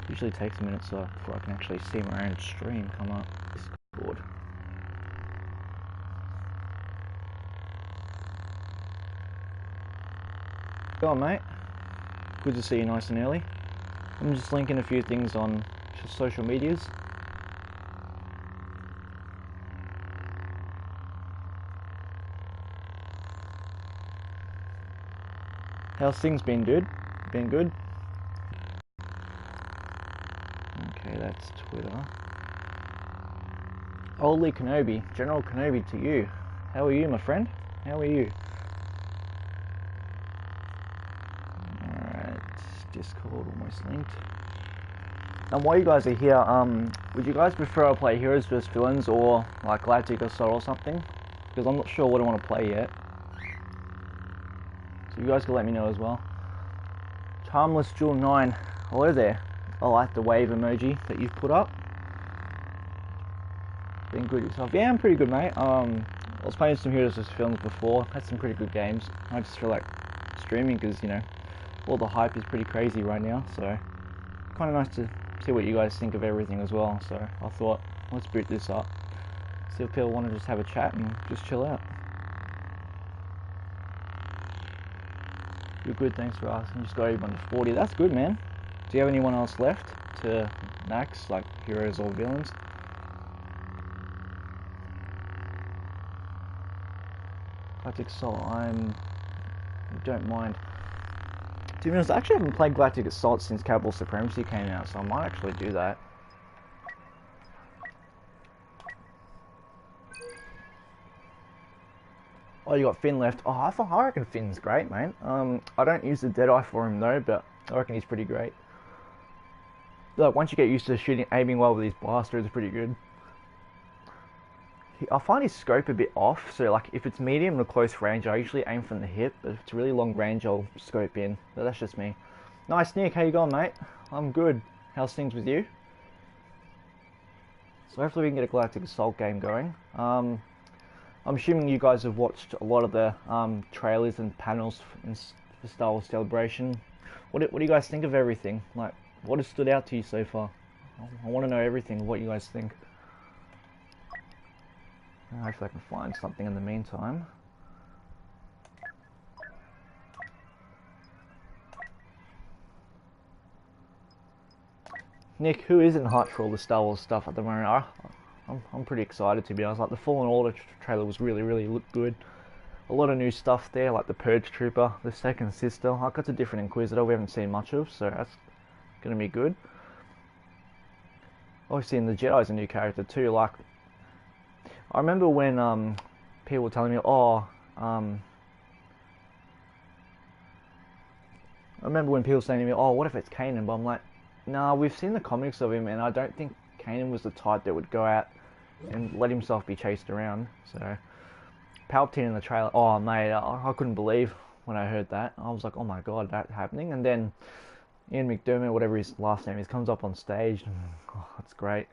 Usually takes a minute so before I can actually see my own stream come up. Discord. Go on, mate. Good to see you nice and early. I'm just linking a few things on social medias. How's things been, dude? Been good? Okay, that's Twitter. Holy Kenobi, General Kenobi to you. How are you, my friend? How are you? Alright, Discord almost linked. And while you guys are here, would you guys prefer I play Heroes vs Villains or like Galactic Assault or something? Because I'm not sure what I want to play yet. So you guys can let me know as well. Timeless Jewel 9. Hello there. I like the wave emoji that you've put up. Been good yourself? Yeah, I'm pretty good, mate. I was playing some Heroes vs Villains before. Had some pretty good games. I just feel like streaming because, you know, all the hype is pretty crazy right now. So, kind of nice to see what you guys think of everything as well. So, I thought, let's boot this up. See if people want to just have a chat and just chill out. You're good, thanks for asking. Just got everyone to 40. That's good, man. Do you have anyone else left to max, like heroes or villains? Galactic Assault, I don't mind. To be honest, I actually haven't played Galactic Assault since Capital Supremacy came out, so I might actually do that. Oh, you got Finn left. Oh, I reckon Finn's great, mate. I don't use the Deadeye for him though, but I reckon he's pretty great. Like, once you get used to aiming well with his blaster, it's pretty good. I find his scope a bit off, so like if it's medium or close range, I usually aim from the hip, but if it's really long range, I'll scope in. But that's just me. Nice, Nick. How you going, mate? I'm good. How's things with you? So hopefully we can get a Galactic Assault game going. I'm assuming you guys have watched a lot of the trailers and panels for Star Wars Celebration. What do you guys think of everything? Like, what has stood out to you so far? I want to know everything, what you guys think. Hopefully I can find something in the meantime. Nick, who isn't hyped for all the Star Wars stuff at the moment? I'm pretty excited, to be honest. Like, the Fallen Order trailer was really looked good. A lot of new stuff there, like the Purge Trooper, the Second Sister. Like, that's a different Inquisitor we haven't seen much of, so that's going to be good. Obviously, and the Jedi's a new character too. Like, I remember when people were telling me, I remember when people were saying to me, oh, what if it's Kanan? But I'm like, nah, we've seen the comics of him, and I don't think Kanan was the type that would go out and let himself be chased around. So, Palpatine in the trailer, oh mate, I couldn't believe when I heard that. I was like, oh my god, that's happening. And then Ian McDermott, whatever his last name is, comes up on stage. Oh, that's great.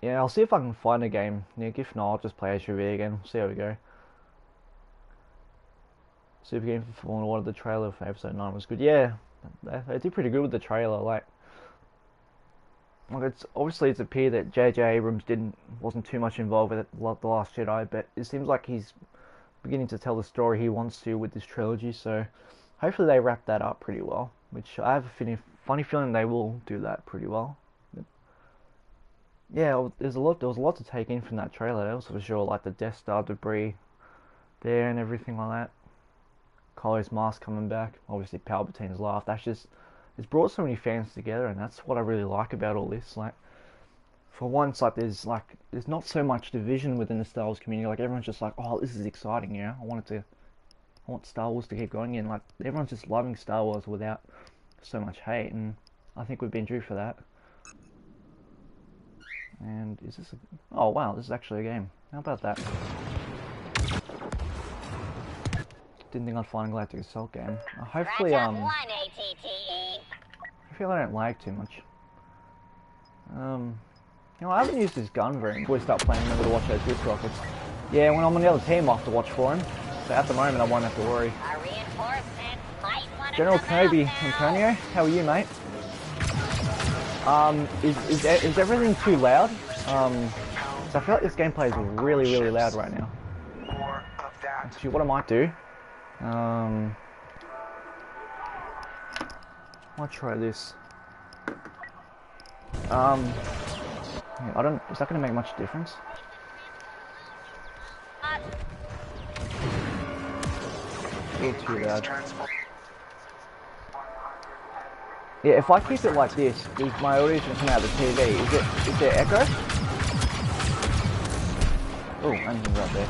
Yeah, I'll see if I can find a game, Nick. If not, I'll just play HOV again. See how we go. Super game for Fallen Order. The trailer for episode 9 was good. Yeah, they did pretty good with the trailer. Like it's obviously it's appeared that J.J. Abrams wasn't too much involved with The Last Jedi, but it seems like he's beginning to tell the story he wants to with this trilogy. So hopefully they wrap that up pretty well. Which I have a funny feeling they will do that pretty well. But yeah, there was a lot to take in from that trailer. That was for sure, like the Death Star debris there and everything like that. Kylo's mask coming back. Obviously Palpatine's laugh. That's just, it's brought so many fans together, and that's what I really like about all this. Like, for once, like there's not so much division within the Star Wars community. Like, everyone's just like, oh, this is exciting, you know. I want Star Wars to keep going in. Like, everyone's just loving Star Wars without so much hate, and I think we've been due for that. And is this oh wow, this is actually a game. How about that? Didn't think I'd find a Galactic Assault game. Hopefully hopefully I don't lag too much. You know, I haven't used his gun very much before we start playing. Remember to watch those Twist rockets. Yeah, when I'm on the other team I have to watch for him. So at the moment I won't have to worry. General Kenobi, Antonio, how are you, mate? Is everything too loud? So I feel like this gameplay is really loud right now. Actually, what I might do, I'll try this. I don't. Is that going to make much difference? A little too loud. Yeah, if I keep it like this, is my audio going to come out of the TV? Is there echo? Oh, anything right there.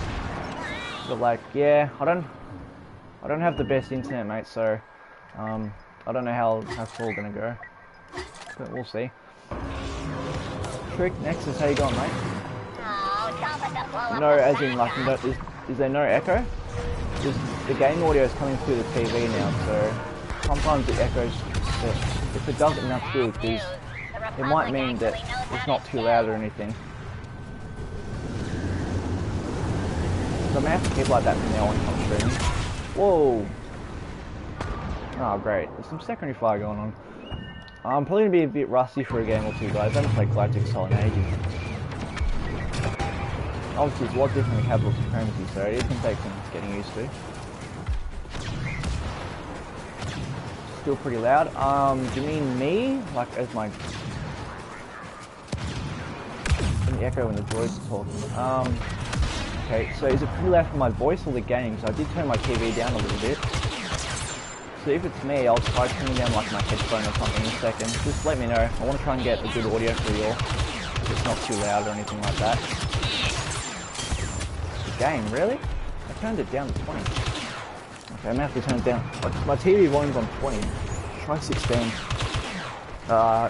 But like, yeah, I don't have the best internet, mate. So, I don't know how it's all gonna go, but we'll see. Trick Nexus, how you going, mate? No, as in like, no, is there no echo? Just the game audio is coming through the TV now, so sometimes it echoes. If it doesn't, that's good, because it might mean that it's not too loud or anything. So I may have to keep like that from now on if I'm streaming. Whoa! Oh great, there's some secondary fire going on. I'm probably going to be a bit rusty for a game or two, guys. I haven't played Galactic Assault in ages. Obviously it's a lot different than Capital Supremacy, so it can take some getting used to. Still pretty loud. Do you mean me? Like as my... the echo when the droids are talking. Okay, so is it pretty loud for my voice or the game? So I did turn my TV down a little bit. So if it's me, I'll try turning down like my headphone or something in a second. Just let me know. I want to try and get a good audio for you all. If it's not too loud or anything like that. The game, really? I turned it down to 20. Okay, I'm gonna have to turn it down. My TV volume's on 20. Try 16.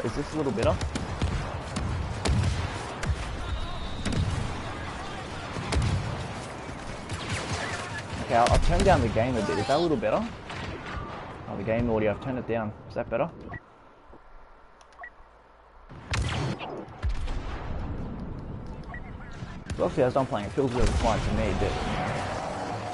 Is this a little better? Okay, I'll turn down the game a bit. Is that a little better? Oh, the game audio, I've turned it down. Is that better? So obviously as I'm playing, it feels a little quiet to me, but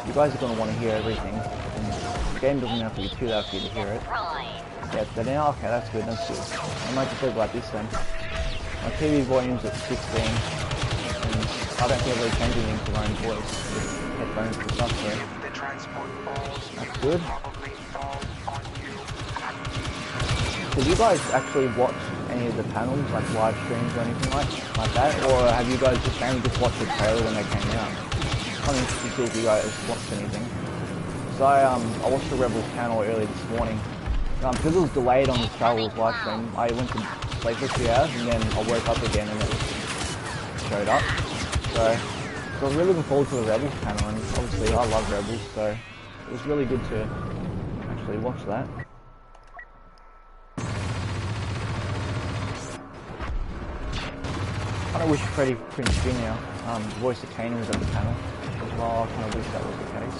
you guys are going to want to hear everything. And the game doesn't have to be too loud for you to hear it. Yeah, it's better now? Okay, that's good, that's good. I might just leave it like this then. My TV volume's at 16, and I don't feel really changing anything to my own voice with headphones and stuff, so that's good. Did you guys actually watch any of the panels, like live streams or anything like that? Or have you guys just mainly just watched the trailer when they came out? I'm interested to see if you guys watched anything. So I watched the Rebels panel earlier this morning. Because it was delayed on the Star Wars live stream, I went to sleep for a few hours and then I woke up again and it showed up. So I was really looking forward to the Rebels panel, and obviously I love Rebels, so it was really good to actually watch that. I kind of wish Freddie Prinze Jr., the voice of Kanan, was at the panel as well. I kind of wish that was the case.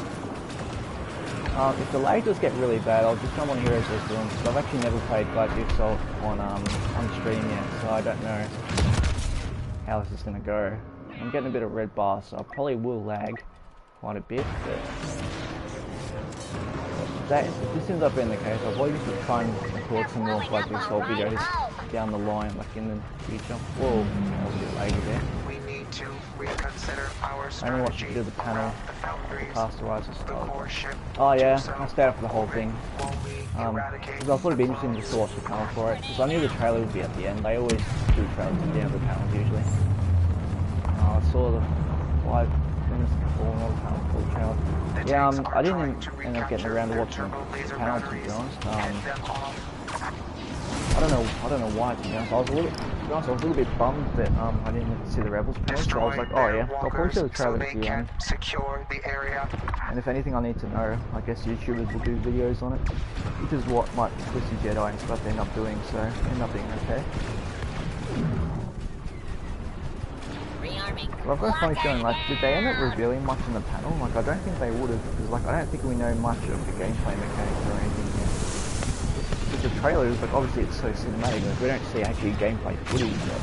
If the lag does get really bad, I'll just jump on Heroes Vs. Villains, because I've actually never played Galactic Assault on stream yet, so I don't know how this is going to go. I'm getting a bit of red bar, so I probably will lag quite a bit, but if this ends up being the case, I'll probably just try and record some more Galactic Assault videos down the line, like in the future. Whoa, that was a bit laggy there. I only watched a bit of the panel, the caster riser stuff. Oh yeah, I stayed up for the whole thing. Because I thought it'd be interesting just to watch the panel for it, because I knew the trailer would be at the end. They always do trailers at the end of the panels usually. I saw the 5 minutes before another panel for the trailer. Yeah, I didn't end up getting around to watching the panel, to be honest. I don't know why, to be honest. I was a little bit bummed that I didn't get to see the Rebels panel, so I was like, oh yeah, I'll probably see the trailer at the end. And if anything I need to know, I guess YouTubers will do videos on it, which is what my TheTwistedJedi and stuff end up doing, so end up being okay. But I've got a funny feeling, like, did they end up revealing much in the panel? Like, I don't think they would have, because like, I don't think we know much of the gameplay mechanics or anything yet. With the trailers, like, obviously it's so cinematic, like, we don't see actually gameplay footage yet.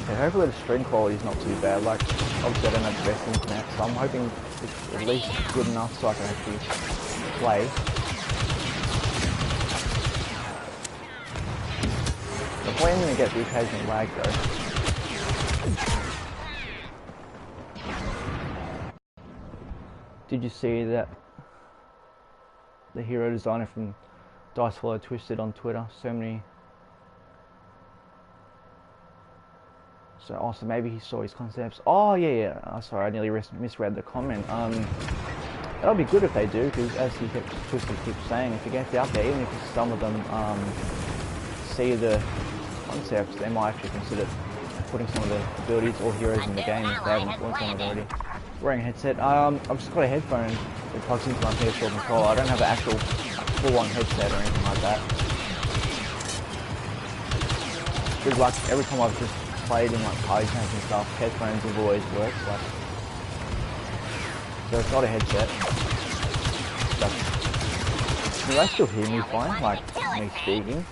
Okay, hopefully the stream quality is not too bad. Like, obviously I don't have the best internet, so I'm hoping it's at least good enough so I can actually play. I'm probably going to get the occasional lag though. Did you see that the hero designer from Dice Follow Twisted on Twitter? So many. So maybe he saw his concepts. Oh yeah. Sorry, I nearly misread the comment. That'll be good if they do, because as he Twisted keeps saying, if it gets out there, even if some of them see the concepts, they might actually consider putting some of the abilities or heroes in the game if they haven't launched one already. Wearing a headset. I've just got a headphone that plugs into my PS4 controller. I don't have an actual full-on headset or anything like that. Because like every time I've just played in like party games and stuff, headphones have always worked. Like, so it's not a headset. Can you guys still hear me fine? Like me speaking?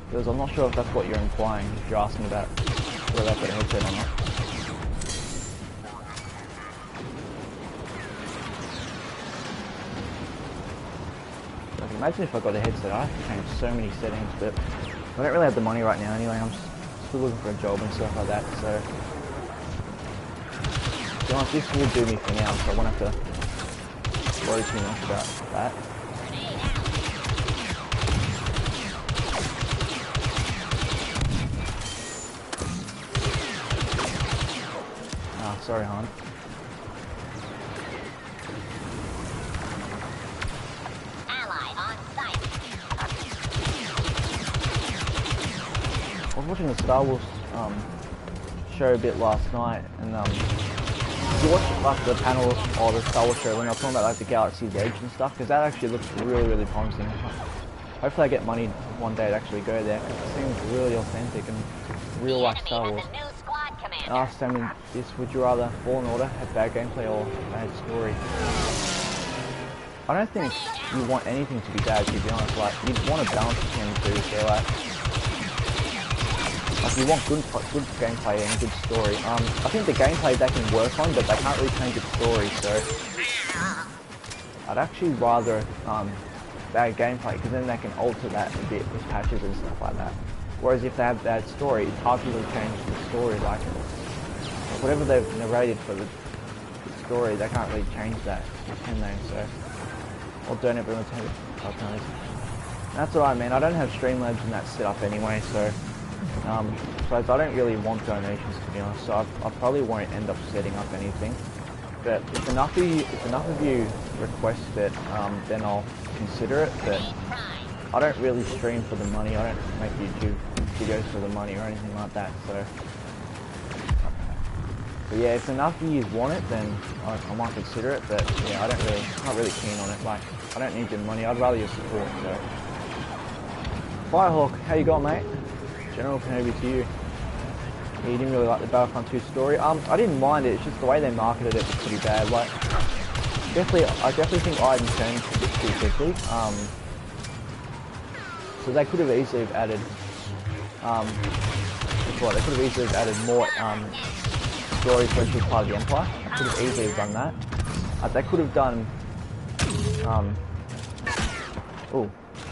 Because I'm not sure if that's what you're implying. If you're asking about whether I've got a headset or not. Imagine if I got a headset, I have to change so many settings, but I don't really have the money right now anyway. I'm still looking for a job and stuff like that, so to be honest, this will do me for now, so I won't have to worry too much about that. Ah, sorry, hon. I was watching the Star Wars show a bit last night, and you watch like the panel or the Star Wars show when I was talking about like the Galaxy's Edge and stuff, because that actually looks really promising. Hopefully I get money one day to actually go there, because it seems really authentic and real like Star Wars. I asked Sammy this: would you rather Fallen Order have bad gameplay or bad story? I don't think you want anything to be bad, to be honest. Like, you want to balance between the two, so like you want good gameplay and good story. I think the gameplay they can work on, but they can't really change its story, so I'd actually rather bad gameplay, because then they can alter that a bit with patches and stuff like that. Whereas if they have bad story, it's hard to really change the story. Like whatever they've narrated for the story, they can't really change that, can they? So, or don't ever take it. That's alright, man. I don't have Streamlabs and that set up anyway, so I don't really want donations, to be honest. So I probably won't end up setting up anything. But if enough of you request it, then I'll consider it. But I don't really stream for the money. I don't make YouTube videos for the money or anything like that. So yeah, if enough of you want it, then I might consider it. But yeah, I'm not really keen on it. Like, I don't need your money. I'd rather your support. So Firehawk, how you going, mate? General Kenobi to you. Yeah, you didn't really like the Battlefront 2 story. I didn't mind it. It's just the way they marketed it was pretty bad. Like, I definitely think Iden turned a bit too quickly. So they could have easily have added. They could have easily have added more stories when she was part of the Empire. They could have easily have done that. They could have done.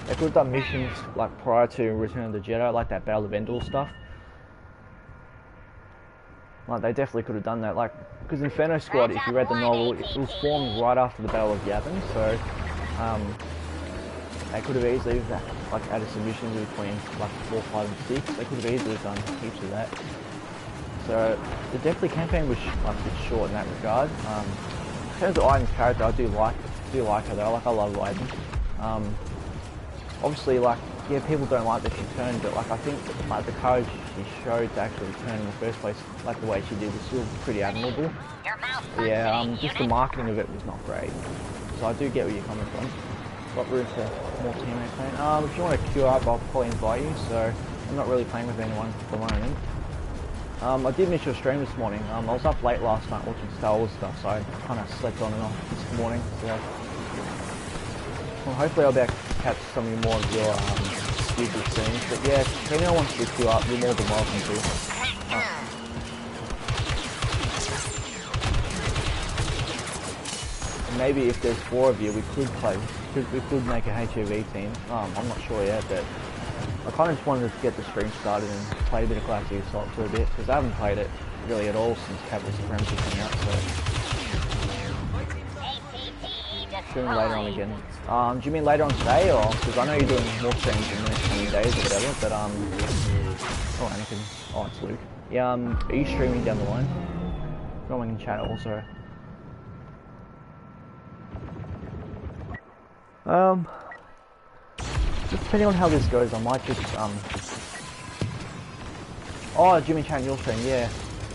They could have done missions like prior to Return of the Jedi, like that Battle of Endor stuff. Like, they definitely could have done that. Like, because Inferno Squad, if you read the novel, it was formed right after the Battle of Yavin, so they could have easily like added some missions between like 4, 5, and 6. They could have easily done heaps of that. So the definitely campaign was like a bit short in that regard. In terms of Iden's character, I do like her though. I love Iden. Obviously, like, yeah, people don't like that she turned, but like I think like the courage she showed to actually turn in the first place, like the way she did, was still pretty admirable. But yeah, just the marketing of it was not great. So I do get where you're coming from. Got room for more teammates playing. If you want to queue up, I'll probably invite you. So I'm not really playing with anyone at the moment. I did miss your stream this morning. I was up late last night watching Star Wars stuff, so I kind of slept on and off this morning. So well, hopefully I'll be able to catch some more of your stupid streams. But yeah, if anyone wants to queue up, you're more than welcome to. maybe if there's 4 of you, we could play. We could make a HOV team. I'm not sure yet, but I kind of just wanted to get the stream started and play a bit of Classic Assault for a bit, because I haven't played it really at all since Capital Supremacy came out, so... Streaming later on again. Do you mean later on today, or... Because I know you're doing more streams in the next 20 days or whatever, but oh, Anakin. Oh, it's Luke. Yeah, are you streaming down the line? Going in chat also. Just depending on how this goes, I might just, Oh, Jimmy Chan, your stream, yeah.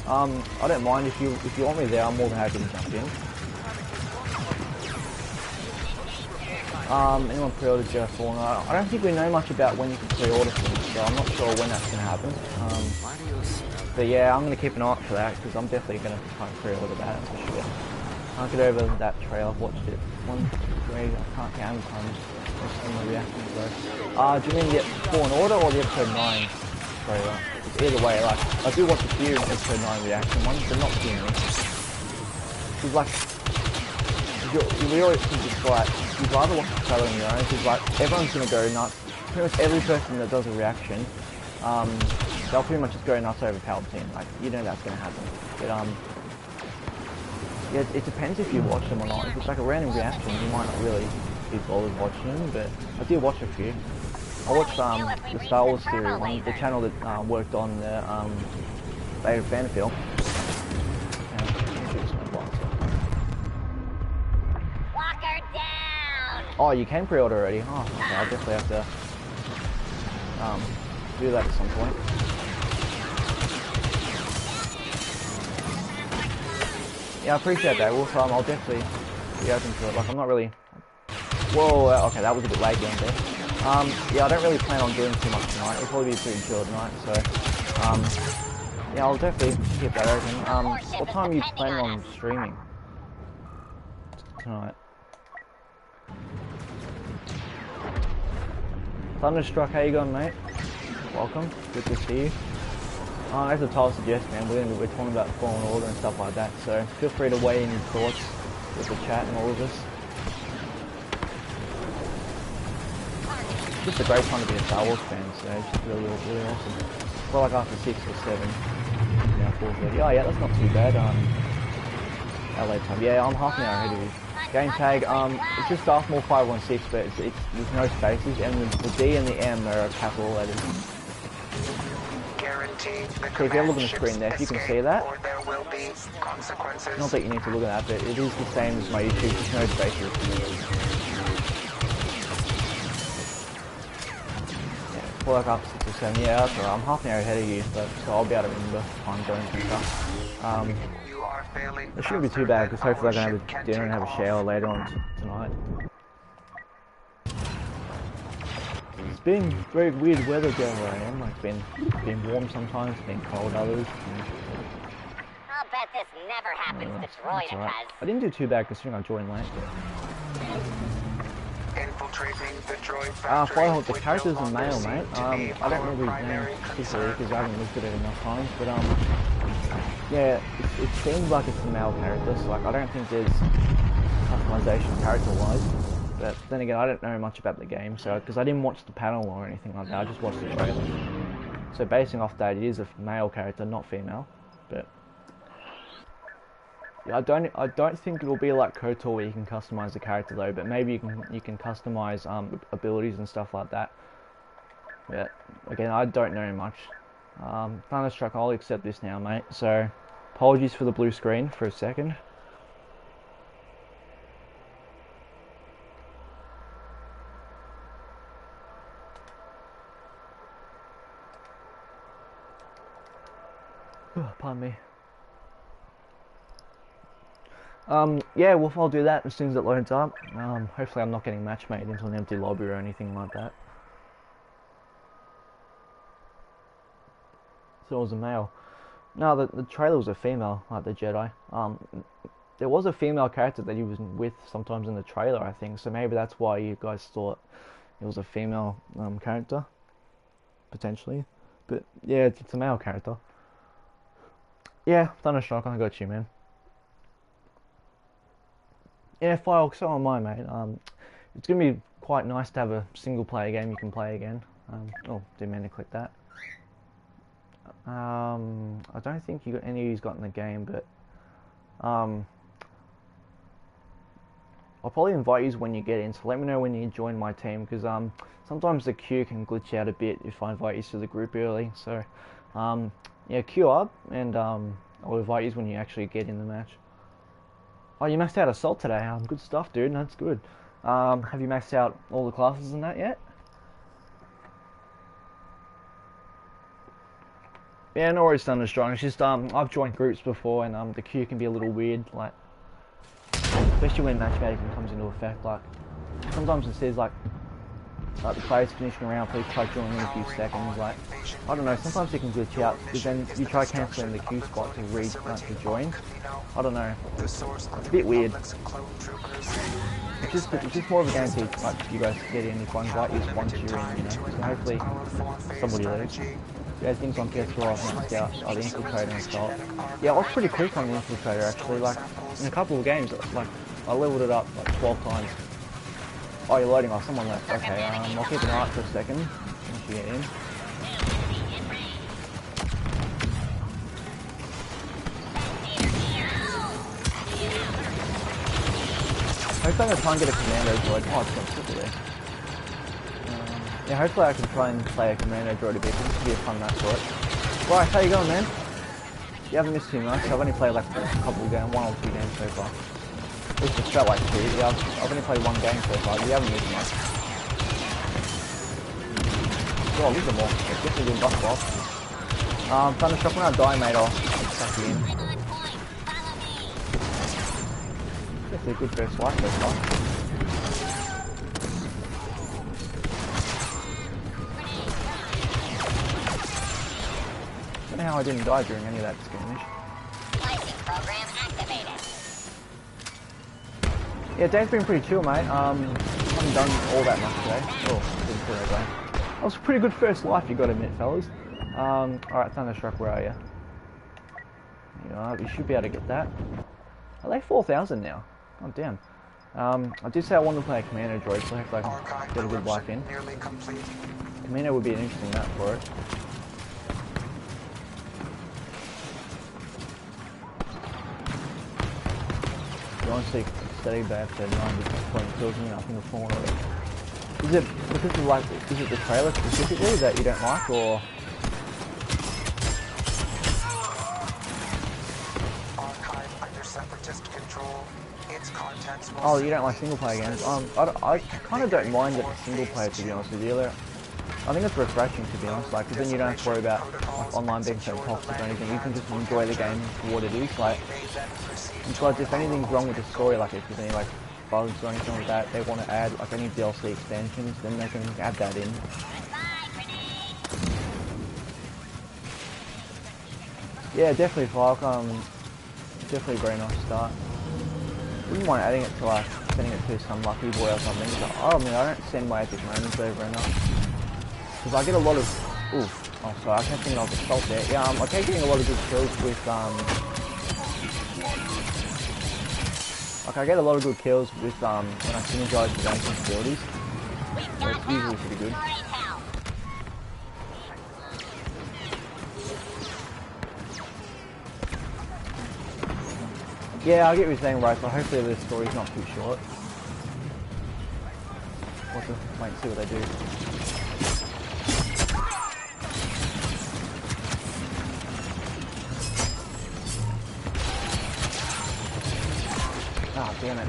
I don't mind if you want me there, I'm more than happy to jump in. Anyone pre-ordered Jedi Fallen? I don't think we know much about when you can pre-order things, so I'm not sure when that's going to happen. But yeah, I'm going to keep an eye out for that, because I'm definitely going to try and pre-order that, for sure. Can't get over that trailer, I've watched it. 1, 3, I can't count the times. Some of the reactions though. Do you mean the Fallen Order or the episode 9 trailer? Either way, like, I do watch a few episode 9 reaction ones, but not too many. Because like, we always think it's like, you'd rather watch the trailer on your own, because like, everyone's gonna go nuts. Pretty much every person that does a reaction, they'll pretty much just go nuts over Palpatine. Like, you know that's gonna happen. But yeah, it depends if you watch them or not. If it's like a random reaction, you might not really be bothered watching them, but I did watch a few. I watched the Star Wars series, the channel that worked on the Beta Fanfield. Oh, you can pre-order already? Oh, okay, I'll definitely have to do that at some point. Yeah, I appreciate that, Wolf. I'll definitely be open to it. Like, I'm not really... Whoa, okay, that was a bit late down there. Yeah, I don't really plan on doing too much tonight. It'll probably be pretty chill tonight, so... yeah, I'll definitely keep that open. What time are you planning on streaming tonight? Thunderstruck, how you going, mate? Welcome, good to see you. As the title suggests, man, we're talking about Fallen Order and stuff like that, so feel free to weigh in your thoughts with the chat and all of this. It's just a great time to be a Star Wars fan, so it's just really awesome. Well, like after 6 or 7, now 4:30. Oh yeah, that's not too bad. LA time. Yeah, I'm half an hour ahead of you. Game tag, it's just Darth Maul 516, but there's no spaces, and the D and the M are capital letters. So if you have a look on the screen there, if you can see that, not that you need to look at that, but it is the same as my YouTube, just no spaces. Yeah, for like after 6 or 7, yeah, that's alright, I'm half an hour ahead of you, but so I'll be able to remember time zones and stuff. It shouldn't be too bad, because hopefully I can have a dinner and have a shower later on tonight. It's been very weird weather down where I am. Like, it's been warm sometimes, it's been cold others. I'll bet this never happens to droid right. I didn't do too bad considering I joined late. Flyhold, the character's a male, mate. I don't remember his name particularly because I haven't looked at it enough times, but yeah, it seems like it's a male character, so like I don't think there's customization character-wise. But then again, I don't know much about the game, so because I didn't watch the panel or anything like that, I just watched the trailer. So basing off that, it is a male character, not female. But yeah, I don't think it'll be like KOTOR where you can customize the character though. But maybe you can customize abilities and stuff like that. But again, I don't know much. Thunderstruck, I'll accept this now, mate. So apologies for the blue screen for a second. Pardon me. Yeah, Wolf, I'll do that as soon as it loads up. Hopefully I'm not getting match made into an empty lobby or anything like that. So it was a male. No, the trailer was a female, like the Jedi. There was a female character that he was with sometimes in the trailer, I think. So maybe that's why you guys thought it was a female character, potentially. But yeah, it's a male character. Yeah, Thunderstruck, I got you, man. Yeah, file, so am I, mate. It's gonna be quite nice to have a single player game you can play again. Oh, didn't mean to click that. I don't think any of you's got in the game, but I'll probably invite you when you get in. So let me know when you join my team, because sometimes the queue can glitch out a bit if I invite you to the group early. So yeah, queue up, and I'll invite you when you actually get in the match. Oh, you maxed out Assault today. Good stuff, dude. That's good. Have you maxed out all the classes in that yet? Yeah, no worries, Thunderstrong. It's just I've joined groups before, and the queue can be a little weird, like especially when matchmaking comes into effect. Like sometimes it says like the player's finishing around, please try joining in a few seconds. Like I don't know, sometimes it can glitch out because then you try cancelling the queue spot to join. I don't know. It's a bit weird. It's just more of a guarantee like you guys get in if I invite you once you're in, you know. So hopefully somebody leaves. Yeah, things on PS4 I've maxed out are the Infiltrator and Assault. Yeah, I was pretty quick on the Infiltrator actually, like in a couple of games, like I leveled it up like 12 times. Oh, you're loading off, someone left. Okay, I'll keep an eye out for a second once you get in. Hopefully I'm gonna try and get a commando droid. Oh, it's not super there. Yeah, hopefully I can try and play a commando droid a bit. This should be a fun match for it. Right, how you going, man? You haven't missed too much. I've only played like a couple of games, 1 or 2 games so far. At least it felt like 2. Yeah, I've only played 1 game so far, but you haven't missed much. Oh, look at them all. It's definitely been buffed off. Thunderstruck, when I die, mate, I'll suck you in. Definitely a good first life so far. I don't know how I didn't die during any of that skirmish. Program activated. Yeah, day's been pretty chill, mate. Haven't done all that much today. Oh, didn't feel that way. That was a pretty good first life, you gotta admit, fellas. Alright, Thunderstruck, where are you? You are, you should be able to get that. Are they 4,000 now? Oh, damn. I did say I wanted to play a Commando droid, so hopefully I can get a good life in. Commando would be an interesting map for it. Honestly, steady bad said 90 kills me up in the corner. Is it because of like, is it the trailer specifically that you don't like, or? Oh, you don't like single player games? I kind of don't mind it single player, to be honest with you. I think it's refreshing, to be honest, like, because then you don't have to worry about like, online being so toxic or anything. You can just enjoy the game for what it is. Like, because if anything's wrong with the story, like if there's any like bugs or anything like that, they want to add like any DLC extensions, then they can add that in. Yeah, definitely Falk. Definitely a very nice start. Wouldn't mind adding it to like sending it to some lucky boy or something. So, I mean, I don't send my epic moments over enough because I get a lot of. Oh, sorry, I can't think of Assault there. Yeah, I keep getting a lot of good kills with Like I get a lot of good kills with when I synergize with ancient abilities. So it's usually pretty good. Yeah, I get what you're saying, right, so hopefully the story's not too short. Wait and see what they do. Ah, damn it.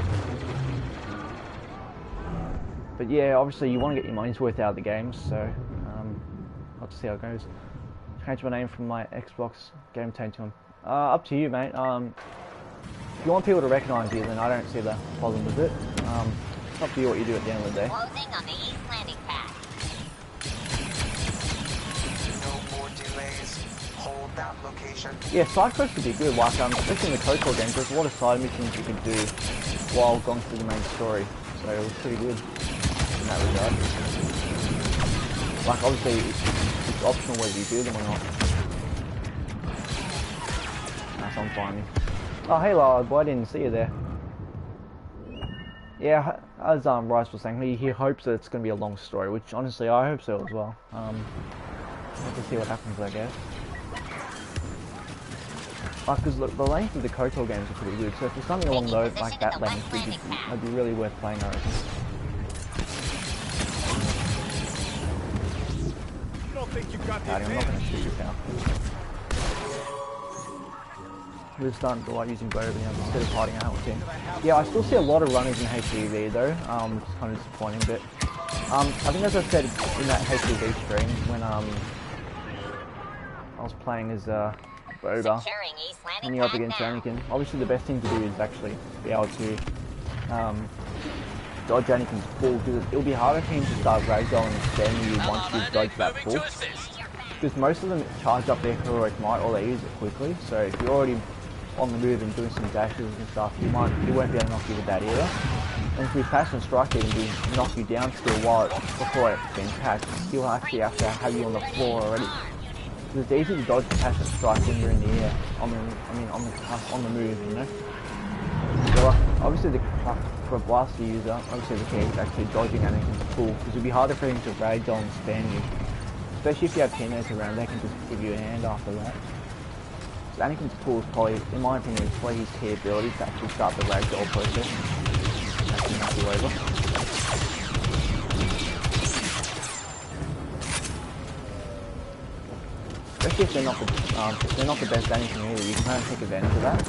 But yeah, obviously you want to get your money's worth out of the games, so I'll have to see how it goes. Change my name from my Xbox game tag to him. Up to you, mate. If you want people to recognise you, then I don't see the problem with it. It's up to you what you do at the end of the day. Closing on the east landing pad. No more delays. Hold that location. Yeah, side quests would be good. Like, especially in the KOTOR games, there's a lot of side missions you could do while going through the main story. So it was pretty good in that regard. Like, obviously, it's optional whether you do them or not. That's on fine. Oh, hey, Lord, boy, I didn't see you there. Yeah, as Rice was saying, he hopes that it's going to be a long story, which honestly I hope so as well. We'll have to see what happens, I guess. Because the length of the KOTOR games are pretty good, so if there's something along those like that length, it'd be really worth playing, I reckon. I'm not going to shoot you, pal. We're starting to like using Boba now instead of hiding out with him. Yeah, I still see a lot of runners in HTV though, which is kind of disappointing, but I think as I said in that HTV stream when I was playing as Boba and you're up against Anakin, obviously the best thing to do is actually be able to dodge Anakin's pull, because it'll be harder for him to start ragdolling and spamming you once you've dodged that pull. Because most of them charge up their heroic might or they use it quickly, so if you're already on the move and doing some dashes and stuff, he won't be able to knock you with that either. And if his passion strike even do knock you down still before it's been catched, he'll actually have to have you on the floor already. So it's easy to dodge the passion strike when you're in the air, on the move, you know. So obviously for a blaster user, obviously the key is actually dodging Anakin's pull, because it'll be harder for him to ragdoll and spam you. Especially if you have teammates around, they can just give you a hand after that. So Anakin's pull is probably, in my opinion, is probably his key ability to actually start the ragdoll process. Actually knock you over. Especially if they're not the best Anakin either, you can kind of take advantage of that.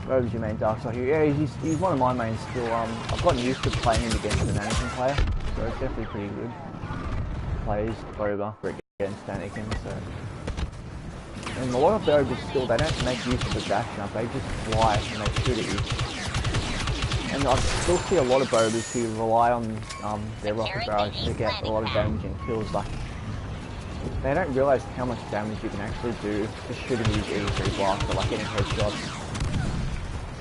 Boba's your main Dark Side hero. Yeah, he's one of my mains still. I've gotten used to playing him against an Anakin player, so it's definitely pretty good. Plays Boba against Anakin, so. And a lot of Bobas still, they don't make use of the dash jump, they just fly and they shoot at you. And I still see a lot of Bobas who rely on their rocket barrage to get a lot of damage and kills. Like, they don't realise how much damage you can actually do just shooting these E3 blaster, like getting headshots,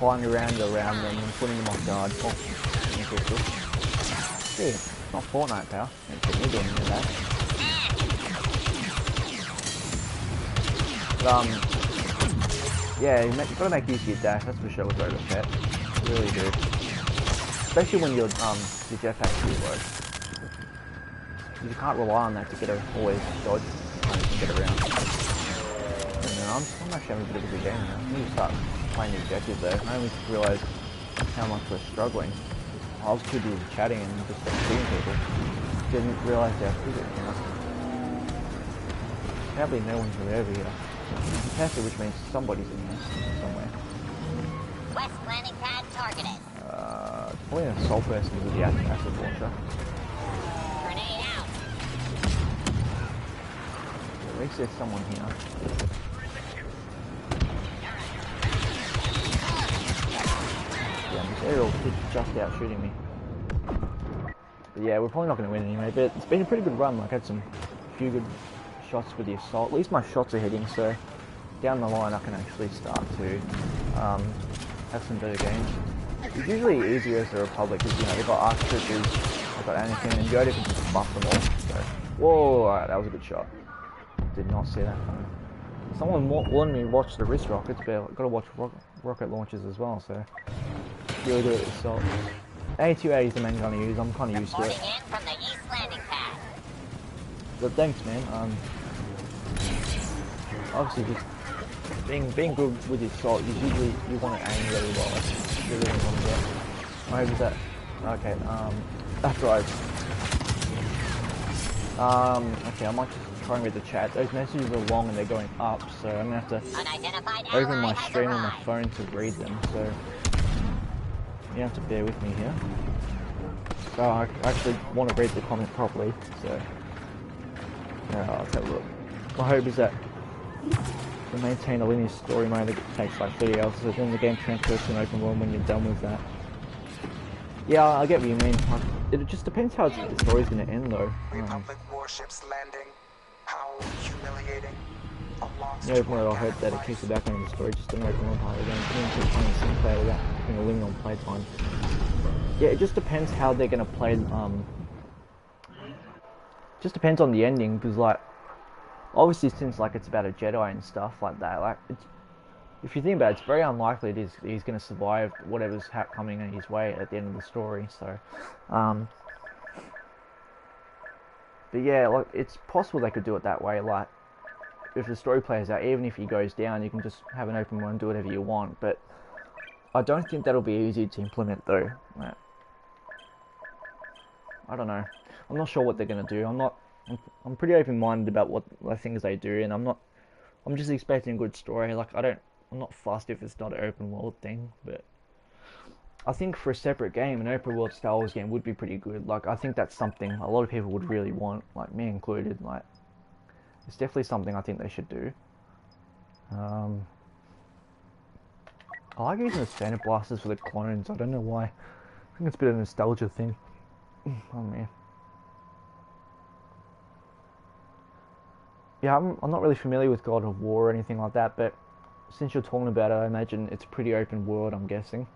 flying around them and putting them off guard. Oh, yeah, not Fortnite, pal. Don't put me doing any of that. But, yeah, you've got to make use of your dash, that's for sure with Boba Fett. You really do. Especially when your jetpack actually works. You can't rely on that to always dodge and get around. And then I'm actually having a bit of a good game now. I need to start playing the objective there. I only realised how much we're struggling. I was too busy chatting and just shooting people. Didn't realise how good it was. Apparently no one's really over here. Fantastic, which means somebody's in here somewhere. West landing pad targeted. Probably an assault person with the acid launcher. Grenade out. At least there's someone here. Yeah, this aerial kid's just out shooting me. But yeah, we're probably not going to win anyway, but it's been a pretty good run. Like, I had a few good shots with the assault. At least my shots are hitting, so down the line I can actually start to have some better games. It's usually easier as the Republic, because, you know, they've got Arc Troopers, they've got Anakin, and Yoda can just buff them all. So, whoa, alright, that was a good shot. Did not see that coming. Someone warned me to watch the wrist rockets, but I've got to watch rocket launches as well, so really good at the assault. A2A is the main gun I use, I'm kind of used to it. From the east landing pad. But thanks, man. Obviously, just being good with the assault, you want to aim really well. That's really what you want to get. I hope that. Okay, that's right. Okay, I might just try and read the chat. Those messages are long and they're going up, so I'm gonna have to open my stream on my phone to read them. So you have to bear with me here. So I actually want to read the comment properly. So yeah, let's have a look. My hope is that we maintain a linear story mode that takes like 30 hours, so then the game transfers to an open world when you're done with that. Yeah, I get what you mean. It just depends how the story's going to end, though. Republic warships landing. How humiliating. Yeah, open world, I hope that it keeps the background of the story just an open world part of the game. Putting too funny single player without having a limit on playtime. Yeah, it just depends how they're going to play. Just depends on the ending, because like, obviously since like it's about a Jedi and stuff like that, like if you think about it, it's very unlikely he's going to survive whatever's coming in his way at the end of the story. So, but yeah, like it's possible they could do it that way. Like, if the story plays out, even if he goes down, you can just have an open world and do whatever you want. But I don't think that'll be easy to implement, though. Like, I don't know. I'm not sure what they're going to do. I'm pretty open-minded about what the things they do, and I'm just expecting a good story. Like, I'm not fussed if it's not an open world thing, but I think for a separate game, an open world Star Wars game would be pretty good. Like, I think that's something a lot of people would really want, like me included. Like, it's definitely something I think they should do. I like using the standard blasters for the clones. I don't know why. I think it's a bit of a nostalgia thing. Oh man. Yeah, I'm not really familiar with God of War or anything like that, but since you're talking about it, I imagine it's pretty open world, I'm guessing.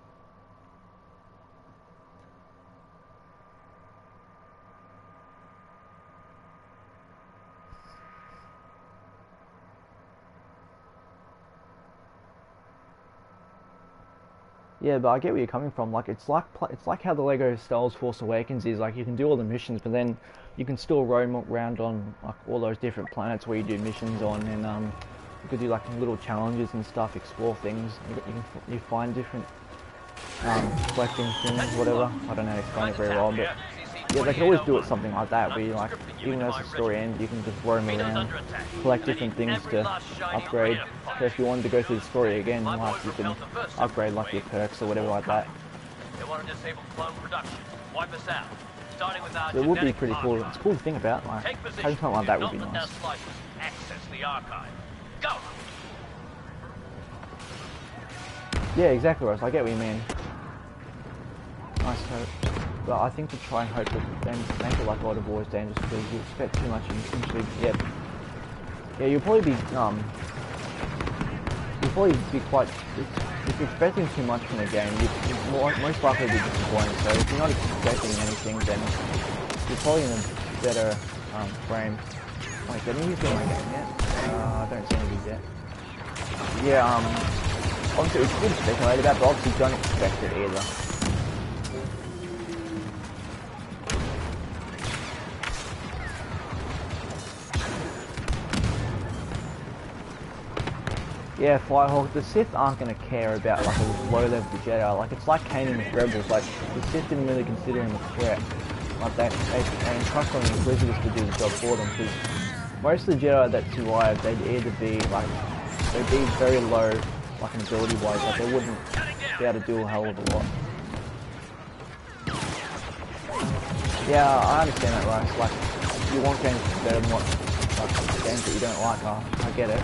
Yeah, but I get where you're coming from. Like it's like how the Lego Star Wars Force Awakens is. Like you can do all the missions, but then you can still roam around on like all those different planets where you do missions on, and you could do like little challenges and stuff, explore things. You find different collecting things, whatever. I don't know how to explain it very well, but yeah, they can always do it something like that. Where you like, even as the story ends, you can just roam around, collect different things to upgrade. So if you wanted to go through the story again, like you can upgrade like your perks or whatever like that. So it would be pretty cool. It's cool to think about. Like having something like that would be nice. Yeah, exactly, Russ. I get what you mean. Nice hope. But I think to try and hope that then make it like God of War is dangerous because you expect too much and you essentially get. Yeah, you'll probably be quite. If you're expecting too much from the game, you're most likely to be disappointed. So if you're not expecting anything, then you're probably in a better frame. Wait, did any of you get my game yet? I don't see any of you yet. Yeah, obviously it's good to speculate about, but obviously don't expect it either. Yeah, Firehawk, the Sith aren't going to care about like a low-level Jedi. Like it's like Kanan with Rebels. Like the Sith didn't really consider him a threat. Like they trust on the Inquisitors to do the job for them. Because most of the Jedi that survived, they'd either be like they'd be very low, like in ability-wise. Like they wouldn't be able to do a hell of a lot. Yeah, I understand that, right? Like you want games to be better than what like games that you don't like. I get it.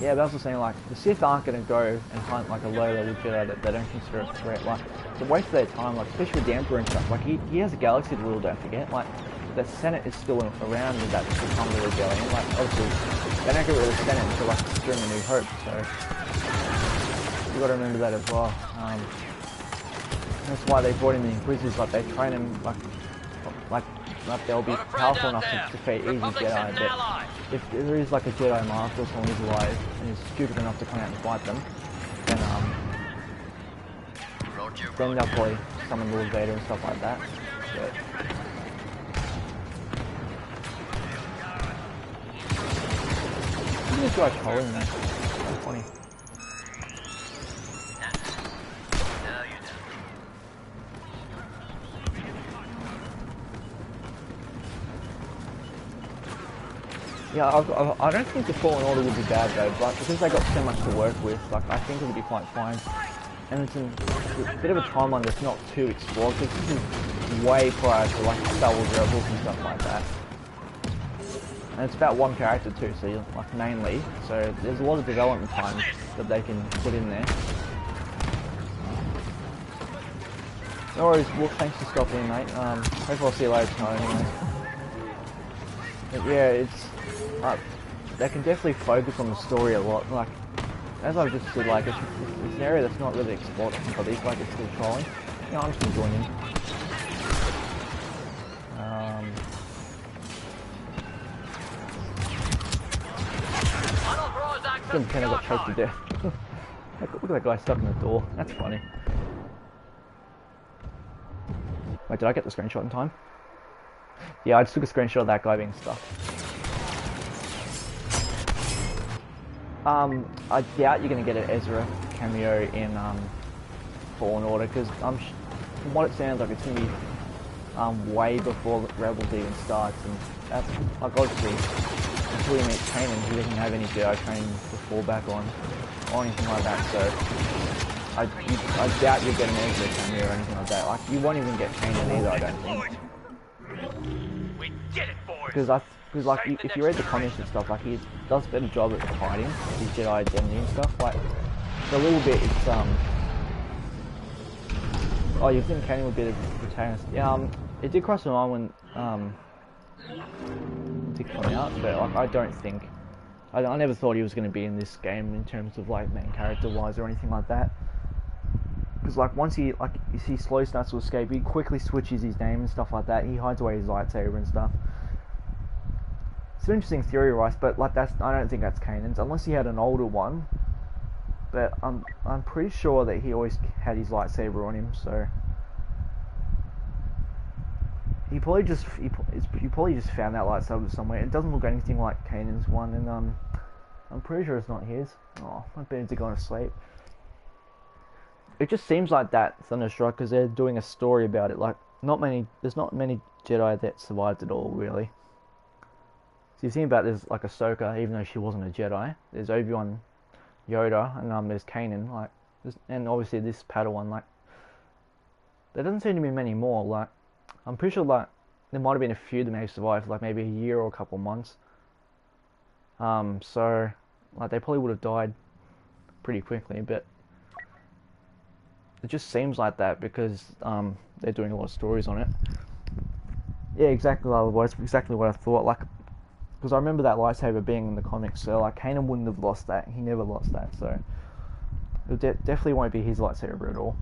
Yeah, but I was just saying, like, the Sith aren't going to go and hunt, like, a low-level Jedi that they don't consider a threat. Like, it's a waste of their time, like, especially with the Emperor and stuff. Like, he has a galaxy to rule, don't forget. Like, the Senate is still around with that to come to the rebellion. Like, obviously, they don't get rid of the Senate until, like, during A New Hope, so you've got to remember that as well. That's why they brought in the Inquisitors, like, they train them, like they'll be powerful enough to defeat easy Jedi, but if there is like a Jedi Master or someone who's alive and is stupid enough to come out and fight them, then they'll probably summon Lord Vader and stuff like that. But look at this guy trolling me. So funny. Yeah, I don't think the Fallen Order would be bad though, but because they got so much to work with, like I think it would be quite fine. And it's a bit of a timeline that's not too explored, because this is way prior to like Star Wars Rebels and stuff like that. And it's about one character too, so you're, like mainly, so there's a lot of development time that they can put in there. No worries, well thanks for stopping in, mate. Hopefully I'll see you later tonight anyway. But yeah, it's they can definitely focus on the story a lot. Like, as I've just said, like it's an area that's not really explored by these, like it's still trolling. You know, I'm just gonna join in. then Tano got choked to death. Look at that guy stuck in the door. That's funny. Wait, did I get the screenshot in time? Yeah, I just took a screenshot of that guy being stuck. I doubt you're gonna get an Ezra cameo in Fallen Order, because from what it sounds like, it's gonna be way before Rebels even starts, and that's like obviously until you meet Kanan, he doesn't have any Jedi training to fall back on or anything like that. So I doubt you'll get an Ezra cameo or anything like that. Like you won't even get Kanan either, I don't think. We did it, boys. Because like if you read the comics and stuff, like he does a better job at hiding his Jedi identity and stuff. Like for a little bit, it's oh, you think Kanan would be the protagonist? Yeah, it did cross my mind when it did come out, but like I don't think I never thought he was going to be in this game in terms of like main character wise or anything like that. Because like once he slowly starts to escape, he quickly switches his name and stuff like that. He hides away his lightsaber and stuff. It's an interesting theory, right? But like I don't think that's Kanan's unless he had an older one. But I'm pretty sure that he always had his lightsaber on him, so he probably just found that lightsaber somewhere. It doesn't look anything like Kanan's one, and I'm pretty sure it's not his. Oh, my better to go to sleep. It just seems like that Thunderstruck because they're doing a story about it. Like there's not many Jedi that survived it all really. So you think about there's like Ahsoka, even though she wasn't a Jedi. There's Obi-Wan, Yoda, and there's Kanan. Like, and obviously this Padawan. Like, there doesn't seem to be many more. Like, I'm pretty sure like there might have been a few that may have survived, like maybe a year or a couple months. So like they probably would have died pretty quickly, but it just seems like that because they're doing a lot of stories on it. Yeah, exactly, otherwise, exactly what I thought. Like, because I remember that lightsaber being in the comics, so like Kanan wouldn't have lost that. He never lost that, so it definitely won't be his lightsaber at all.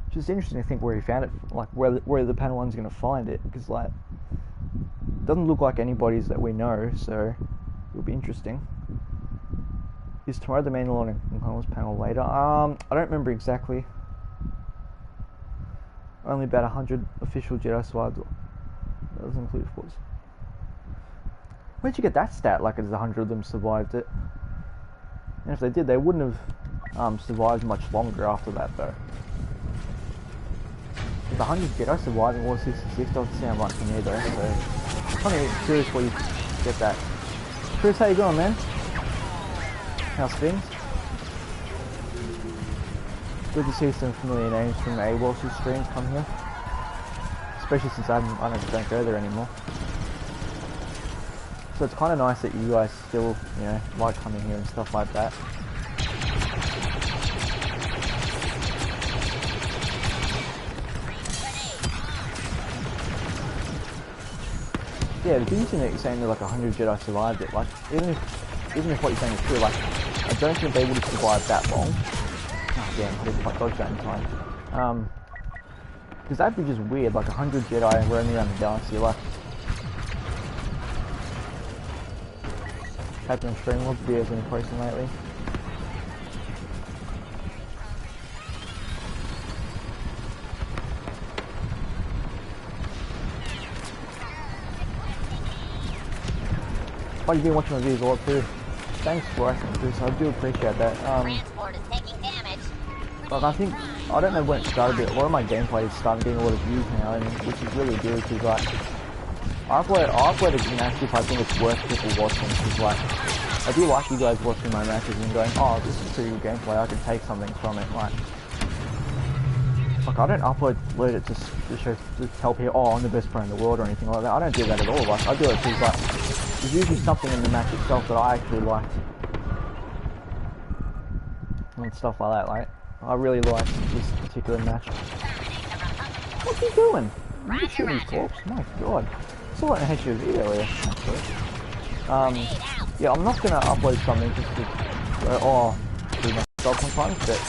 It's just interesting to think where he found it, like where the Padawan's going to find it, because like it doesn't look like anybody's that we know, so it'll be interesting. Is tomorrow the Mandalorian and Clone Wars panel later? I don't remember exactly. Only about 100 official Jedi survived. That doesn't include, of course. Where'd you get that stat? Like, it's 100 of them survived it. And if they did, they wouldn't have survived much longer after that, though. If 100 Jedi surviving War 66 doesn't sound right to me, though. So, I'm really curious where you get that. Chris, how you going, man? How's things? Good to see some familiar names from AWOL's streams come here. Especially since I don't go there anymore. So it's kind of nice that you guys still, you know, like coming here and stuff like that. Yeah, it's interesting that you're saying that like 100 Jedi survived it. Like, even if what you're saying is true, like, I don't think they would have survived that long. Oh, damn, I didn't quite dodge that in time. Because that'd be just weird, like 100 Jedi roaming around the galaxy, like... Captain Stream, what videos been posting lately? Oh, you've been watching my videos a lot too. Thanks for asking, Bruce. I do appreciate that. Transport is taking damage. Like I don't know when it started, but a lot of my gameplay is starting getting a lot of views now, and which is really good because like I upload a match if I think it's worth people watching. Because like I do like you guys watching my matches and going, oh, this is pretty good gameplay. I can take something from it. Like I don't upload it to tell people, oh, I'm the best player in the world or anything like that. I don't do that at all. Like I do it because like there's usually something in the match itself that I actually liked and stuff like that. Like I really like this particular match. What's he doing? Are you shooting corpse? My god. I saw that in HUV earlier, actually. Yeah, I'm not gonna upload something just to do myself sometimes, but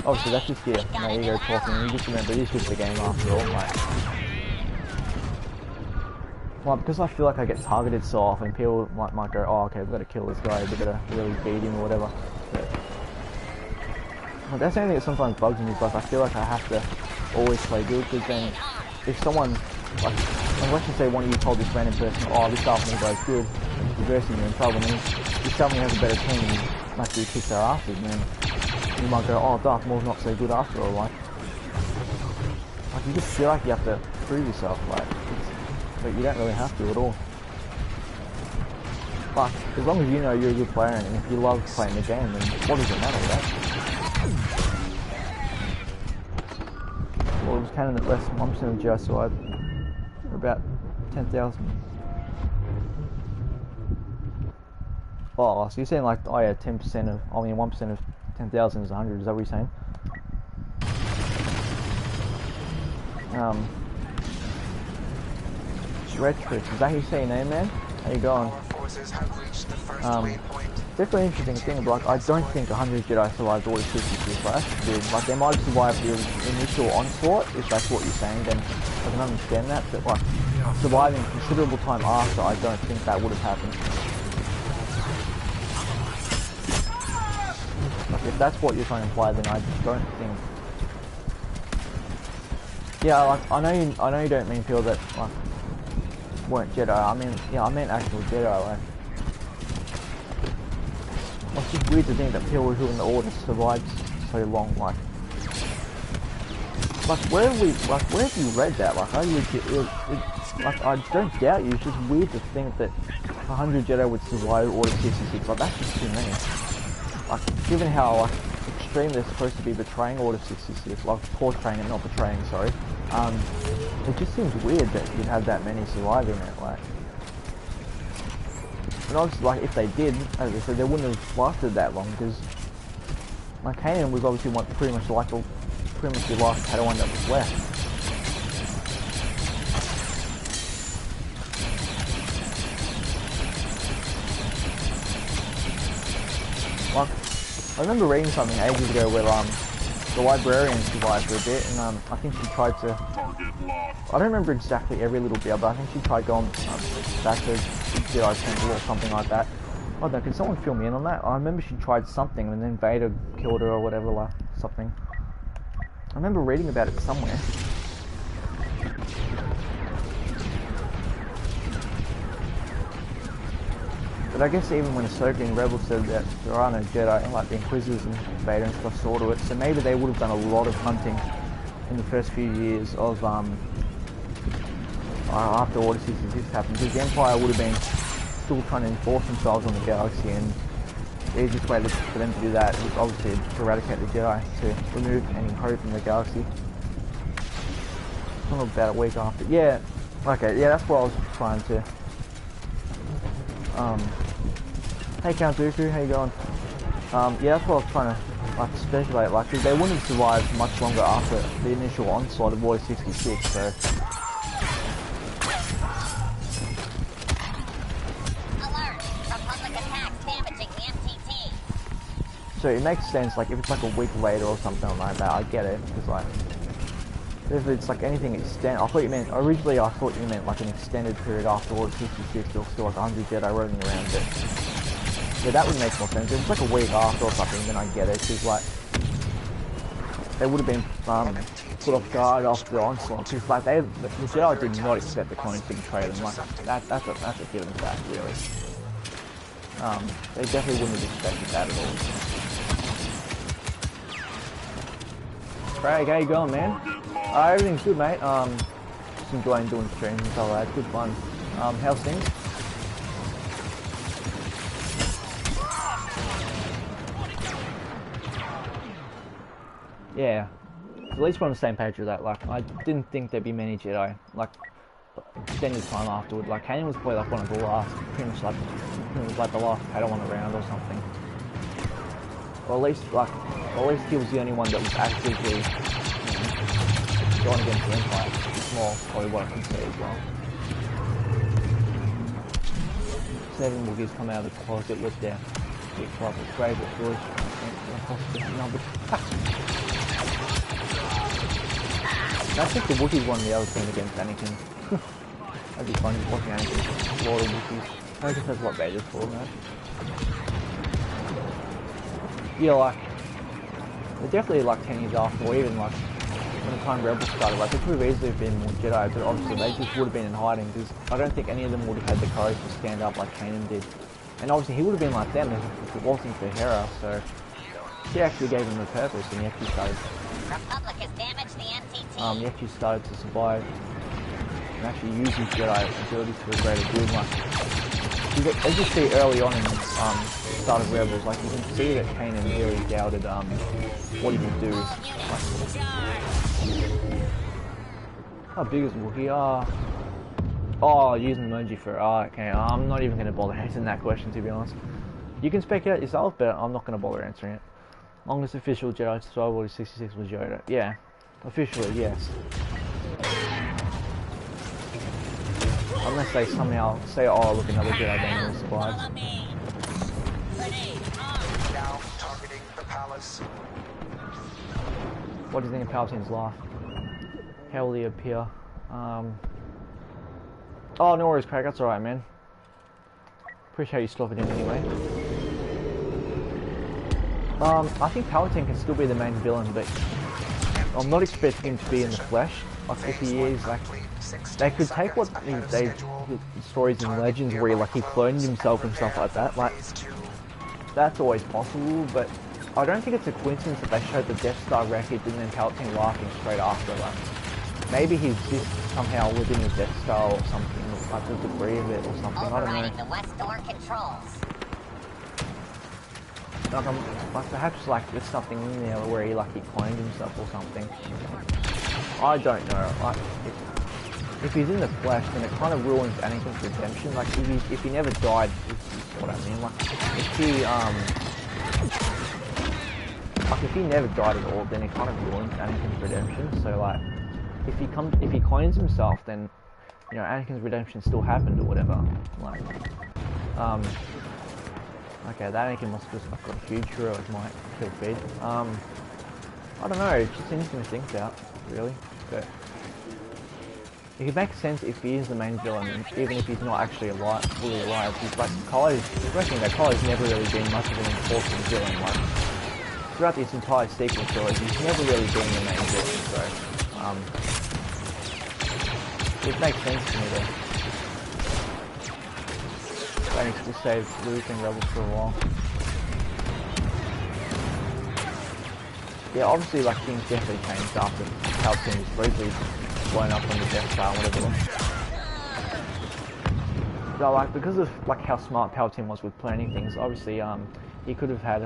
obviously that's just my ego talking. You just remember, it is just a game after all, like. Well, because I feel like I get targeted so often, people might go, oh, okay, we've got to kill this guy, we've got to really beat him or whatever. But, well, that's the only thing that sometimes bugs me, is like, I feel like I have to always play good, because then if someone, like, let's just say one of you told this random person, oh, this Darth Maul guy's good, reversing you're in trouble, and then if someone has a better team and actually kicks their asses, then you might go, oh, Darth Maul's not so good after all, like you just feel like you have to prove yourself, like, but you don't really have to at all. But as long as you know you're a good player, and if you love playing the game, then what does it matter, right? Well, it was Kanan at less than 1% of Jarrus, so for about 10,000. Oh, so you're saying like, oh yeah, 10% of, I mean 1% of 10,000 is 100, is that what you're saying? Retrix, is that how you say your name, man? How you going? Definitely an interesting thing, but like, I don't think 100 Jedi survived Order 66, right? That's weird. Like, they might have survived the initial onslaught, if that's what you're saying, then I can understand that, but like, surviving considerable time after, I don't think that would have happened. Like, if that's what you're trying to imply, then I just don't think. Yeah, like, I know you don't mean people that, like, weren't Jedi. I mean, yeah, I meant actual Jedi, like. It's just weird to think that people who in the Order survived so long, like where have you read that? Like, I legit, like, I don't doubt you, it's just weird to think that 100 Jedi would survive Order 66, like, that's just too many. Like, given how, like, extreme they're supposed to be betraying Order 66, like, portraying it, not betraying, sorry, it just seems weird that you'd have that many surviving it, like. And obviously, like, if they did, as I said, they wouldn't have lasted that long, because, like, Kanan was obviously pretty much the last Padawan that was left. Like, I remember reading something ages ago where, the librarian survived for a bit, and, I think she tried to, I don't remember exactly every little bit, but I think she tried going, back to Jedi Temple or something like that. I don't know, can someone fill me in on that? I remember she tried something and then Vader killed her or whatever, like, something. I remember reading about it somewhere. But I guess even when Ahsoka in Rebels said that there are no Jedi, and like the Inquisitors and Vader and stuff saw to it, so maybe they would have done a lot of hunting in the first few years of, after Order 66 happened, because the Empire would have been still trying to enforce themselves on the galaxy, and the easiest way for them to do that was obviously to eradicate the Jedi, to remove any hope in the galaxy. Not about a week after. Yeah, okay, yeah, that's what I was trying to. Hey Count Dooku, how you going? Yeah, that's what I was trying to, like, speculate, like, because they wouldn't have survived much longer after the initial onslaught of Order 66, so. So it makes sense, like, if it's like a week later or something like that, I get it, because, like, if it's like anything extended, originally I thought you meant like an extended period after Order 66, there was still like 100 Jedi roaming around, but yeah, that would make more sense. If it's like a week after or something, then I get it, because, like, they would have been put off guard after the onslaught, because, like, the Jedi did not expect the clones to betray them, like, that's a given fact, really. They definitely wouldn't have expected that at all. Craig, how you going, man? Everything's good, mate. Just enjoying doing streams and stuff like that. Good fun. How's things? Yeah. At least we're on the same page with that. Like, I didn't think there'd be many Jedi. Like, extended time afterward. Like, Kanan was probably like one of the last, pretty much like the last Padawan around or something. Or at least he was the only one that was actively going against the Empire. It's more probably what I can say as well. 7 Wookiees come out of the closet with their big closet grave at George. That's just the Wookiees won the other team against Anakin. That'd be fun just watching Anakin slaughter Wookiees. I guess that's what Vader's for, man. Yeah, like, they're definitely like 10 years after, or even like when the time Rebels started, like they could have easily been more Jedi, but obviously they just would have been in hiding, because I don't think any of them would have had the courage to stand up like Kanan did. And obviously he would have been like them if it wasn't for Hera, so she actually gave him a purpose, and he actually started, Republic has damaged the MTT. he actually started to survive and actually use his Jedi abilities for a greater good. Like, as you see early on in the start of Rebels, like you can see that Kanan really doubted what he would do. Like, how big is Wookiee? Oh, using emoji for okay. I'm not even going to bother answering that question, to be honest. You can speculate yourself, but I'm not going to bother answering it. Longest official Jedi Star Wars 66 was Yoda. Yeah, officially, yes. Unless they somehow say, oh look, another Jedi being survived. Now targeting the palace. What do you think of Palpatine's life? How will he appear? Oh, no worries, Craig, that's alright, man. Appreciate you stopping in anyway. I think Palpatine can still be the main villain, but I'm not expecting him to be in the flesh. Like, if he is, like, they could take what they stories and legends where he cloned himself and stuff like that. Like, that's always possible, but I don't think it's a coincidence that they showed the Death Star wreckage and then Palpatine laughing straight after. Like, maybe he exists somehow within the Death Star or something, like the debris of it or something. I don't know. The west door controls. Like perhaps like there's something in there where he cloned himself or something. I don't know. Like if he's in the flesh, then it kind of ruins Anakin's redemption. Like if he never died, is what I mean. Like if he never died at all, then it kind of ruins Anakin's redemption. So like if he clones himself, then you know Anakin's redemption still happened or whatever. Like okay, that Anakin must have just got a huge hero as my kill feed. I don't know, it's just interesting to think about, really. But it could make sense if he is the main villain, even if he's not actually alive, fully alive. He's like Kylo's never really been much of an important villain. Like throughout this entire sequel trilogy, he's never really been the main villain. So it makes sense to me though. I need to save Luke and Rebels for a while. Yeah, obviously, like things definitely changed after Palpatine was briefly blown up on the Death Star, whatever. So, like, because of like how smart Palpatine was with planning things, obviously, he could have had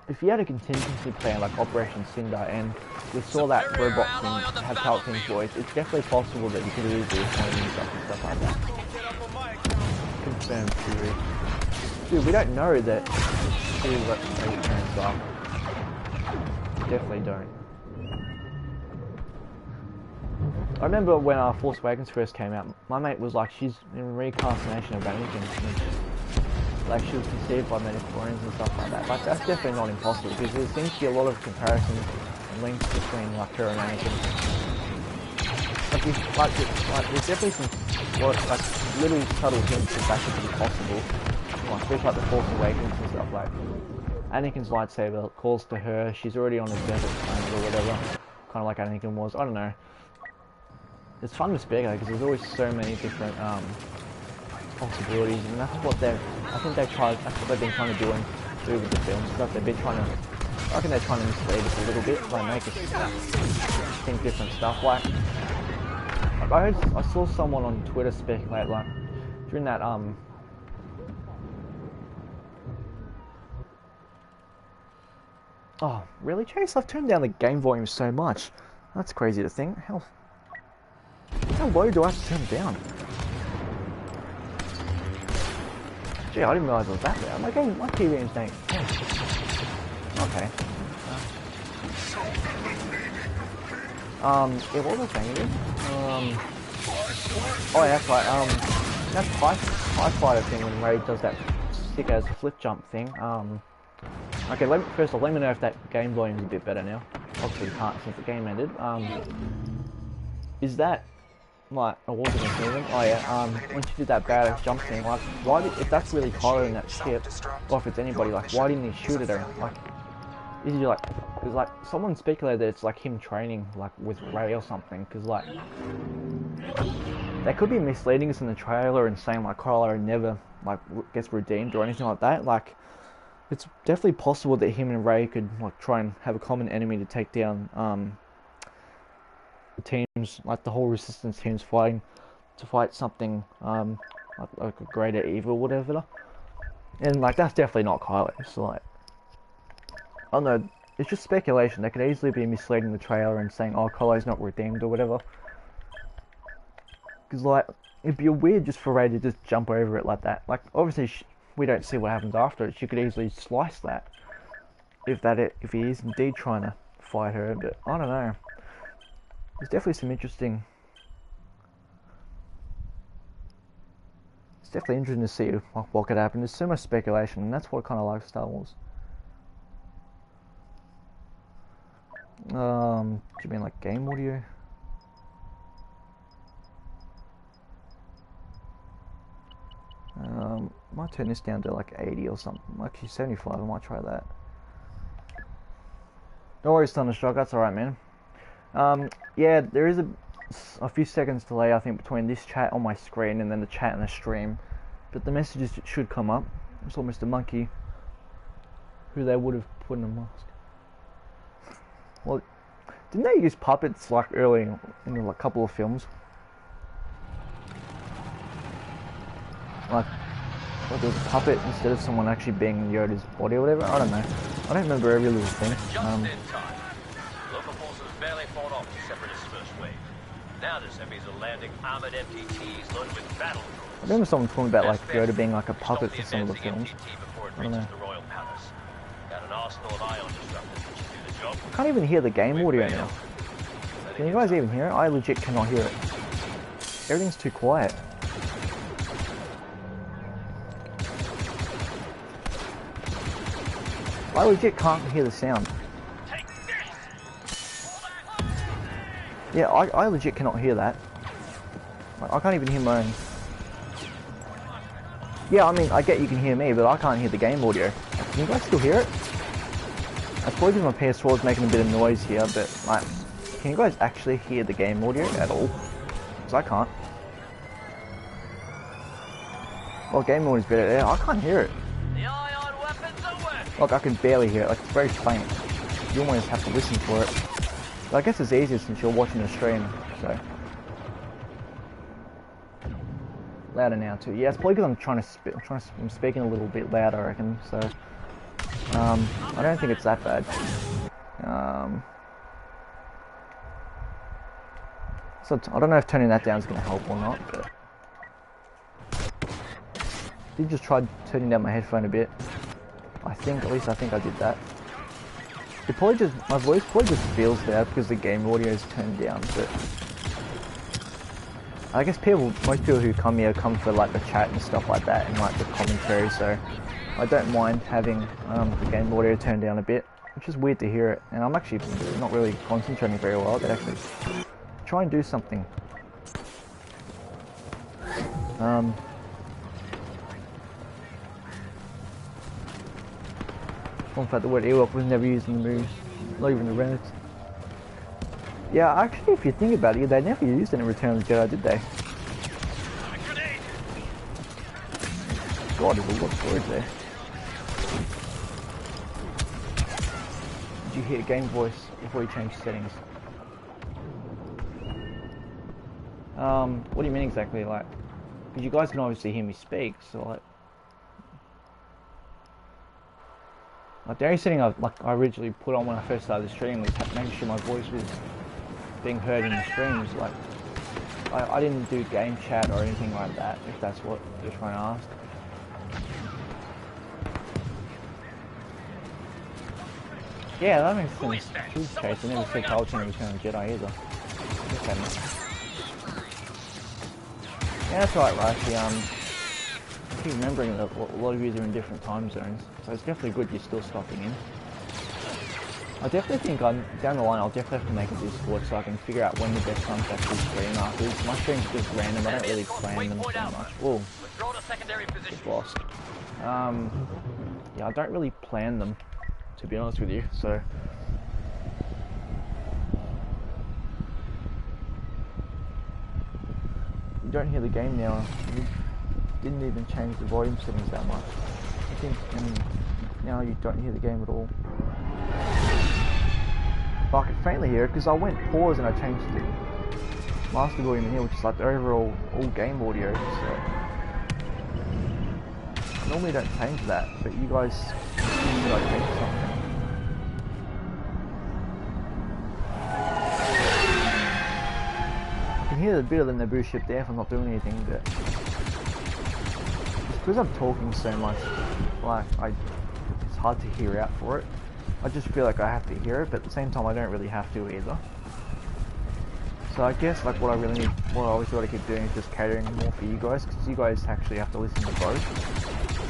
if he had a contingency plan like Operation Cinder, and we saw that robot thing have Palpatine's voice, it's definitely possible that he could have easily cloned himself and stuff like that. Confirmed theory. Dude, we don't know that he was like parents are. Definitely don't. I remember when Force Awakens first came out, my mate was like, she's in reincarnation of Anakin. Like she was conceived by midichlorians and stuff like that. Like that's definitely not impossible because there seems to be a lot of comparisons and links between like her and Anakin. Like there's definitely some like little subtle hints that that could be possible. Like especially like the Force Awakens and stuff like. Anakin's lightsaber calls to her. She's already on a desert planet or whatever, kind of like Anakin was. I don't know. It's fun to speculate because there's always so many different possibilities, and that's what I think that's what they've been trying to do with the film stuff. They've been trying to, I reckon they're trying to mislead us a little bit, like make us think different stuff. Like I saw someone on Twitter speculate, like during that oh really, Chase? I've turned down the game volume so much. That's crazy to think. How low do I have to turn it down? Gee, I didn't realise it was that loud. My TV is saying, okay. Yeah, what was I saying again? Oh yeah, that's right, that TIE Fighter thing when Ray does that sick as flip jump thing, okay, first of all, let me know if that game volume is a bit better now. obviously you can't since the game ended. Is that like I wasn't assuming? Oh yeah. When she did that badass jump thing, like why did if that's really Kylo in that ship, or if it's anybody, like why didn't he shoot at her? Like is he like? Because like someone speculated that it's like him training like with Rey or something. Because like they could be misleading us in the trailer and saying like Kylo never like gets redeemed or anything like that. Like it's definitely possible that him and Rey could like try and have a common enemy to take down the teams, like the whole Resistance teams fighting to fight something like a greater evil, or whatever. And like that's definitely not Kylo. So like I don't know. It's just speculation. They could easily be misleading the trailer and saying, "Oh, Kylo's not redeemed" or whatever. Because like it'd be weird just for Rey to just jump over it like that. Like obviously we don't see what happens after it. She could easily slice that if he is indeed trying to fight her. But I don't know. There's definitely some interesting. It's definitely interesting to see what could happen. There's so much speculation, and that's what I kind of like Star Wars. Do you mean like game audio? Might turn this down to like 80 or something. Actually 75, I might try that. No worries, Thunderstruck, that's alright, man. Yeah, there is a few seconds delay, I think, between this chat on my screen and then the chat in the stream. But the messages should come up. I saw Mr. Monkey, who they would have put in a mask. Well, didn't they use puppets like early in a couple of films? Like there was a puppet instead of someone actually being Yoda's body or whatever. I don't know. I don't remember every little thing. Local forces barely fought off the Separatist first wave. Now the Semis are landing armored MTTs loaded with battle. I remember someone talking about like Yoda being like a puppet for some of the films. I don't know. I can't even hear the game audio now. Can you guys even hear it? I legit cannot hear it. Everything's too quiet. I legit can't hear the sound. Yeah, I legit cannot hear that. Like, I can't even hear my own. Yeah, I mean, I get you can hear me, but I can't hear the game audio. Can you guys still hear it? I suppose if my PS4 is making a bit of noise here, but like, can you guys actually hear the game audio at all? Because I can't. Well, game audio's better there. I can't hear it. Like, I can barely hear it. Like, it's very faint. You almost have to listen for it. But I guess it's easier since you're watching the stream, so. Louder now too. Yeah, it's probably because I'm speaking a little bit louder, I reckon. So, I don't think it's that bad. So I don't know if turning that down is going to help or not, but I did just try turning down my headphone a bit. At least I think I did that. It probably just, my voice probably just feels loud because the game audio is turned down, but I guess most people who come here come for like the chat and stuff like that and like the commentary, so I don't mind having the game audio turned down a bit. It's just weird to hear it, and I'm actually not really concentrating very well. I could actually try and do something. In fact, the word Ewok was never used in the movies, not even the Reynolds. Yeah, actually, if you think about it, they never used it in Return of the Jedi, did they? God, there's a lot of storage there. Did you hear game voice before you changed settings? What do you mean exactly? Like, because you guys can obviously hear me speak, so like the only setting I originally put on when I first started the stream was making sure my voice was being heard in the streams. Like, I didn't do game chat or anything like that, if that's what you're trying to ask. Yeah, that makes sense. Truth case, I never said culture in Return of the Jedi either. Okay. Yeah, that's right, Rashi. I keep remembering that a lot of you are in different time zones, so it's definitely good you're still stopping in. I definitely think down the line I'll definitely have to make a Discord so I can figure out when the best time to actually stream are, because my stream's just random, I don't really plan them so much. Whoa, just lost. Yeah, I don't really plan them, to be honest with you, so... You don't hear the game now. You didn't even change the volume settings that much. I think now you don't hear the game at all. But I can faintly hear it because I went pause and I changed the master volume in here, which is like the overall all game audio. So I normally don't change that, but you guys assume that I changed something. I can hear a bit of the Naboo ship there if I'm not doing anything, but it's because I'm talking so much, like it's hard to hear out for it. I just feel like I have to hear it, but at the same time I don't really have to either. So I guess like what I always got to keep doing is just catering more for you guys, because you guys actually have to listen to both,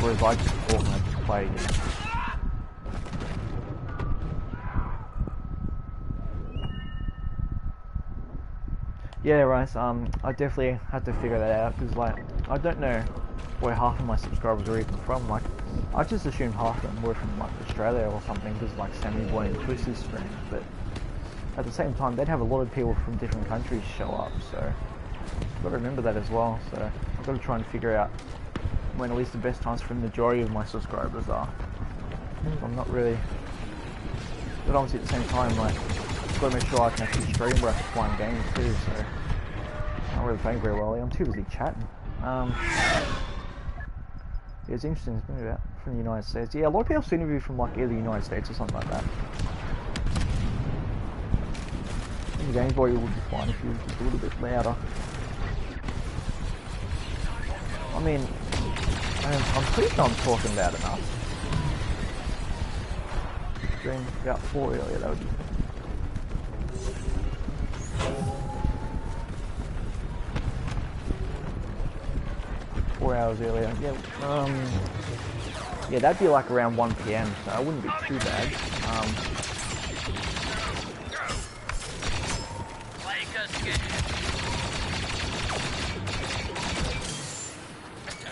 whereas I just talk and I just play, you know. Yeah, right. I definitely had to figure that out, because like I don't know where half of my subscribers are even from. Like I just assumed half of them were from like Australia or something, because like SammyBoii and Twisted stream. But at the same time, they'd have a lot of people from different countries show up, so I've got to remember that as well. So I've got to try and figure out when at least the best times for the majority of my subscribers are. I'm not really, but obviously at the same time, like I've got to make sure I can actually stream where I can play games too. So I'm not really playing very well. I'm too busy chatting. Yeah, it's interesting. It's been about from the United States. Yeah, a lot of people seem to be from like either the United States or something like that. The Game Boy would be fine if you were just a little bit louder. I mean, I'm pretty sure I'm talking loud enough. Doing about 4 earlier, that would be. 4 hours earlier. Yeah, yeah, that'd be like around 1 PM, so it wouldn't be too bad.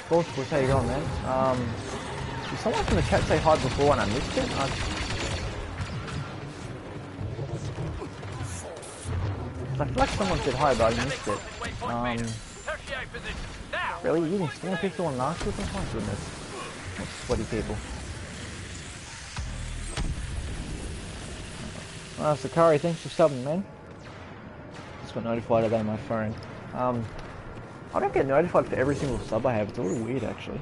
Course, how you going, man? Did someone from the chat say hi before and I missed it? I feel like someone said hi, but I missed it. Really? You can stand a picture on Narcos? Oh my goodness. What sweaty people. Sakari, thanks for subbing, man. Just got notified about my phone. I don't get notified for every single sub I have. It's a little weird, actually.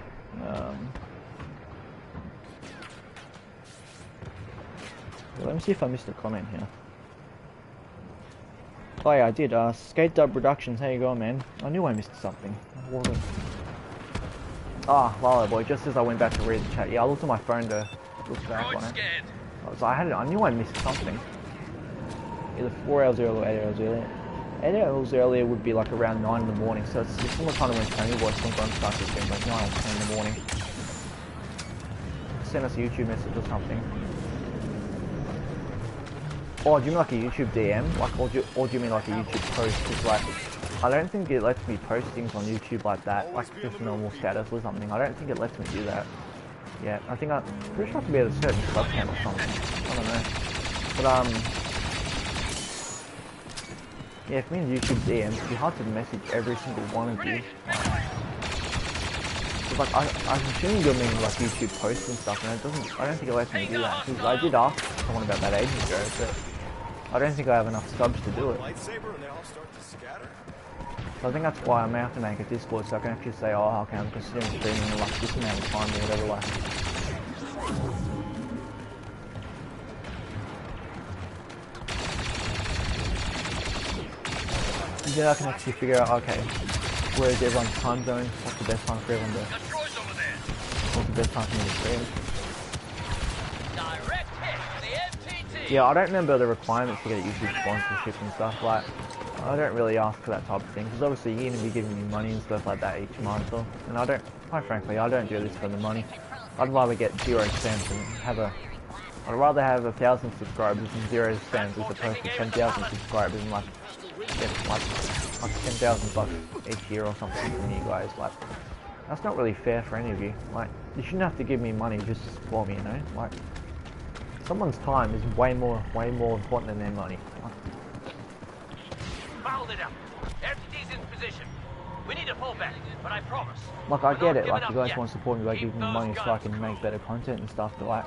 Let me see if I missed a comment here. Oh yeah, I did. Skate Dub Productions, how you going, man? I knew I missed something. I wasn't... Ah, Lala boy, just as I went back to read the chat. Yeah, I looked at my phone to look back on it. I knew I missed something. Either 4 hours earlier or 8 hours earlier. 8 hours earlier would be like around 9 in the morning, so it's similar kind of when SammyBoii sometimes starts to stream, like 9 or 10 in the morning. Send us a YouTube message or something. Oh, do you mean like a YouTube DM? Like, or do you mean like a YouTube post? Because like, I don't think it lets me post things on YouTube like that, like just normal status or something. I don't think it lets me do that. Yeah, I think I'm pretty sure I have to be at a certain sub count or something. I don't know. But yeah, if me and YouTube DMs, it'd be hard to message every single one of you. Like, I'm assuming you're meaning like YouTube posts and stuff, and I don't think it lets me do that. Because I did ask someone about that ages ago, but I don't think I have enough subs to do it. So I think that's why I may have to make a Discord so I can actually say, oh, okay, I'm considering streaming in like this amount of time or whatever, like. Then I can actually figure out, okay, where is everyone's time zone, what's the best time for everyone to, what's the best time for me to stream. Yeah, I don't remember the requirements to get a YouTube sponsorship and stuff, like, I don't really ask for that type of thing, because obviously you're going to be giving me money and stuff like that each month, and I don't, quite frankly, I don't do this for the money. I'd rather get 0 cents and have a I'd rather have 1,000 subscribers and 0 cents as opposed to 10,000 subscribers and like get like $10,000 each year or something from you guys. Like, that's not really fair for any of you. Like, you shouldn't have to give me money just for me, you know? Like, someone's time is way more important than their money. Like, Fouled it up. MTT's in position. We need to fall back, but I promise. I get it, like, you guys want to support me by giving me money so I can make better content and stuff, but like,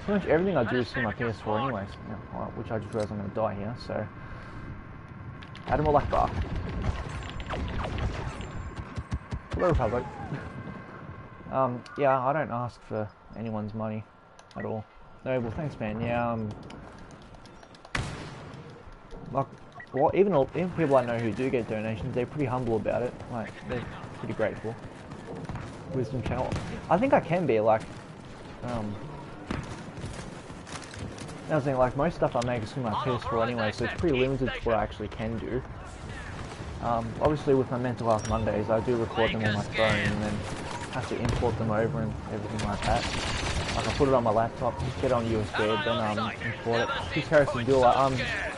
pretty much everything I do is through my PS4 anyways, you know, which I just realized I'm going to die here, so... Adam Akbar. Hello, Republic. Yeah, I don't ask for anyone's money at all. No, well, thanks, man. Yeah, like, well, even people I know who do get donations, they're pretty humble about it. Like, they're pretty grateful. Wisdom channel. I think I can be like, I was saying, like, most stuff I make is through my PS4 anyway, so it's pretty limited to what I actually can do. Obviously with my Mental Health Mondays, I do record them on my phone and then have to import them over and everything like that. Like, I put it on my laptop, just get it on USB, then import it. She's Syndulla.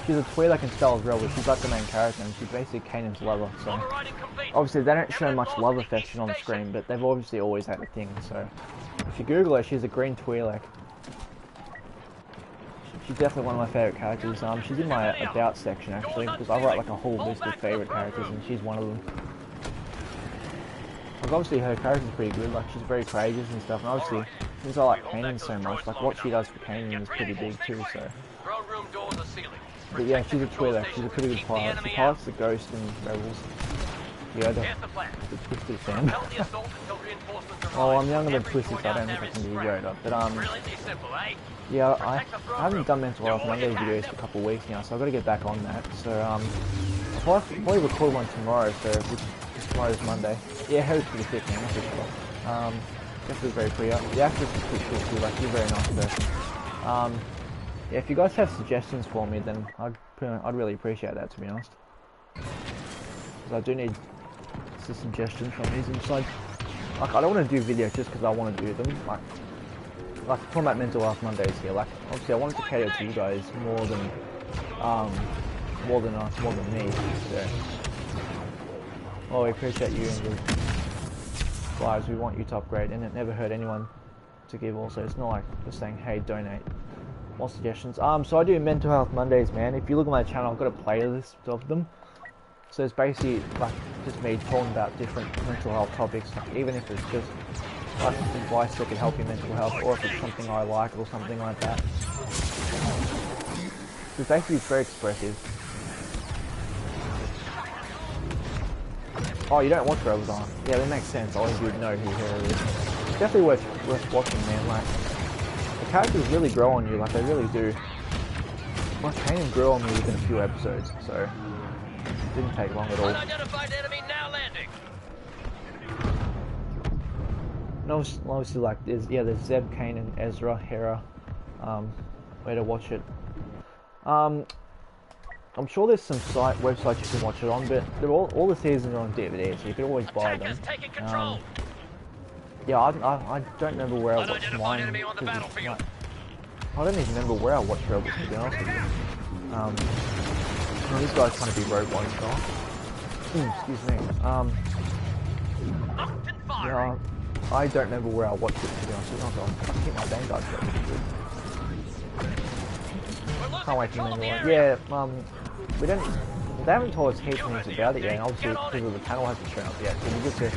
She's a Twi'lek in Star Wars Battlefront, she's like the main character, and she's basically Kanan's lover, so... Obviously, they don't show much love affection on the screen, but they've obviously always had a thing, so... If you Google her, she's a green Twi'lek. She's definitely one of my favourite characters. She's in my About section, actually, because I write like a whole list of favourite characters, and she's one of them. Like, obviously her character's pretty good, like, she's very courageous and stuff, and obviously, since I like Kanan so much, like, what she does for Kanan is pretty big too, so... But yeah, she's a Twi'lek, she's a pretty good pilot. She pilots the Ghost in Rebels. Yoda, the Twisted fan. Oh, I'm younger than Twisted, so I don't think I can be Yoda, but yeah, I haven't done Mental Health Monday videos for a couple of weeks now, so I've got to get back on that. So, I'll probably record one tomorrow, so tomorrow's Monday. Yeah, Hera's pretty thick, man, that's for sure. Definitely very pretty. The actress is pretty cool too, like, she's a very nice person. Yeah, if you guys have suggestions for me, then I'd really appreciate that, to be honest. Because I do need some suggestions from these inside. Like, I don't want to do videos just because I want to do them. Like talking about Mental Health Mondays here. Like, obviously, I wanted to cater to you guys more than me. So, well, we appreciate you and the guys. We want you to upgrade, and it never hurt anyone to give. Also, it's not like just saying, "Hey, donate." More suggestions. So I do Mental Health Mondays, man. If you look at my channel, I've got a playlist of them. So it's basically like just me talking about different mental health topics, like, even if it's just like advice that could help your mental health, or if it's something I like or something like that. So basically it's very expressive. Oh, you don't watch Revan? Yeah, that makes sense. I always would know who Hera is. It's definitely worth watching, man. Like, the characters really grow on you, like they really do. Like, Kanan grew on me within a few episodes, so it didn't take long at all. Unidentified enemy now landing. And obviously, like, there's Zeb, Kanan, Ezra, Hera, way to watch it. I'm sure there's some websites you can watch it on, but they're all the seasons are on DVD, so you can always buy them. Yeah, I don't remember where I watched mine. Like, I don't even remember where I watched Rebels, to be honest with you. These guys kind of be Rogue One style. Excuse me. Yeah, I don't remember where I watched it, to be honest with you. I think my Vanguard's got pretty good. Can't wait for the manual. Yeah, they haven't told us heaps of things about it yet, and obviously because of the panel hasn't shown up yet, so we get to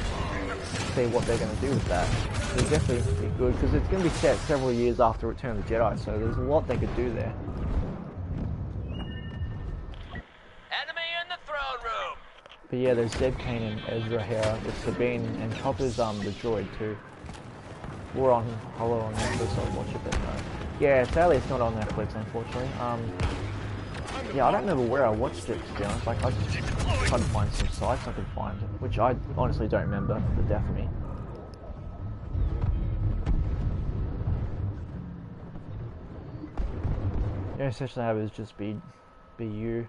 see what they're going to do with that. It'll definitely be good, because it's going to be set several years after Return of the Jedi, so there's a lot they could do there. Enemy in the throne room. But yeah, there's Zeb, Kanan, Ezra, Hera, there's Sabine, and Chopper's the droid too. We're on Holo on Netflix, I'll watch it, but no. Yeah, sadly it's not on Netflix, unfortunately. Yeah, I don't remember where I watched it, to be honest. Like, I just tried to find some sites I could find, which I honestly don't remember, the death of me. The only session I have is just be you.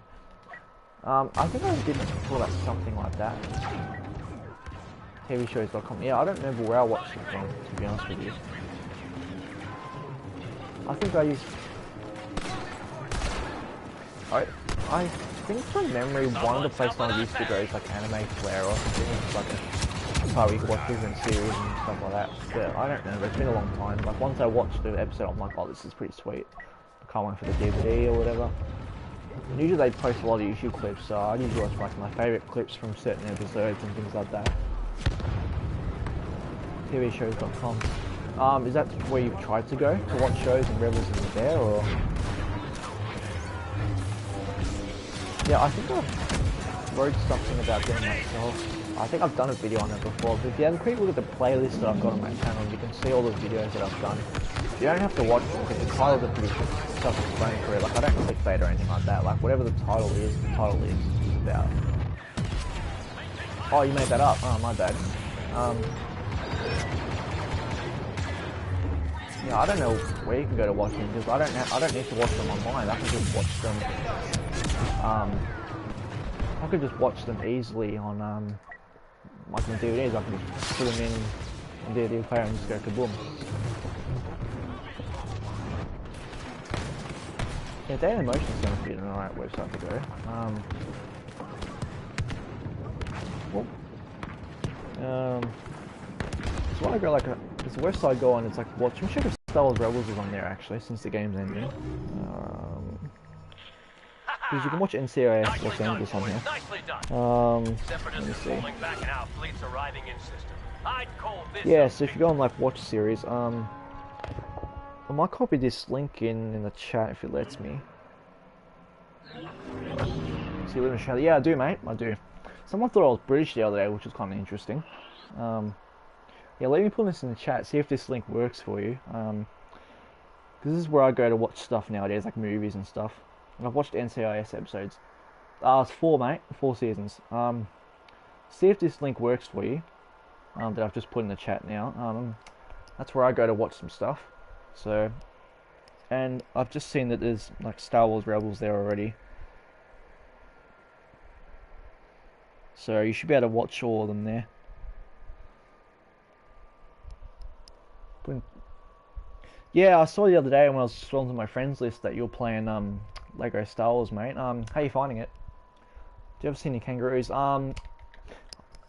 I think I did call that something like that. TVshows.com. Yeah, I don't remember where I watched it from, to be honest with you. I think I used... I think from memory, one of the places I used to go is like Anime Flare or something. It's like a part where you can watch different series and stuff like that. But I don't remember, it's been a long time. Like once I watched the episode, I'm like, oh, this is pretty sweet. I can't wait for the DVD or whatever. And usually they post a lot of YouTube clips, so I usually watch like my favourite clips from certain episodes and things like that. TVshows.com. Is that where you've tried to go to watch shows and Rebels is there, or? Yeah, I think I wrote something about doing myself. I think I've done a video on it before, but if you have a quick look at the playlist that I've got on my channel, you can see all the videos that I've done. You don't have to watch them because the titles are pretty self-explanatory for it. Like, I don't clickbait or anything like that. Like, whatever the title is about. Oh, you made that up. Oh, my bad. Yeah, I don't know where you can go to watch them because I don't need to watch them online. I can just watch them. I could just watch them easily on like my DVDs. I can just put them in on DVD player and just go kaboom. Yeah, Dailymotion seems to be an alright website to go. So when I go like there's a website I go on, it's like watch. I'm sure if Star Wars Rebels is on there actually since the game's ending. Because you can watch NCIS Los Angeles on here. Let me see. Yeah, so if you go on like watch series, I might copy this link in the chat if it lets me. See, live in Australia. Yeah, I do, mate. I do. Someone thought I was British the other day, which was kind of interesting. Yeah, let me put this in the chat. See if this link works for you. Because this is where I go to watch stuff nowadays, like movies and stuff. And I've watched NCIS episodes. It's 4, mate. 4 seasons. See if this link works for you. That I've just put in the chat now. That's where I go to watch some stuff. So, and I've just seen that there's like Star Wars Rebels there already. So you should be able to watch all of them there. Yeah, I saw the other day when I was scrolling through my friends list that you're playing Lego Star Wars, mate. How are you finding it? Do you ever see any kangaroos? I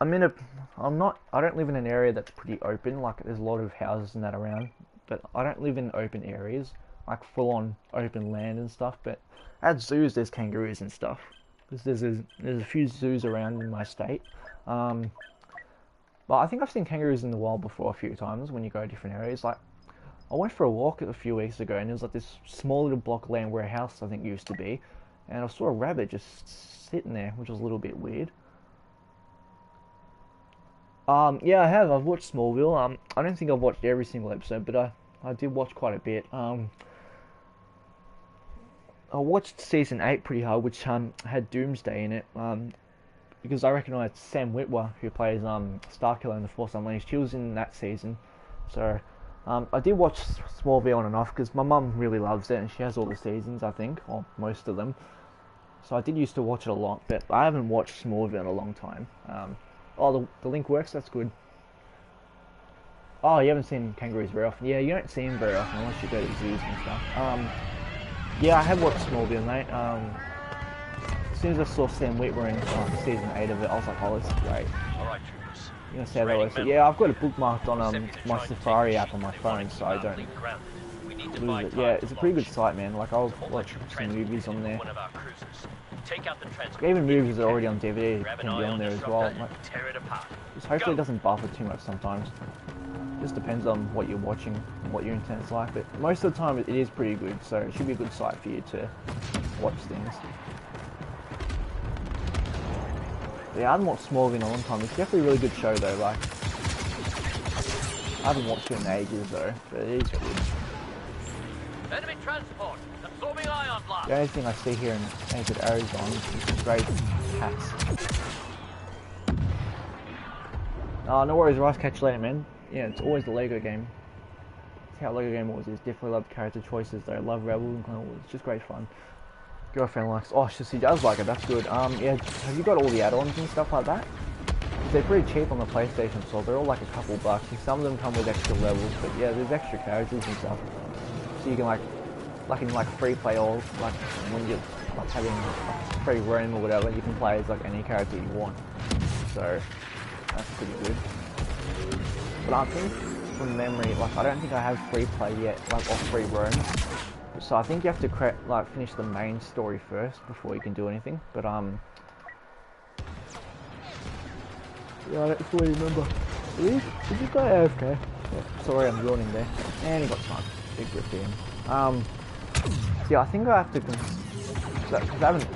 don't live in an area that's pretty open. Like there's a lot of houses and that around, but I don't live in open areas, like full on open land and stuff. But at zoos there's kangaroos and stuff. Because there's a few zoos around in my state. But I think I've seen kangaroos in the wild before a few times when you go to different areas. Like I went for a walk a few weeks ago and there was like this small little block of land where a house I think used to be, and I saw a rabbit just sitting there, which was a little bit weird. Yeah, I have. I've watched Smallville. I don't think I've watched every single episode, but I did watch quite a bit. I watched season 8 pretty hard, which had Doomsday in it. Because I recognised Sam Witwer, who plays Starkiller in The Force Unleashed. He was in that season, so I did watch Smallville on and off because my mum really loves it and she has all the seasons, I think, or most of them. So I did used to watch it a lot, but I haven't watched Smallville in a long time. Oh, the link works? That's good. Oh, you haven't seen kangaroos very often. Yeah, you don't see them very often unless you go to zoos and stuff. Yeah, I have watched Smallville, mate. As soon as I saw Sam Witwer in season 8 of it, I was like, oh, this is great. Alright, troopers. You know, say that way. So, yeah, I've got it bookmarked on my Safari app on my phone, so I don't lose it. Yeah, it's a pretty good site, man. Like, I'll watch some movies on there. Even movies that are already on DVD can be on there as well. Like, just hopefully it doesn't buffer too much sometimes. Just depends on what you're watching and what your intent's like, but most of the time it is pretty good, so it should be a good site for you to watch things. Yeah, I haven't watched Smallville in a long time. It's definitely a really good show though, like, I haven't watched it in ages though, but it is good. Enemy transport, absorbing ion blast. The only thing I see here in Anchored Arizona is some great cats. Oh, no worries, Rice, catch you later, man. Yeah, it's always the Lego game. It's how Lego game always is. Definitely love the character choices though. Love Rebels and Clone Wars. It's just great fun. Girlfriend likes. Oh, she does like it. That's good. Yeah. Have you got all the add-ons and stuff like that? They're pretty cheap on the PlayStation Store. They're all like a couple bucks. And some of them come with extra levels, but yeah, there's extra characters and stuff. So you can like like in like free play or like when you're like having like, free roam or whatever, you can play as like any character you want. So that's pretty good. But I think from memory, like I don't think I have free play yet, like or free roam. So I think you have to like finish the main story first before you can do anything. But yeah, I don't fully remember. Did you go AFK? Yeah, sorry, I'm yawning there. And he got time. Big rip to him. So yeah, I think I have to. Because I haven't.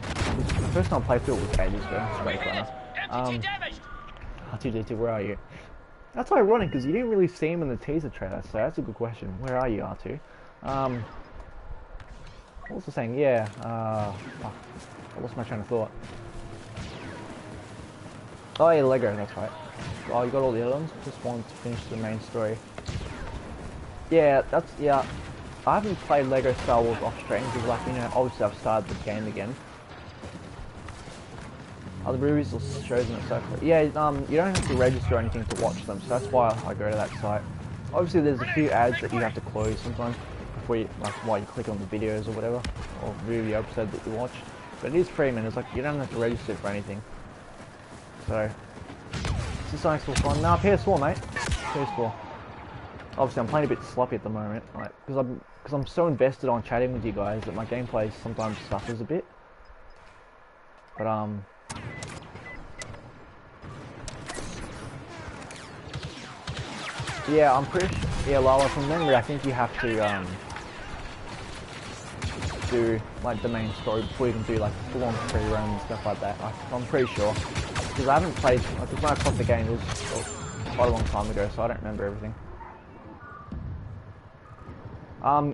The first time I played through it was ages ago. Straight runner. R2D2, where are you? That's ironic because you didn't really see him in the teaser trailer, so that's a good question. Where are you, R2? What was I saying? Yeah. Fuck. I lost my train of thought. Oh yeah, Lego, that's right. Oh, you got all the other ones? Just wanted to finish the main story. Yeah, yeah. I haven't played Lego Star Wars off stream because, like, you know, obviously I've started the game again. Other movies or shows and so forth. Yeah, you don't have to register or anything to watch them, so that's why I go to that site. Obviously, there's a few ads that you have to close sometimes before you, like, while you click on the videos or whatever, or view the episode that you watched. But it is free, man. It's like you don't have to register for anything. So, this is something still fun. Nah, PS4, mate. PS4. Obviously, I'm playing a bit sloppy at the moment, like, because I'm so invested on chatting with you guys that my gameplay sometimes suffers a bit. But yeah, I'm pretty sure. Yeah, Lala, from memory, I think you have to do like the main story before you can do like full-on free roam and stuff like that. I'm pretty sure. Because I haven't played, like, when I caught the game, it was quite a long time ago, so I don't remember everything.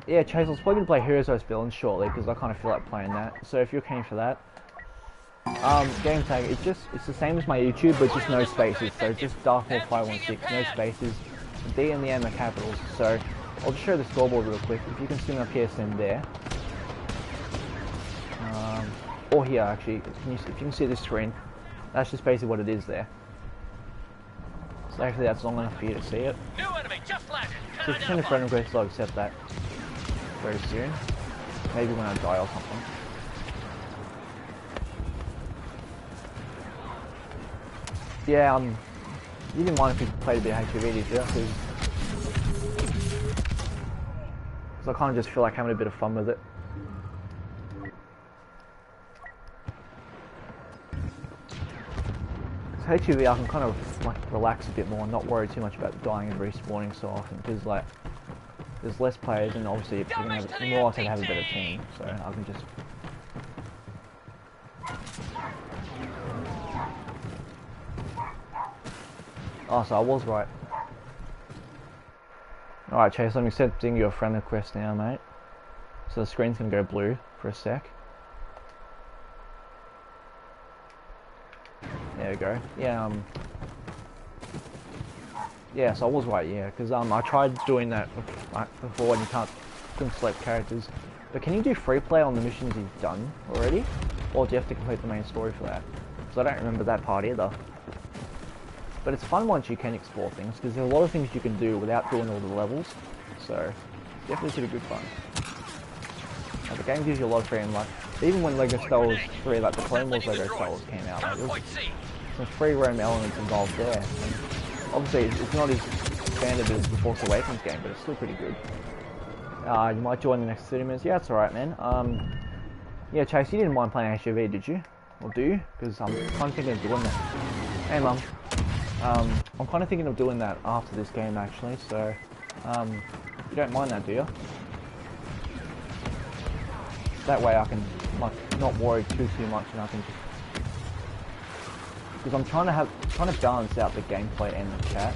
Yeah, Chase, I was probably going to play Heroes vs. Villains shortly, because I kind of feel like playing that. So if you're keen for that. Game tag, it's the same as my YouTube, but just no spaces. So just Darth Maul 516, no spaces. The D and the M are capitals. So I'll just show the scoreboard real quick. If you can see my PSN there. Or here, actually. If you can see the screen. That's just basically what it is there. So actually that's long enough for you to see it. So if you send a friend request, I'll accept that very soon. Maybe when I die or something. Yeah, you didn't mind if you played a bit of HTV, did you? Because I kind of just feel like having a bit of fun with it. HTV, I can kind of like relax a bit more and not worry too much about dying and respawning so often, because like there's less players and obviously you're gonna have, more likely to have a better team, so I can just. Oh, so I was right. Alright, Chase, I'm accepting your friend request now, mate. So the screen's gonna go blue for a sec. There we go. Yeah, yeah, so I was right, yeah, because I tried doing that before and you couldn't select characters. But can you do free play on the missions you've done already? Or do you have to complete the main story for that? Because I don't remember that part either. But it's fun once you can explore things, because there's a lot of things you can do without doing all the levels. So, definitely pretty good fun. Like, the game gives you a lot of freedom, like, even when Lego Star Wars 3, like the Clone Wars Lego Star Wars came out, like, there's some free roam elements involved there. And obviously, it's not as standard as the Force Awakens game, but it's still pretty good. You might join the next 30 minutes. Yeah, that's alright, man. Yeah, Chase, you didn't mind playing HUV, did you? Or do you? Because I'm kind of thinking of doing that. Hey, Mum. I'm kind of thinking of doing that after this game, actually, so, you don't mind that, do you? That way I can, like, not worry too much and I can just... Because I'm trying to balance out the gameplay and the chat,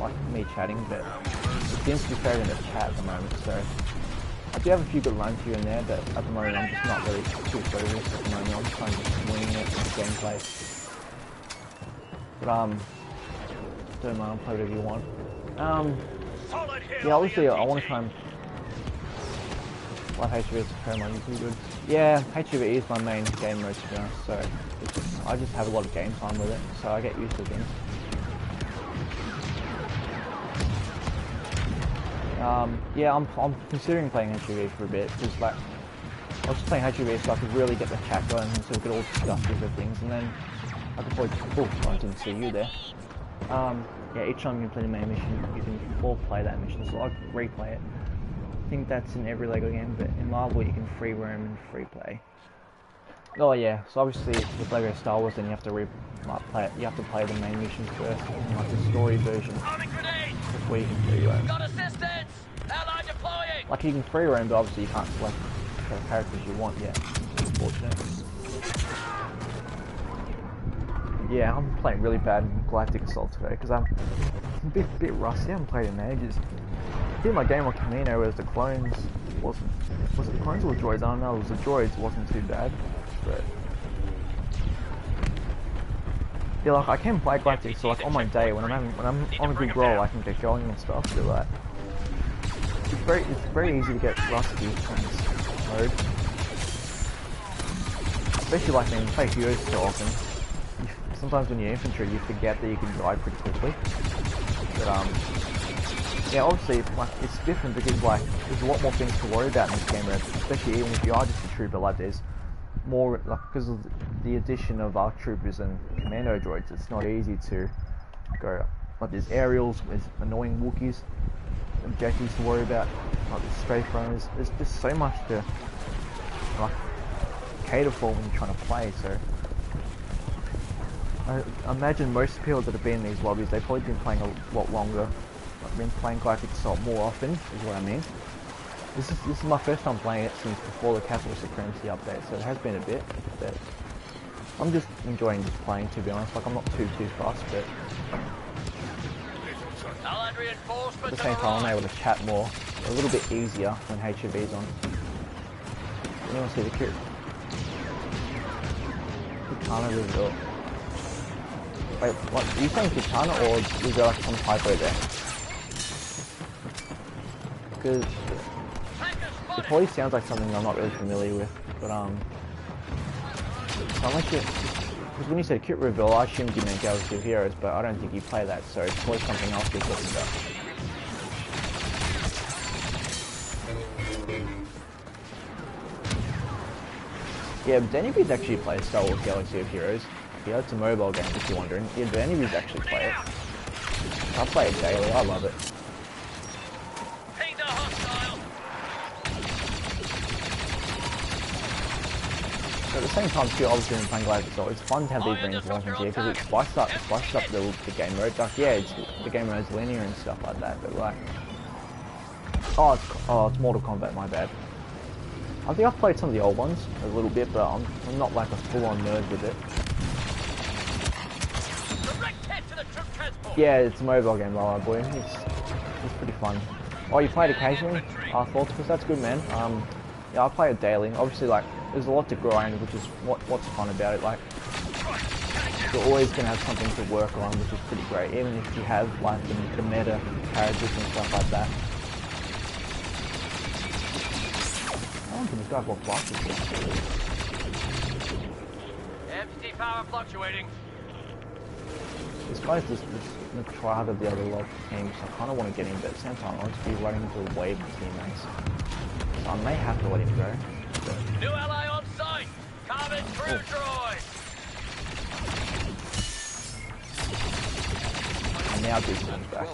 like me chatting, but it seems to be favoring the chat at the moment, so... I do have a few good runs here and there, but at the moment I'm just not really too focused at the moment. I'm just trying to just wing it with gameplay. But, don't mind, I'll play whatever you want. Yeah, obviously I want to try and... Like HUV is a paramount, it's good. Yeah, HUV is my main game mode to be honest, so it's just, I just have a lot of game time with it, so I get used to things. Yeah, I'm considering playing HEV for a bit, because like, I was just playing HEV so I could really get the chat going, and so we could all discuss different things, and then I could probably, oh, I didn't see you there. Yeah, each time you play the main mission, you can all play that mission, so I could replay it. I think that's in every LEGO game, but in Marvel you can free roam and free play. Oh yeah, so obviously with LEGO Star Wars, then you have to play the main missions first, and like the story version, before you can free roam. Got assistance! Ally deploying! Like you can free roam, but obviously you can't select the characters you want yet. Unfortunate. Yeah, I'm playing really bad in Galactic Assault today because I'm a bit rusty. I haven't played in ages. I did my game on Camino, whereas the clones was it the clones or the droids? I don't know. It was the droids. It wasn't too bad, but yeah, like I can play Galactic, so like on my day when I'm on a good roll, I can get going and stuff. So like it's very easy to get rusty in this mode, especially like when you play heroes so often. Sometimes when you're infantry, you forget that you can die pretty quickly. But yeah, obviously, like it's different because like there's a lot more things to worry about in this game, especially even if you are just a trooper. Like there's more, like because of the addition of ARC troopers and commando droids, it's not easy to go. Like there's aerials, there's annoying Wookiees, objectives to worry about, like the strafe runners. There's just so much to like cater for when you're trying to play. So I imagine most people that have been in these lobbies, they've probably been playing a lot longer. I've been playing Galactic Assault more often, is what I mean. This is my first time playing it since before the Capital Supremacy update, so it has been a bit, but I'm just enjoying just playing, to be honest. Like I'm not too fussed, but at the same time I'm able to chat more, a little bit easier when HEV's on. Anyone see the kit? Tano reveal. Wait, what? Are you saying Katana or is there like some typo there? Because it probably sounds like something I'm not really familiar with, but unless because when you said kit reveal, I assumed you meant Galaxy of Heroes, but I don't think you play that, so it's probably something else you're talking about. Yeah, but Daniela's actually plays Star Wars Galaxy of Heroes. Yeah, it's a mobile game if you're wondering. Yeah, Daniela's actually play it. I play it daily, I love it. But at the same time too, obviously when playing Galactic Assault, it's fun to have these rings launchers here because it spices up the game mode. Like yeah, the game mode's linear and stuff like that, but like it's Mortal Kombat, my bad. I think I've played some of the old ones a little bit, but I'm not like a full-on nerd with it. Yeah, it's a mobile game, boy. It's pretty fun. Oh, you played occasionally? Thoughts? That's good, man. Yeah, I play it daily. Obviously, like, there's a lot to grind, which is what's fun about it. Like, you're always gonna have something to work on, which is pretty great. Even if you have like the meta characters and stuff like that. I don't think this guy blocked blasters here. MTT power fluctuating. This guy's just the tryhard of the other lot teams, so I kind of want to get him, but at the same time, I'll just be running into a wave of teammates. So I may have to let him go. But... New ally on site! Coming through, droid! And now Bruce comes back.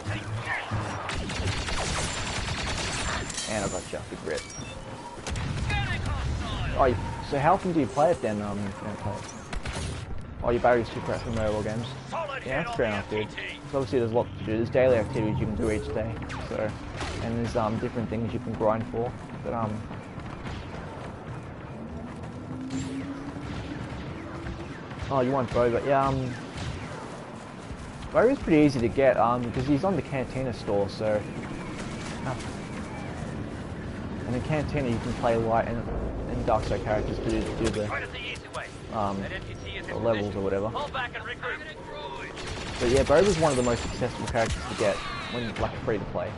And I got Chuck the Grit. Oh, so how often do you play it then? Oh, your battery's too crap for mobile games. Yeah, that's fair enough, dude. So obviously there's a lot to do. There's daily activities you can do each day. So, and there's different things you can grind for. But oh, you want Boba? Yeah, Boba's pretty easy to get because he's on the Cantina store. So, and in Cantina you can play light and dark side characters to do the levels or whatever. But yeah, Boba's one of the most accessible characters to get when like free to play.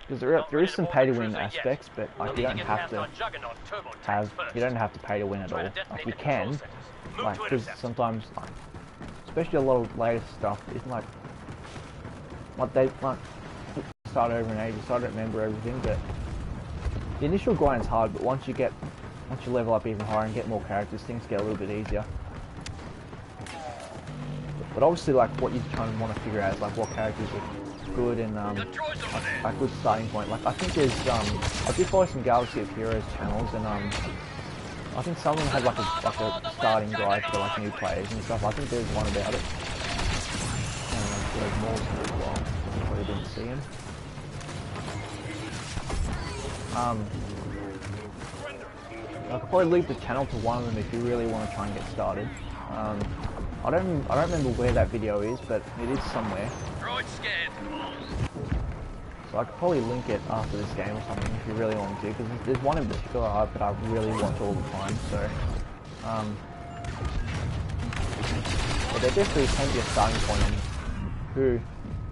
Because there is some pay to win aspects, but like you don't have to pay to win at all. Like you can, like because sometimes like, especially a lot of latest stuff, it's like start over in ages, so I don't remember everything, but the initial grind is hard, but once you level up even higher and get more characters, things get a little bit easier. But obviously, like, what you kind of want to figure out is like what characters are good and a good starting point. Like, I think there's I did follow some Galaxy of Heroes channels, and I think some of them had like a starting guide for like new players and stuff. I think there's one about it. There's Maul as well. I probably didn't see him. I could probably leave the channel to one of them if you really want to try and get started. I don't remember where that video is, but it is somewhere. So I could probably link it after this game or something if you really want to, because there's one in particular that I really watch all the time. So, but there definitely can be a starting point on who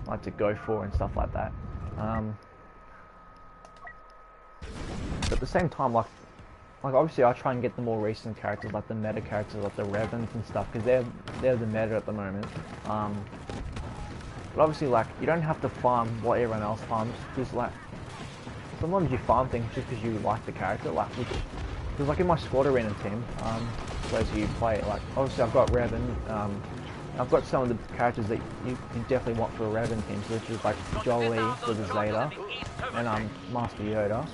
I like to go for and stuff like that. But at the same time, like obviously I try and get the more recent characters, like the meta characters, like the Revans and stuff, because they're the meta at the moment. But obviously, like, you don't have to farm what everyone else farms. Just like sometimes you farm things just because you like the character. Like, because like in my squad arena team, so as you play it, like obviously I've got Revan. I've got some of the characters that you definitely want for a Revan team, which is like Jolie with the Zeta and Master Yoda.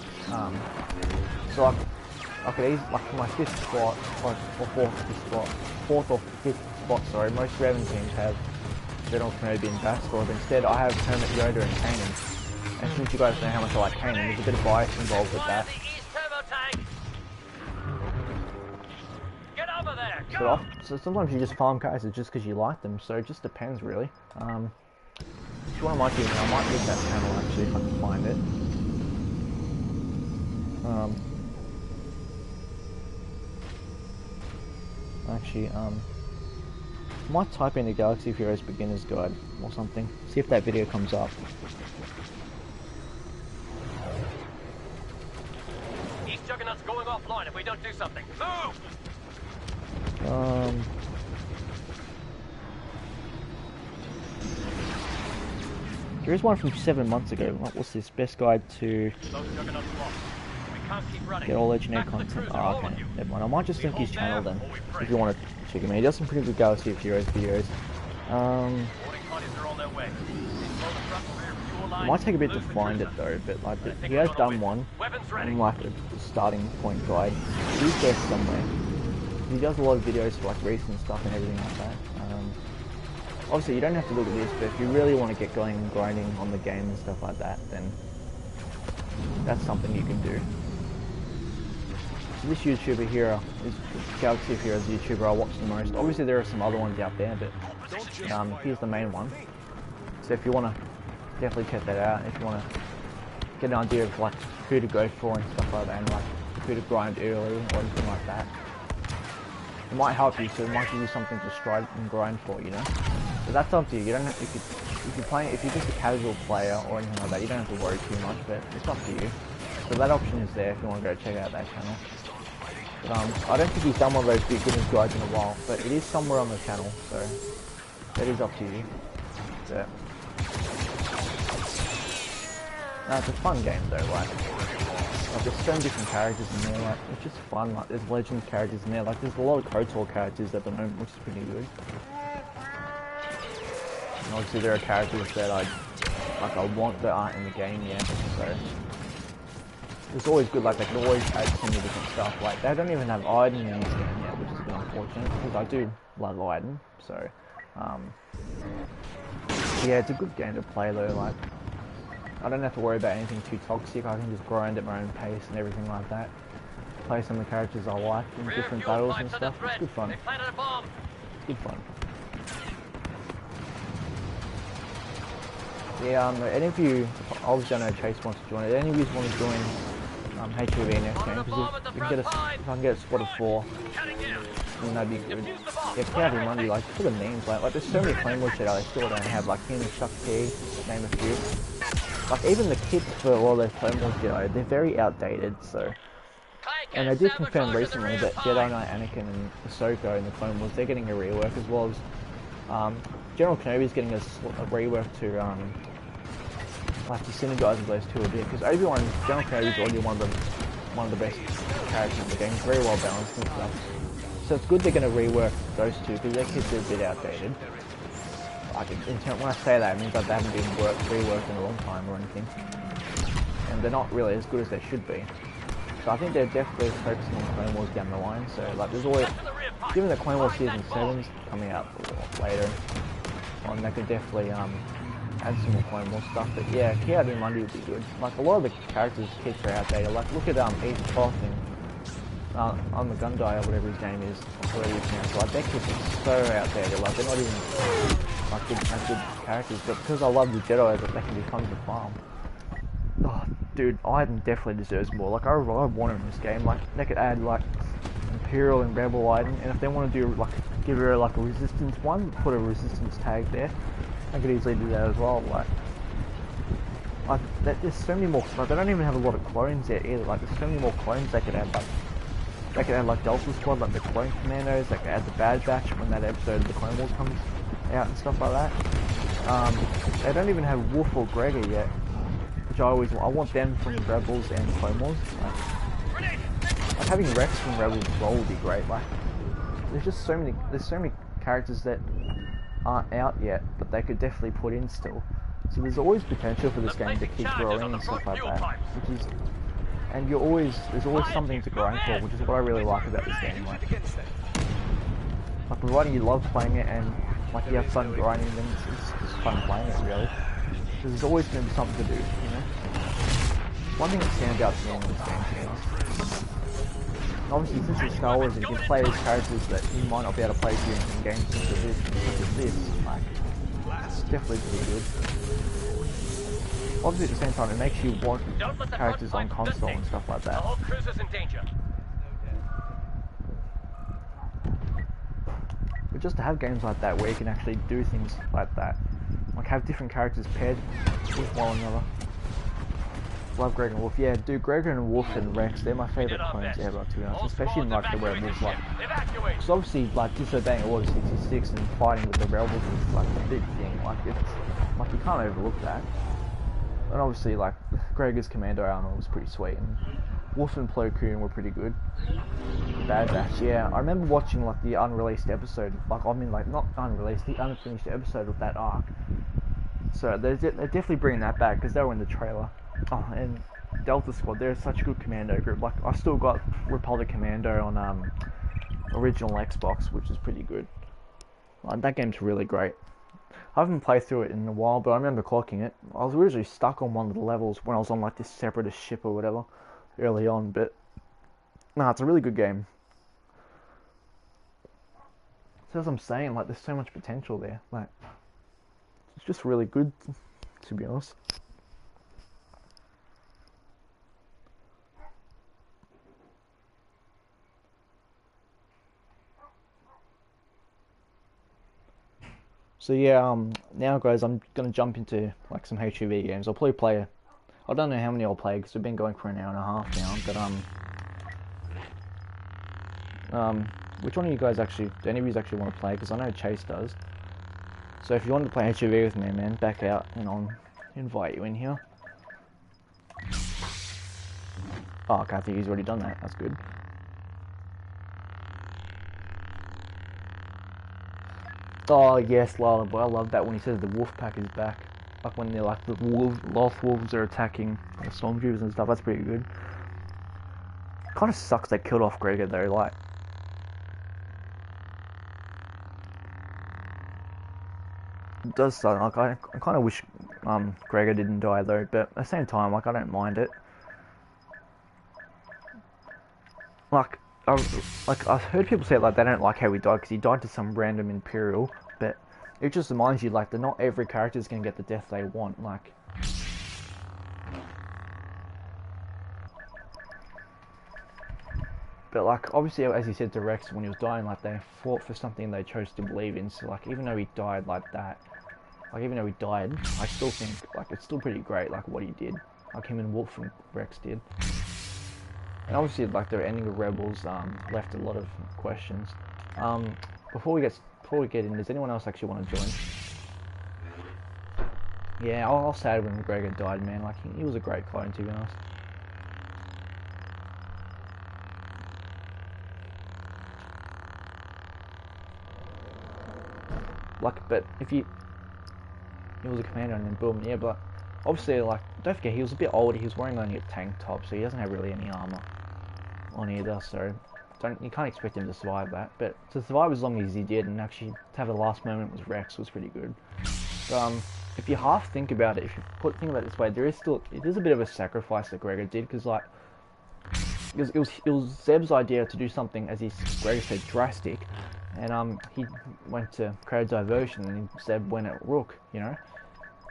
So I could easily, like, for my fifth spot, or fourth or fifth spot, sorry, most Revan teams have General Kenobi and Bastard. Instead, I have Hermit Yoda and Kanan. And since you guys know how much I like Kanan, there's a bit of bias involved with that. So sometimes you just farm characters just because you like them, so it just depends, really. If you want my team, I might leave that channel, actually, if I can find it. I might type in the Galaxy of Heroes Beginner's Guide or something, see if that video comes up. East Juggernaut's going offline if we don't do something. Move! There is one from 7 months ago. What was this? Best guide to get all legendary content. Oh, okay. Never mind. I might just link his channel then, if you want to check him out. He does some pretty good Galaxy of Heroes videos. It might take a bit to find it though, but like he has done one on like a starting point guide. He's there somewhere. He does a lot of videos for like recent stuff and everything like that. Obviously you don't have to look at this, but if you really want to get going and grinding on the game and stuff like that, then that's something you can do. This YouTuber here is Galaxy of Heroes YouTuber I watch the most. Obviously there are some other ones out there, but here's the main one. So if you want to definitely check that out, if you want to get an idea of like who to go for and stuff like that, and like who to grind early or anything like that. It might help you, so it might give you something to strive and grind for, you know. So that's up to you. You don't have, if you're just a casual player or anything like that, you don't have to worry too much, but it's up to you. So that option is there if you want to go check out that channel. But I don't think he's done one of those beginner's guides in a while, but it is somewhere on the channel, so that is up to you. But, no, it's a fun game though, like there's so many different characters in there, like it's just fun. Like there's legend characters in there, like there's a lot of KOTOR characters at the moment, which is pretty good. And obviously there are characters that I want that aren't in the game yet, so it's always good. Like they can always add so many different stuff. Like they don't even have Iden in this game yet, which is a bit unfortunate because I do love Iden. So yeah, it's a good game to play though. Like I don't have to worry about anything too toxic. I can just grind at my own pace and everything like that. Play some of the characters I like in different battles and stuff. It's good fun. It's good fun. Yeah, any of you, obviously I know Chase wants to join it. Any of you want to join HPV next game? Because if I can get a squad of 4, then that'd be good. Yeah, Cloudy Monday, like for the memes, like there's so many Flame Lords that I still don't have, like him, Chuck T, name a few. Like even the kits for all those Flame Lords Jedi, they're very outdated. So, and they did confirm recently that Jedi Knight Anakin and Ahsoka in the Clone Wars, they're getting a rework, as well as General Kenobi is getting a rework to like to synergize with those two a bit, because Obi-Wan, General Kenobi is already one of the best characters in the game, very well balanced and stuff. So it's good they're going to rework those two, because their kids are a bit outdated. Like, when I say that, it means that they haven't been reworked in a long time or anything. And they're not really as good as they should be. So I think they're definitely focusing on Clone Wars down the line. So like, there's always, given that Clone Wars Season 7's coming out later, they could definitely add some more Clone Wars stuff. But yeah, Ki-Adi Mundi would be good. Like, a lot of the characters' kids are outdated. Like, look at Ethan Toth and Gundai or whatever his name is, or whatever his name is. Like, their kids are so outdated. Like, they're not even like good characters. But because I love the Jedi, that they can be fun to farm. Oh, dude, Iden definitely deserves more. Like, I want him in this game. Like, they could add like Imperial and Rebel Iden, and if they want to do like give her like a Resistance one, put a Resistance tag there. I could easily do that as well. Like there's so many more. Like, they don't even have a lot of clones yet either. Like, there's so many more clones they could add. Like, they could add like Delta Squad, like the Clone Commandos. They could add the Bad Batch when that episode of the Clone Wars comes out and stuff like that. They don't even have Wolf or Gregor yet, which I want them from Rebels and Clone Wars. Like having Rex from Rebels as well would be great. Like, there's so many characters that aren't out yet, but they could definitely put in still. So there's always potential for this game to keep growing and stuff like that. And there's always something to grind for, which is what I really like about this game. Like providing you love playing it and like you have fun grinding, then it's fun playing it really. Because there's always going to be something to do, you know. One thing that stands out to me in this game, to be honest. Obviously, since it's Star Wars, you can play as characters that you might not be able to play in games such as this. Like, it's definitely pretty good. Obviously, at the same time, it makes you want characters on console and stuff like that. The whole cruiser's in danger. But just to have games like that where you can actually do things like that, like have different characters paired with one another. Love Gregor and Wolf. Yeah, dude, Gregor and Wolf and Rex, they're my favourite clones ever, to be honest. Especially in like the Rebels, like, because obviously like disobeying Order 66 and fighting with the Rebels is like a big thing. Like, it's like you can't overlook that. And obviously like Gregor's commando armor was pretty sweet, and Wolf and Plo Koon were pretty good. Bad Batch, yeah. I remember watching like the unreleased episode, like I mean like not unreleased, the unfinished episode of that arc. So they're definitely bringing that back because they were in the trailer. Oh, and Delta Squad, they're such a good commando group. Like, I still got Republic Commando on original Xbox, which is pretty good. Like, that game's really great. I haven't played through it in a while, but I remember clocking it. I was originally stuck on one of the levels when I was on like this separatist ship or whatever early on, but nah, it's a really good game. So as I'm saying, like, there's so much potential there. Like, it's just really good, to be honest. So yeah, now guys, I'm gonna jump into like some HUV games. I'll probably play. I don't know how many I'll play because we've been going for an hour and a half now. But which one of you guys actually? Do any of you actually want to play? Because I know Chase does. So if you want to play HUV with me, man, back out and I'll invite you in here. Oh, okay, I think he's already done that. That's good. Oh yes, Lala, but I love that when he says the wolf pack is back. Like when they're like the lost wolves are attacking the stormtroopers and stuff. That's pretty good. Kind of sucks they killed off Gregor though. Like, it does suck. Like I kind of wish Gregor didn't die though, but at the same time, like I don't mind it. Like I've heard people say like they don't like how he died because he died to some random Imperial, but it just reminds you like that not every character is gonna get the death they want. Like, but like obviously, as he said to Rex when he was dying, like they fought for something they chose to believe in. So like even though he died like that, like even though he died, I still think like it's still pretty great like what he did, like him and Wolf and Rex did. And obviously, like the ending of Rebels left a lot of questions. Before we get in, does anyone else actually want to join? Yeah, I was sad when McGregor died, man. Like, he was a great clone, to be honest. Like, but if he was a commander and then boom, yeah, but obviously, like, don't forget, he was a bit older. He was wearing only a tank top, so he doesn't have really any armor on either, so you can't expect him to survive that. But to survive as long as he did, and actually to have the last moment with Rex was pretty good. But, if you half think about it, if you think about it this way, it is a bit of a sacrifice that Gregor did, because like it was Zeb's idea to do something, as Gregor said, drastic, and he went to create a diversion, and Zeb went at Rook, you know,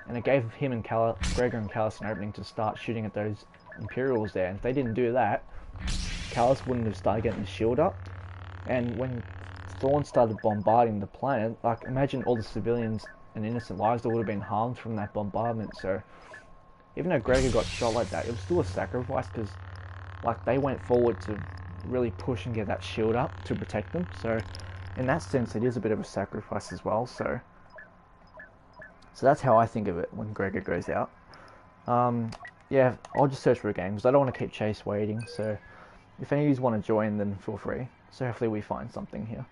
and it gave him and Gregor and Callus an opening to start shooting at those Imperials there. And if they didn't do that, Callus wouldn't have started getting the shield up, and when Thrawn started bombarding the planet, like, imagine all the civilians and innocent lives that would have been harmed from that bombardment. So even though Gregor got shot like that, it was still a sacrifice, because like, they went forward to really push and get that shield up to protect them. So in that sense, it is a bit of a sacrifice as well. So that's how I think of it when Gregor goes out. Yeah, I'll just search for a game, because I don't want to keep Chase waiting. So if any of you want to join, then feel free. So hopefully we find something here.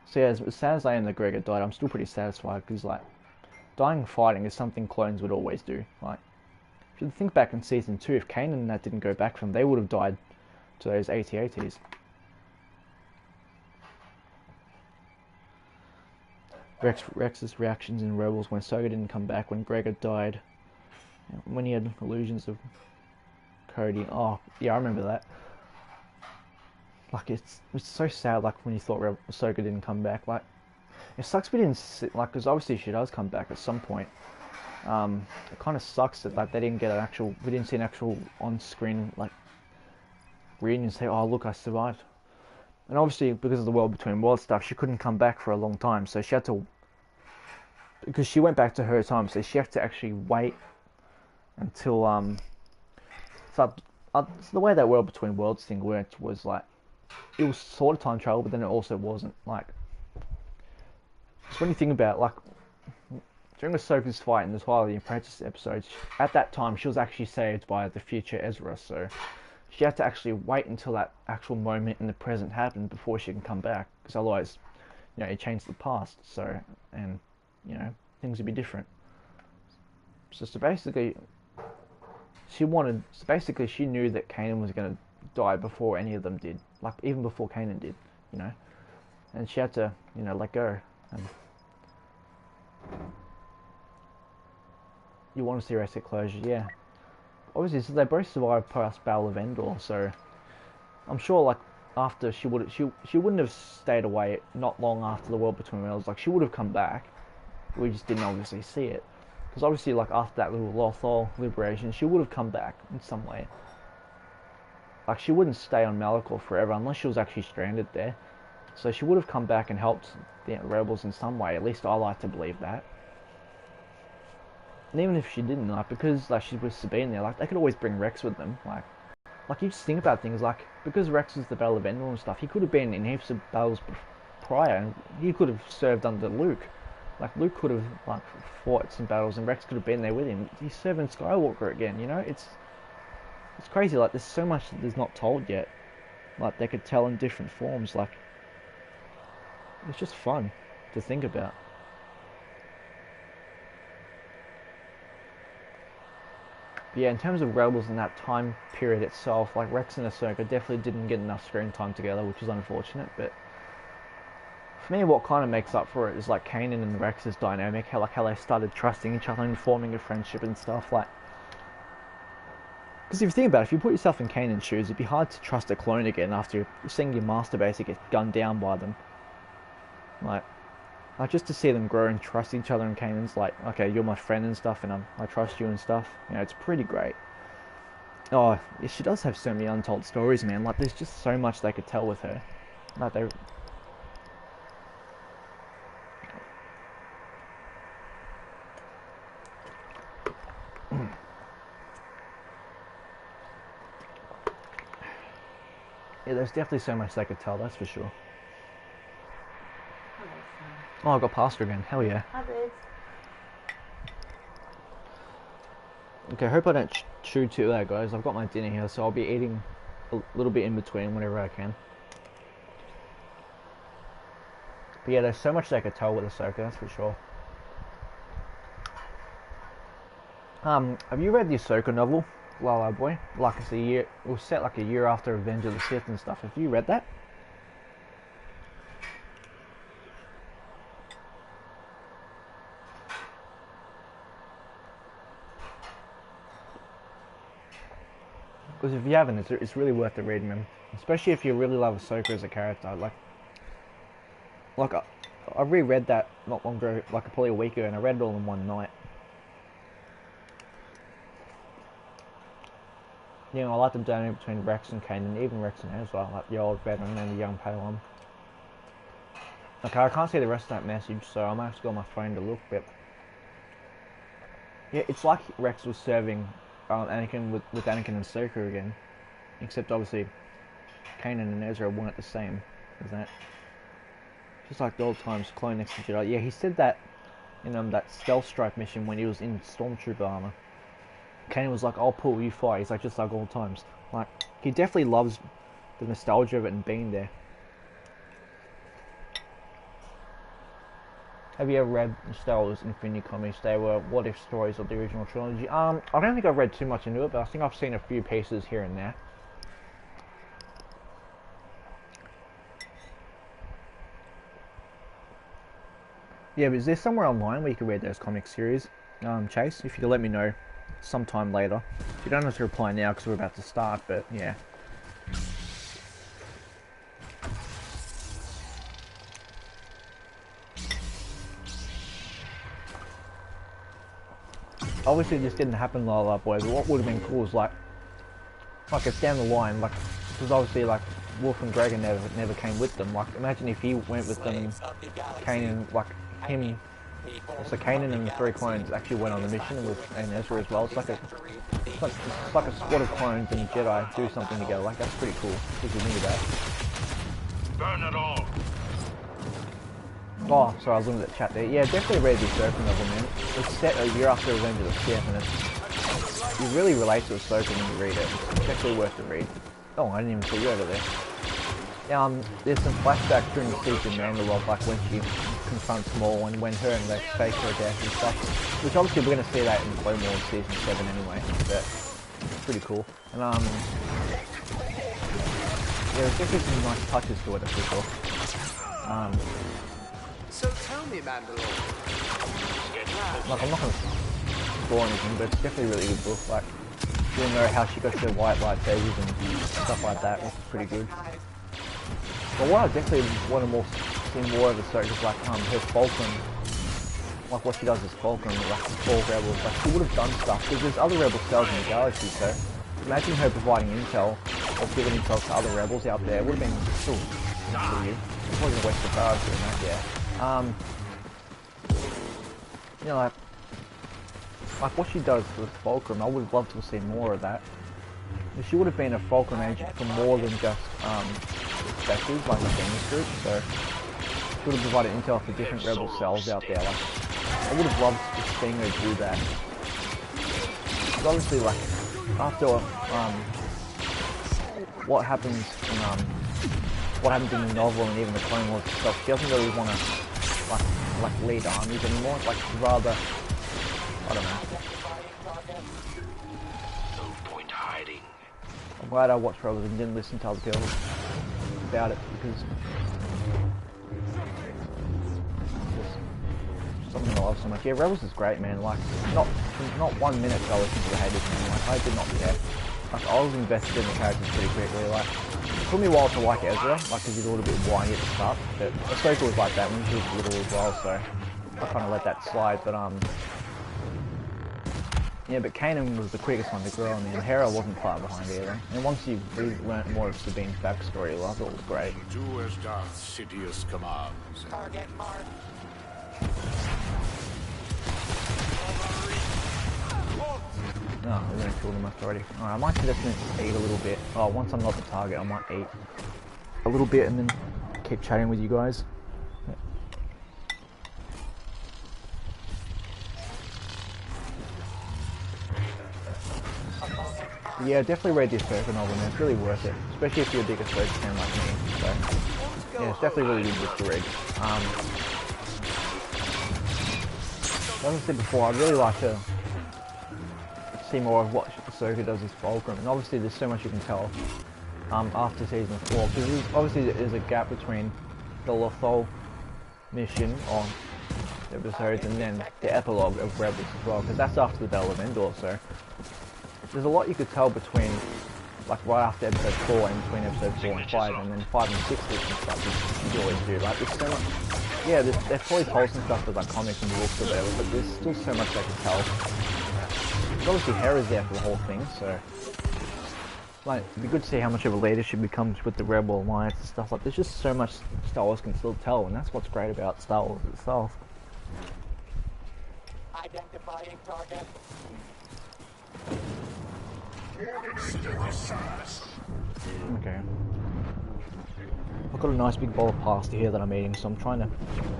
So yeah, as sad as I am that Gregor died, I'm still pretty satisfied, because like, dying fighting is something clones would always do. Like, if you think back in season 2, if Kanan and that didn't go back from, they would have died to those AT-ATs. Rex's reactions in Rebels when Ahsoka didn't come back, when Gregor died, when he had illusions of Cody. Oh yeah, I remember that. Like, it's so sad, like, when you thought Ahsoka didn't come back. Like, it sucks we didn't see, like, because obviously she does come back at some point. It kind of sucks that, like, we didn't see an actual on-screen, like, reunion, say, oh look, I survived. And obviously, because of the World Between Worlds stuff, she couldn't come back for a long time, so she had to, because she went back to her time, so she had to actually wait until, so the way that World Between Worlds thing worked was, like, it was sort of time travel, but then it also wasn't. Like, so when you think about it, like, during Ahsoka's fight in the Twilight of the Apprentice episodes, at that time she was actually saved by the future Ezra, so she had to actually wait until that actual moment in the present happened before she can come back, because otherwise, you know, it changed the past, so, and, you know, things would be different. So basically, she knew that Kanan was going to die before any of them did, like, even before Kanan did, you know, and she had to, you know, let go. And you want to see Rex get closure, yeah. Obviously, so they both survived past Battle of Endor, so I'm sure, like, after she wouldn't have stayed away not long after the World Between Worlds. Like, she would have come back. We just didn't obviously see it, because obviously, like, after that little Lothal liberation, she would have come back in some way. Like, she wouldn't stay on Malachor forever unless she was actually stranded there. So she would have come back and helped the rebels in some way. At least I like to believe that. And even if she didn't, like, because, like, she was Sabine there, like, they could always bring Rex with them. Like, you just think about things, like, because Rex was the Battle of Endor and stuff, he could have been in heaps of battles prior, and he could have served under Luke. Like, Luke could have, like, fought some battles, and Rex could have been there with him. He's serving Skywalker again, you know? It's crazy. Like, there's so much that is not told yet. Like, they could tell in different forms. Like, it's just fun to think about. But yeah, in terms of Rebels in that time period itself, like, Rex and Ahsoka definitely didn't get enough screen time together, which is unfortunate. But for me, what kind of makes up for it is, like, Kanan and Rex's dynamic, how they started trusting each other and forming a friendship and stuff. Like, because if you think about it, if you put yourself in Kanan's shoes, it'd be hard to trust a clone again after seeing your master basically get gunned down by them. Like just to see them grow and trust each other, and Kanan's like, okay, you're my friend and stuff, and I trust you and stuff. You know, it's pretty great. Oh, yeah, she does have so many untold stories, man. Like, there's just so much they could tell with her. Like, they... yeah, there's definitely so much they could tell, that's for sure. Oh, I got past her again. Hell yeah. Hi, babes. Okay, hope I don't chew too loud, guys. I've got my dinner here, so I'll be eating a little bit in between whenever I can. But yeah, there's so much they could tell with Ahsoka, that's for sure. Have you read the Ahsoka novel, SammyBoii? Like it's it was set like a year after Revenge of the Sith and stuff. Have you read that? Because if you haven't, it's really worth the read, man. Especially if you really love Ahsoka as a character. Like I reread that not long ago, like probably a week ago, and I read it all in one night. You know, I like the dynamic between Rex and Kanan, even Rex and Erso, like the old veteran and the young Padawan. Okay, I can't see the rest of that message, so I might have to go on my phone to look, but yeah, it's like Rex was serving Anakin with Anakin and Ahsoka again, except obviously Kanan and Ezra weren't the same as that. Just like the old times, clone next to Jedi. Yeah, he said that in that stealth strike mission when he was in Stormtrooper armor. Kanan was like, "I'll pull, you fly." He's like, just like old times. Like, he definitely loves the nostalgia of it and being there. Have you ever read Star Wars Infinity comics? They were what-if stories of the original trilogy. I don't think I've read too much into it, but I think I've seen a few pieces here and there. Yeah, but is there somewhere online where you can read those comic series? Chase, if you could let me know sometime later. You don't have to reply now because we're about to start, but yeah. Obviously this didn't happen, SammyBoii, but what would have been cool is like it's down the line, like, because obviously like Wolf and Gregor never came with them. Like, imagine if he went with them, Kanan, like him, so Kanan and the 3 clones actually went on the mission and Ezra as well. It's like a squad of clones and Jedi do something together. Like, that's pretty cool if you think of that. Burn it all. Oh, sorry, I was looking at the chat there. Yeah, definitely read the Ahsoka novel, man. It's set a year after Revenge of the Sith, and you really relate to Ahsoka when you read it. It's actually worth the read. Oh, I didn't even see you over there. There's some flashbacks during the Siege of Mandalore, like when she confronts Maul and when her and Lex fake her death and stuff. Which obviously we're going to see that in Clone Wars Season 7 anyway, but it's pretty cool. And yeah, there's definitely some nice touches to it, for sure. So tell me, Mandalore. Like, I'm not going to spoil anything, but it's definitely a really good book. Like, you'll know how she got her white lightsabers and stuff like that, which is pretty good. But what I definitely want to see more of is like her Fulcrum, like what she does as Fulcrum, like the 12 rebels. Like, she would have done stuff because there's other rebel cells in the galaxy. So imagine her providing intel or giving intel to other rebels out there. It would have been cool for you. It wasn't a waste of power doing that, yeah. You know, like what she does with Fulcrum, I would have loved to see more of that. If she would have been a Fulcrum agent for more than just Spectres, like the Venus group, so she would have provided intel for different rebel cells out there. Like, I would have loved just seeing her do that. Because obviously, like, after what happens in the novel and even the Clone Wars stuff, she doesn't really want to like lead armies anymore. It's like rather, I don't know. I'm glad I watched Rebels and didn't listen to other people about it, because it's something I love so much. Yeah, Rebels is great, man. Like, not 1 minute did I listen to the haters, man. Like, I did not care. Like, I was invested in the characters pretty quickly. Like, it took me a while to like Ezra, like, because he's a little bit whiny at the start, but Ahsoka was like that when she was little as well, so I kind of let that slide. But yeah, but Kanan was the quickest one to grow on me, and Hera wasn't far behind either. And once you really learnt more of Sabine's backstory, well, I thought it was great. Do as Darth Sidious commands. Target mark. No, we're going to kill them up already. Alright, I might just eat a little bit. Oh, once I'm not the target, I might eat a little bit and then keep chatting with you guys. Yeah, definitely read the Ahsoka novel, man. It's really worth it, especially if you're a big Ahsoka fan like me. So, yeah, it's definitely a really good book to read. As I said before, I'd really like to see more of what Ahsoka does as Fulcrum, and obviously there's so much you can tell after season 4, because obviously there's a gap between the Lothal mission on episodes and then the epilogue of Rebels as well, because that's after the Battle of Endor. So there's a lot you could tell between, like right after episode 4 and between episode 4 and 5, and then 5 and 6 and stuff you always do. Like there's so much, yeah, they've probably told some stuff with like comics and books or whatever, but there's still so much they can tell. Obviously Hera's there for the whole thing, so like it'd be good to see how much of a leader she becomes with the Rebel Alliance and stuff. Like there's just so much Star Wars can still tell, and that's what's great about Star Wars itself. Identifying target. Okay. I've got a nice big bowl of pasta here that I'm eating, so I'm trying to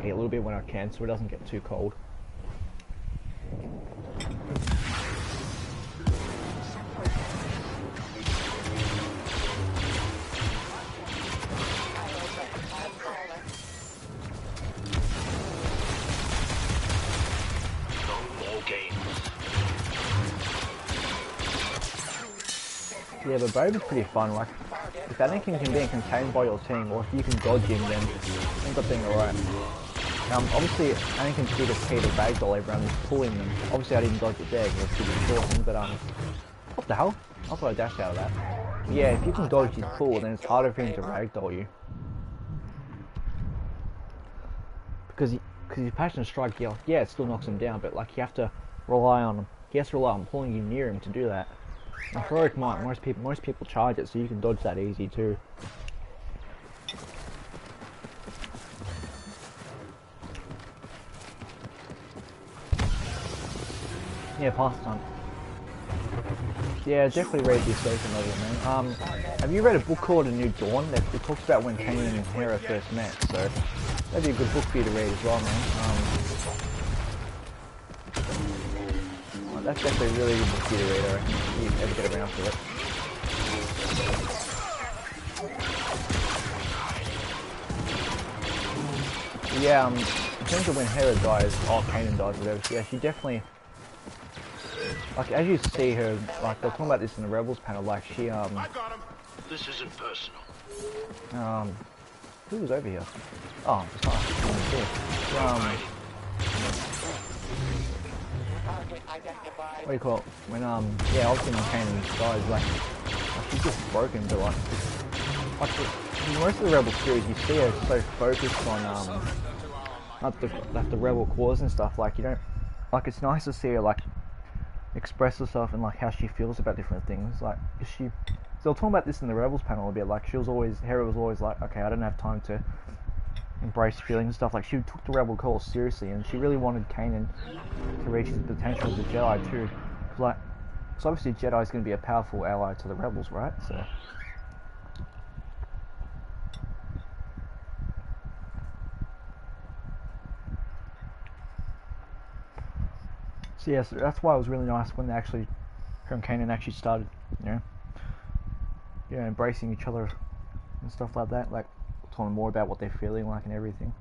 eat a little bit when I can so it doesn't get too cold. Yeah, but Boba's pretty fun. Like, if Anakin can be contained by your team, or if you can dodge him, then it ends up being alright. Obviously, Anakin's biggest key to ragdoll everyone is pulling them. Obviously, I didn't dodge it there because it's pretty important, but what the hell? I thought I dashed out of that. But yeah, if you can dodge his pull, then it's harder for him to ragdoll you. Because his passion strike, yeah, it still knocks him down, but like you have to rely on him. He has to rely on pulling you near him to do that. And heroic might, most people charge it, so you can dodge that easy too. Yeah, past time. Yeah, definitely read the Ahsoka novel, man. Have you read a book called A New Dawn? It talks about when Kanan and Hera first met, so that'd be a good book for you to read as well, man. That's definitely a really good book for you to read, I reckon, if you ever get around to it. Yeah, in terms of when Hera dies, Kanan dies, whatever, yeah, she definitely, like, as you see her, like, they're talking about this in the Rebels panel, like, she, I got him. This isn't personal. who was over here? Oh, it's not, what do you call it? When, yeah, obviously when Kanan dies, like she's just broken, but like in most of the Rebel series, you see her so focused on, like the Rebel cause and stuff, like you don't, like it's nice to see her, like, express herself and like how she feels about different things, like, so they'll talk about this in the Rebels panel a bit, like Hera was always like, okay, I don't have time to embrace feelings and stuff, like she took the Rebel cause seriously, and she really wanted Kanan to reach his potential as a Jedi too, like, so obviously Jedi is going to be a powerful ally to the Rebels, right? So yeah, so that's why it was really nice when they actually, her and Kanan actually started, embracing each other and stuff like that, like talking more about what they're feeling like and everything.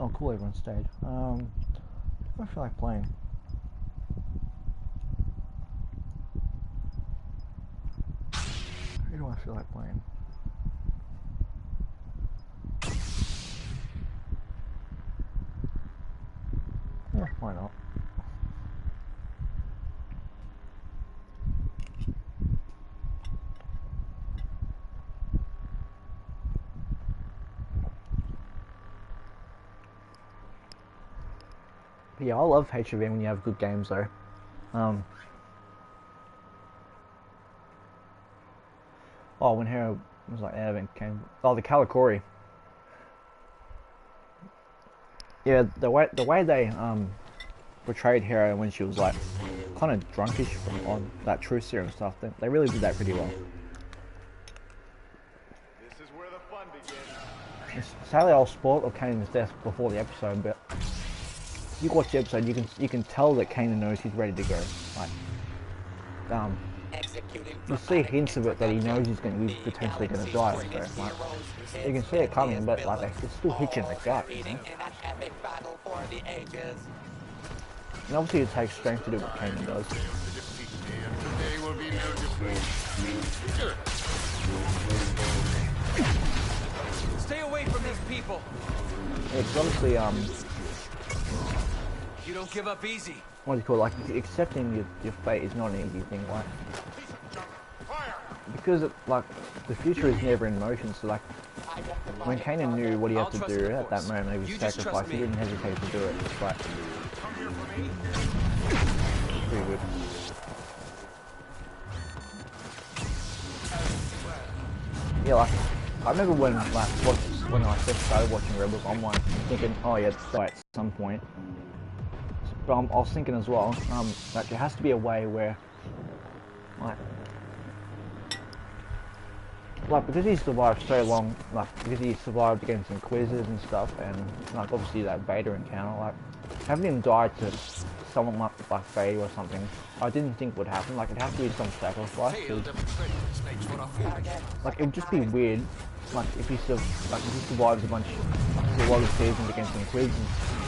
Oh, cool, everyone stayed. What do I feel like playing? Who do I feel like playing? Yeah, why not? But yeah, I love HV when you have good games though. Oh, when Hera was like, Evan came. Oh, the Kalikori. Yeah, the way they portrayed Hera when she was like kind of drunkish from on that truth serum and stuff, they really did that pretty well. This is where the fun begins. Sadly, I'll spoil Kanan's death before the episode, but if you watch the episode, you can tell that Kanan knows he's ready to go. Like, you see hints of it that he knows he's potentially going to die. So, like, you can see it coming, but like it's still hitching the gut, you know. And obviously, it takes strength to do what Kanan does. Stay away from these people. It's obviously You don't give up easy. what do you call it? Like, accepting your fate is not an easy thing, like, because like the future is never in motion. So like, when Kanan knew what he had to do at that moment, he was sacrificed. He didn't hesitate to do it. It's like pretty good. Yeah, like I remember when I first started watching Rebels Online, thinking, oh yeah, it's at some point. But I was thinking as well, that there has to be a way where, like because he survived so long, like because he survived against Inquisitors and stuff, and like obviously that Vader encounter, like having him die to someone like Vader or something, I didn't think would happen. Like it'd have to be some sacrifice. Like it would just be weird, like if he survives a lot of seasons against Inquisitors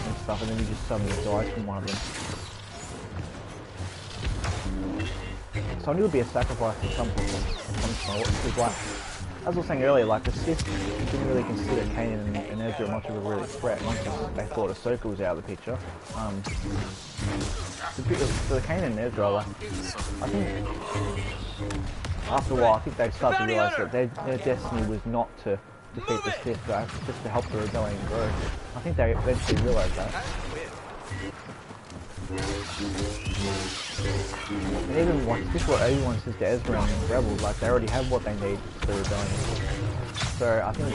and stuff, and then he just suddenly dies from one of them. So I knew it would be a sacrifice at some point. Because like, as I was saying earlier, like the Sith didn't really consider Kanan and Ezra much of a really threat once they thought Ahsoka was out of the picture. For the Kanan and Ezra, like, I think after a while, I think they started to realise that their destiny was not to defeat the Sith, but just to help the rebellion grow. I think they eventually realised that. And even just what everyone says to Ezra and Rebels, like they already have what they need for the rebellion. So I think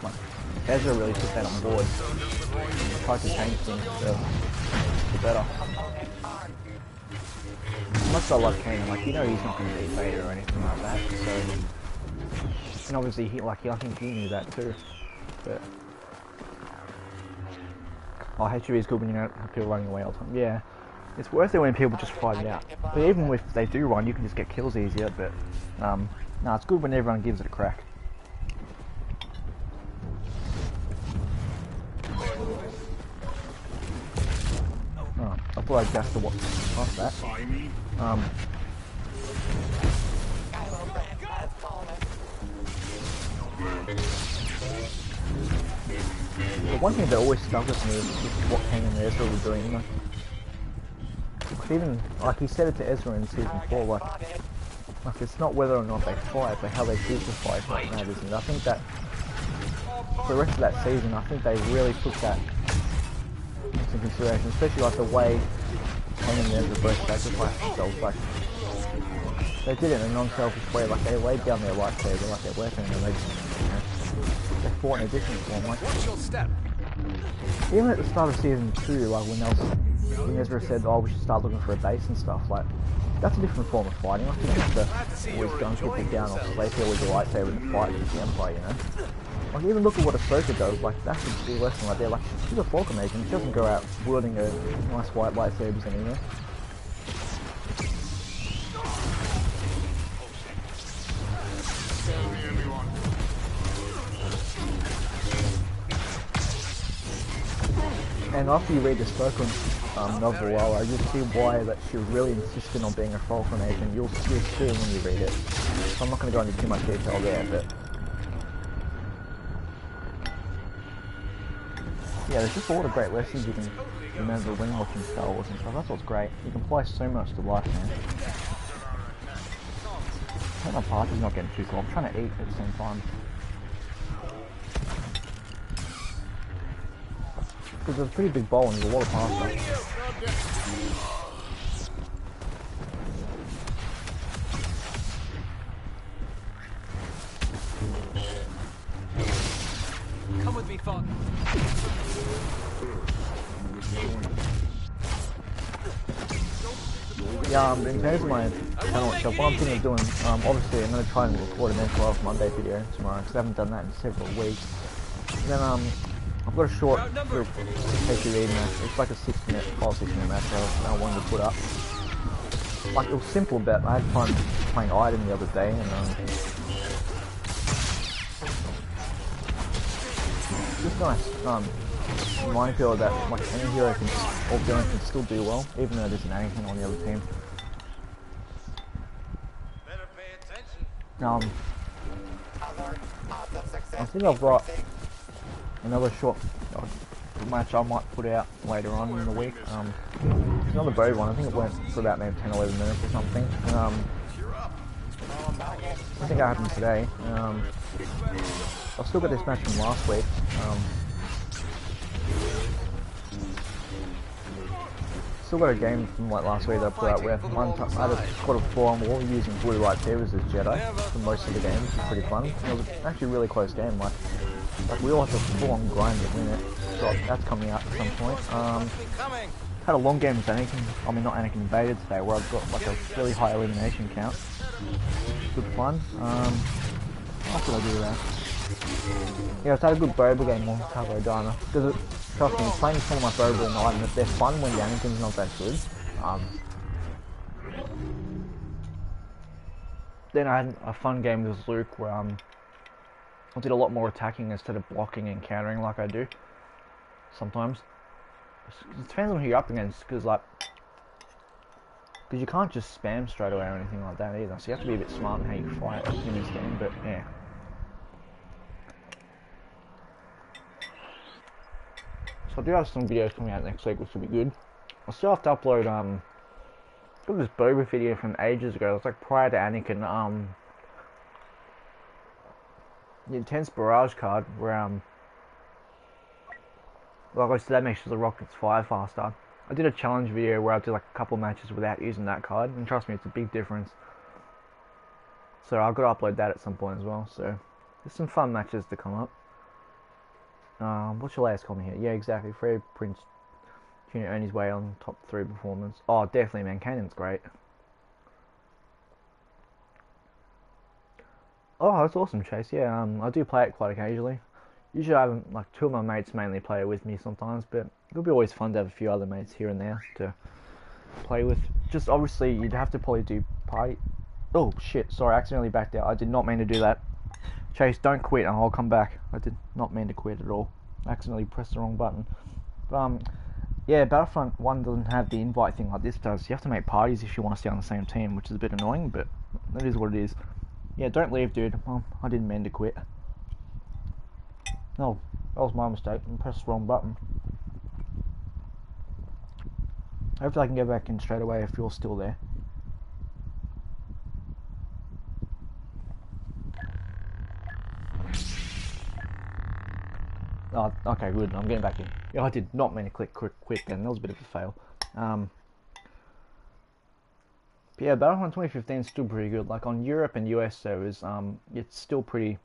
like, Ezra really took that on board, tried to change things for better. Much as I love Kanan, like you know he's not going to be Vader or anything like that. So, and obviously I think he knew that too. But HUV is good when you know people running away all the time. Yeah. It's worth it when people just fight it out. But even if they do run, you can just get kills easier. But no, it's good when everyone gives it a crack. Oh, I thought I'd just to watch past that. The one thing that always stuck with me is what Kanan and Ezra were doing. You know? Even like he said it to Ezra in season 4, like it's not whether or not they fight, but how they choose to fight that matters. And I think that for the rest of that season, I think they really put that into consideration, especially like the way Kanan and Ezra both sacrificed themselves. Like they did it in a non-selfish way. Like they laid down their lightsaber, like their weapon, and they fought in a different form. Like even at the start of season 2, like when Ezra said, oh, we should start looking for a base and stuff, like, that's a different form of fighting. Like, you don't have to always gun people down or slay people with your lightsaber and fight with the Empire, you know? Like, even look at what Ahsoka does, like, that should be a lesson right there. Like, she's a Falcon Mage and she doesn't go out wielding her nice white lightsabers anymore. And after you read the Spoken novel, well, you see why that she was really insistent on being a Falcon agent. You'll see when you read it. So I'm not going to go into too much detail there, but yeah, there's just a lot of great lessons you can remember when watching Star Wars and stuff. That's what's great. You can apply so much to life, man. I hope my party's not getting too cold. I'm trying to eat at the same time. Because there's a pretty big bowl and there's a lot of pasta. Come with me, Fog. Yeah, in terms of my channel itself, what I'm thinking of doing, obviously I'm going to try and record an Mental Health Monday video tomorrow, because I haven't done that in several weeks. And then, I've got a short little KQE match. It's like a 6-minute, 5-6 minute match I wanted to put up. Like, it was simple, but I had fun playing Iden the other day, and, it's nice, reminding people that, like, any hero can, or villain can still do well, even though there's an Anakin on the other team. Better pay attention. I think I've got another short match I might put out later on in the week. It's another Boba one. I think it went for about maybe 10-11 minutes or something. I think that happened today. I've still got this match from last week. Still got a game from like last week that I put out where one time I had a squad of 4 on wall using blue lightsabers as Jedi for most of the game, which was pretty fun. And it was actually a really close game. Like we all had to full-on grind to win it. So that's coming out at some point. Had a long game with Anakin. I mean, not Anakin Invaded today, where I've got like a really high elimination count. Good fun. What did I do there? Yeah, I've had a good Boba game on Cabo Dana. Because trust me, playing some of my Boba and Iden, they're fun when the Anakin's not that good. Then I had a fun game with Luke where I did a lot more attacking instead of blocking and countering like I do sometimes. It depends on who you're up against, because you can't just spam straight away or anything like that either. So you have to be a bit smart in how you fight in this game. But yeah. So I do have some videos coming out next week, which will be good. I still have to upload got this Boba video from ages ago. It's like prior to Anakin. The Intense Barrage card where like I said, that makes the rockets fire faster. I did a challenge video where I did like a couple matches without using that card, and trust me, it's a big difference. So I've got to upload that at some point as well. So there's some fun matches to come up. What's your latest comment here? Yeah, exactly. Freddie Prinze Jr. earned his way on top 3 performance. Oh, definitely, man. Kanan's great. Oh, that's awesome, Chase. Yeah, I do play it quite occasionally. Usually I have like 2 of my mates mainly play it with me sometimes, but it'll be always fun to have a few other mates here and there to play with. Just obviously you'd have to probably do party. Oh shit, sorry, I accidentally backed out. I did not mean to do that. Chase, don't quit and I'll come back. I did not mean to quit at all. I accidentally pressed the wrong button. But yeah, Battlefront 1 doesn't have the invite thing like this does. You have to make parties if you want to stay on the same team, which is a bit annoying, but that is what it is. Yeah, don't leave, dude. I didn't mean to quit. No, that was my mistake. I pressed the wrong button. Hopefully I can go back in straight away if you're still there. Oh, okay, good. I'm getting back in. Yeah, I did not mean to click quit then. That was a bit of a fail. But yeah, Battlefront 2015 is still pretty good. Like on Europe and US servers, it's still pretty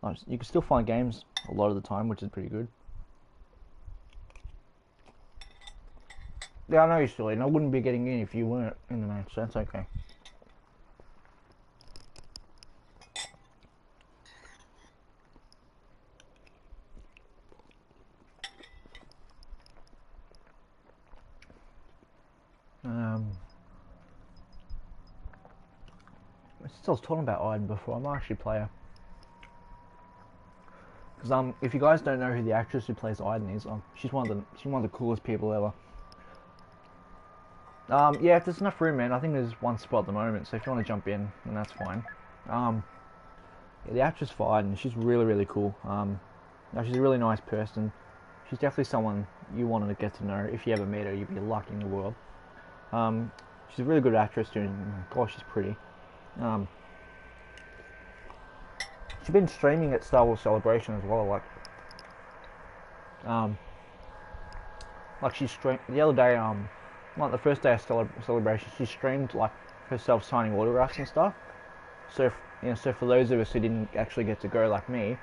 nice. You can still find games a lot of the time, which is pretty good. Yeah, I know you're silly, and I wouldn't be getting in if you weren't in the match, so that's okay. Since I was talking about Iden before, I might actually play her. Because if you guys don't know who the actress who plays Iden is, she's one of the coolest people ever. Yeah, if there's enough room, man, I think there's one spot at the moment, so if you want to jump in, then that's fine. Yeah, the actress for Iden, she's really, really cool. She's a really nice person. She's definitely someone you want to get to know. If you ever meet her, you'd be lucky in the world. She's a really good actress, and gosh, she's pretty. She's been streaming at Star Wars Celebration as well, like she streamed the other day, like the first day of Celebration, she streamed like herself signing autographs and stuff. So, so for those of us who didn't actually get to go, like me,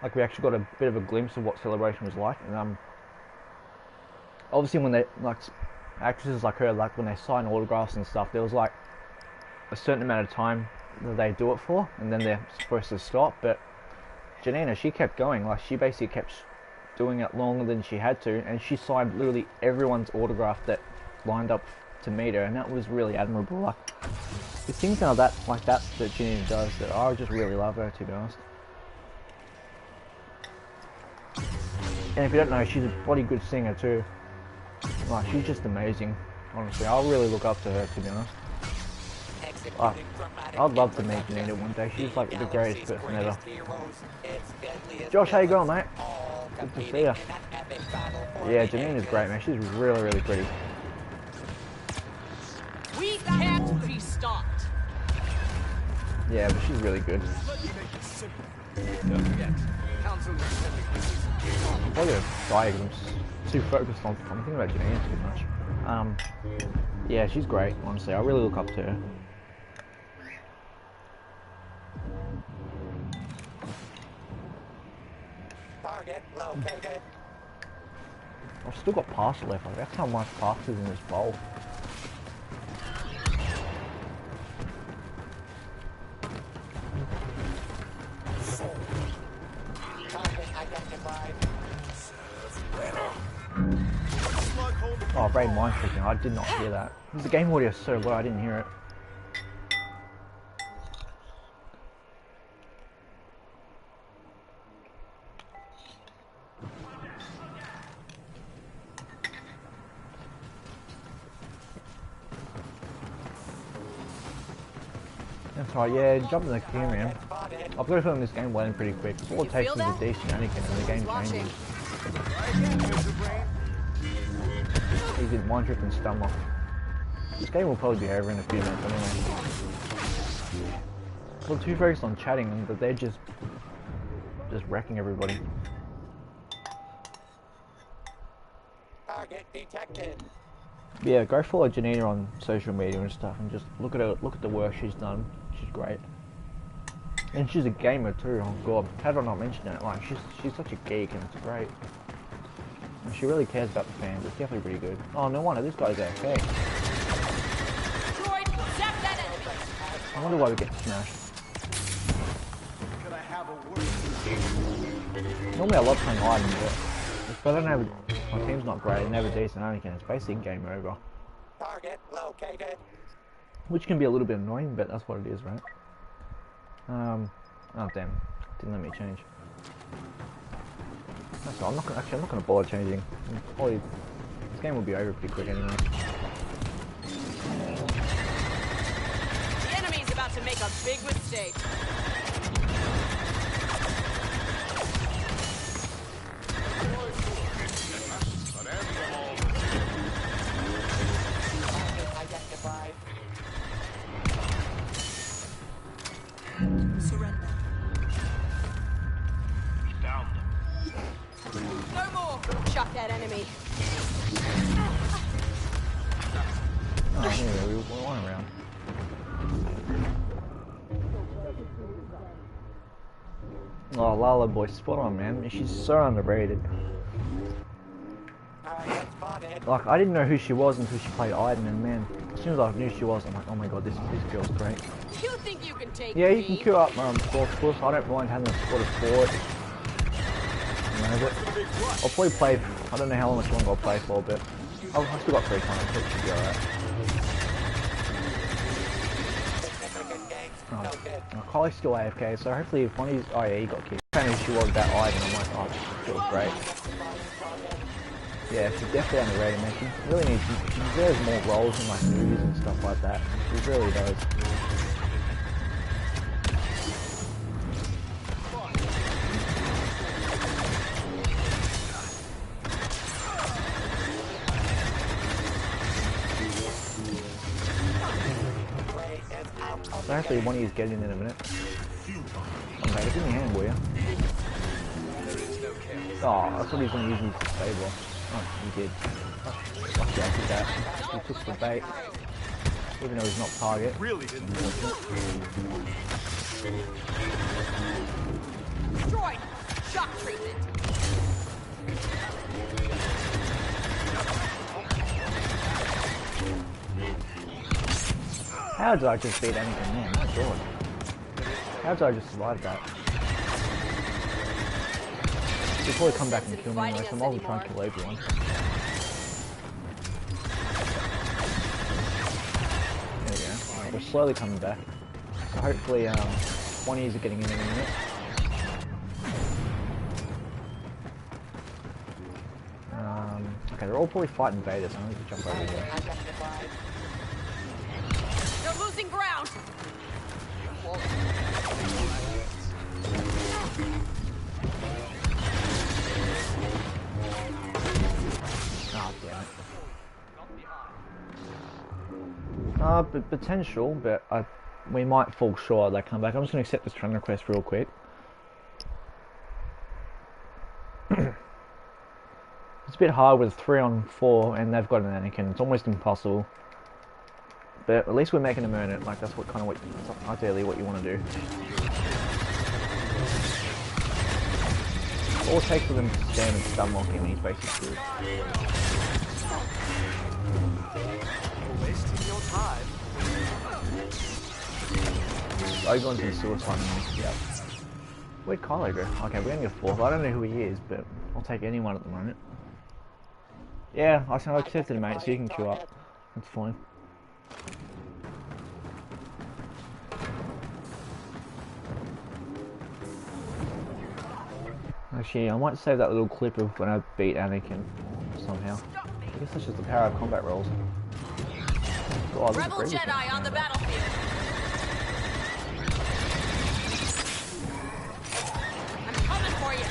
like we actually got a bit of a glimpse of what Celebration was like. And obviously when they like actresses like her, like when they sign autographs and stuff, there was like a certain amount of time that they do it for, and then they're supposed to stop. But Janina, she kept going. Like, she basically kept doing it longer than she had to, and she signed literally everyone's autograph that lined up to meet her, and that was really admirable. Like, there's things like that that Janina does that I just really love her, to be honest. And if you don't know, she's a bloody good singer too. Like, she's just amazing, honestly. I'll really look up to her, to be honest. I'd love to meet Janina one day. She's like the greatest person ever. Josh, how you going, mate? Good to see you. Yeah, Janina's great, man. She's really, really pretty. We can't be stopped. Yeah, but she's really good. All your diagrams too focused on thinking about Janina too much. Yeah, she's great, honestly. I really look up to her. I've still got pasta left. Like, that's how much pasta is in this bowl. Oh, brain mind tricking. I did not hear that. The game audio is so low, I didn't hear it. That's right, yeah, jump in the queue, man. I've got a feeling this game will end pretty quick. All it takes is a decent Anakin and the game changes. He did one trip and stumble. This game will probably be over in a few minutes anyway. We're too focused on chatting and that they're just wrecking everybody. Target detected. Yeah, go follow Janina on social media and stuff, and just look at her, look at the work she's done. She's great, and she's a gamer too. Oh god, how did I not mention it? Like, she's such a geek, and it's great. And she really cares about the fans. It's definitely pretty good. Oh, no wonder this guy's AFK. I wonder why we get smashed. Normally I love playing Iden, but if I don't have, my team's not great and they have a decent Anakin, it's basically game over. Target located. Which can be a little bit annoying, but that's what it is, right? Oh damn, didn't let me change. That's all. I'm not gonna bother changing. Probably, this game will be over pretty quick anyway. The enemy's about to make a big mistake. Surrender. Down them. No more. Chuck that enemy. Oh, anyway, we won around. Oh, Lala boy, spot on, man. She's so underrated. Like, I didn't know who she was until she played Iden, and man, as soon as I knew she was, I'm like, oh my god, this girl's great. You think you can take Yeah, me? you can queue up squad course. I don't mind having a squad of 4. You know, but I'll probably play, I don't know how much longer I'll play for, but I've still got free time, so it should be alright. Oh, Kylie's still AFK, so hopefully if one of these, oh yeah, he got kicked. Apparently she was that Iden, I'm like, oh, she was great. Yeah, she's definitely underrated, man. She really needs, she deserves more roles in like movies and stuff like that. She really does. So hopefully one of you's getting in a minute. Okay, give me a hand, will you? Oh, I thought he was going to use his disable. Oh, he did. Oh, lucky I did that. He took the bait. Even though he's not target. Really didn't Destroyed. Shock treatment. How did I just beat Anakin there? My god. How did I just survive that? He'll probably come back and kill me anyway, so I'm always trying to kill everyone. There we go. Alright, we're slowly coming back. So hopefully, one of you are getting in a minute. Okay, they're all probably fighting Vader, so I need to jump over here. They're losing ground. Ah, damn it. Potential, but we might fall short of that comeback. I'm just going to accept this friend request real quick. It's a bit hard with 3-on-4 and they've got an Anakin. It's almost impossible. But at least we're making them earn it. Like, that's what ideally what you want to do. All it takes for them to stand and stun lock him, he's basically good. Wasting your time. Ogon's in suicide. Yeah. Where'd Kylo go? Okay, we're going to go 4th. I don't know who he is, but I'll take anyone at the moment. Yeah, I accepted, mate, so you can queue up. That's fine. Actually, I might save that little clip of when I beat Anakin somehow. I guess that's just the power of combat rolls. Oh, Rebel Jedi on the battlefield. I'm coming for you.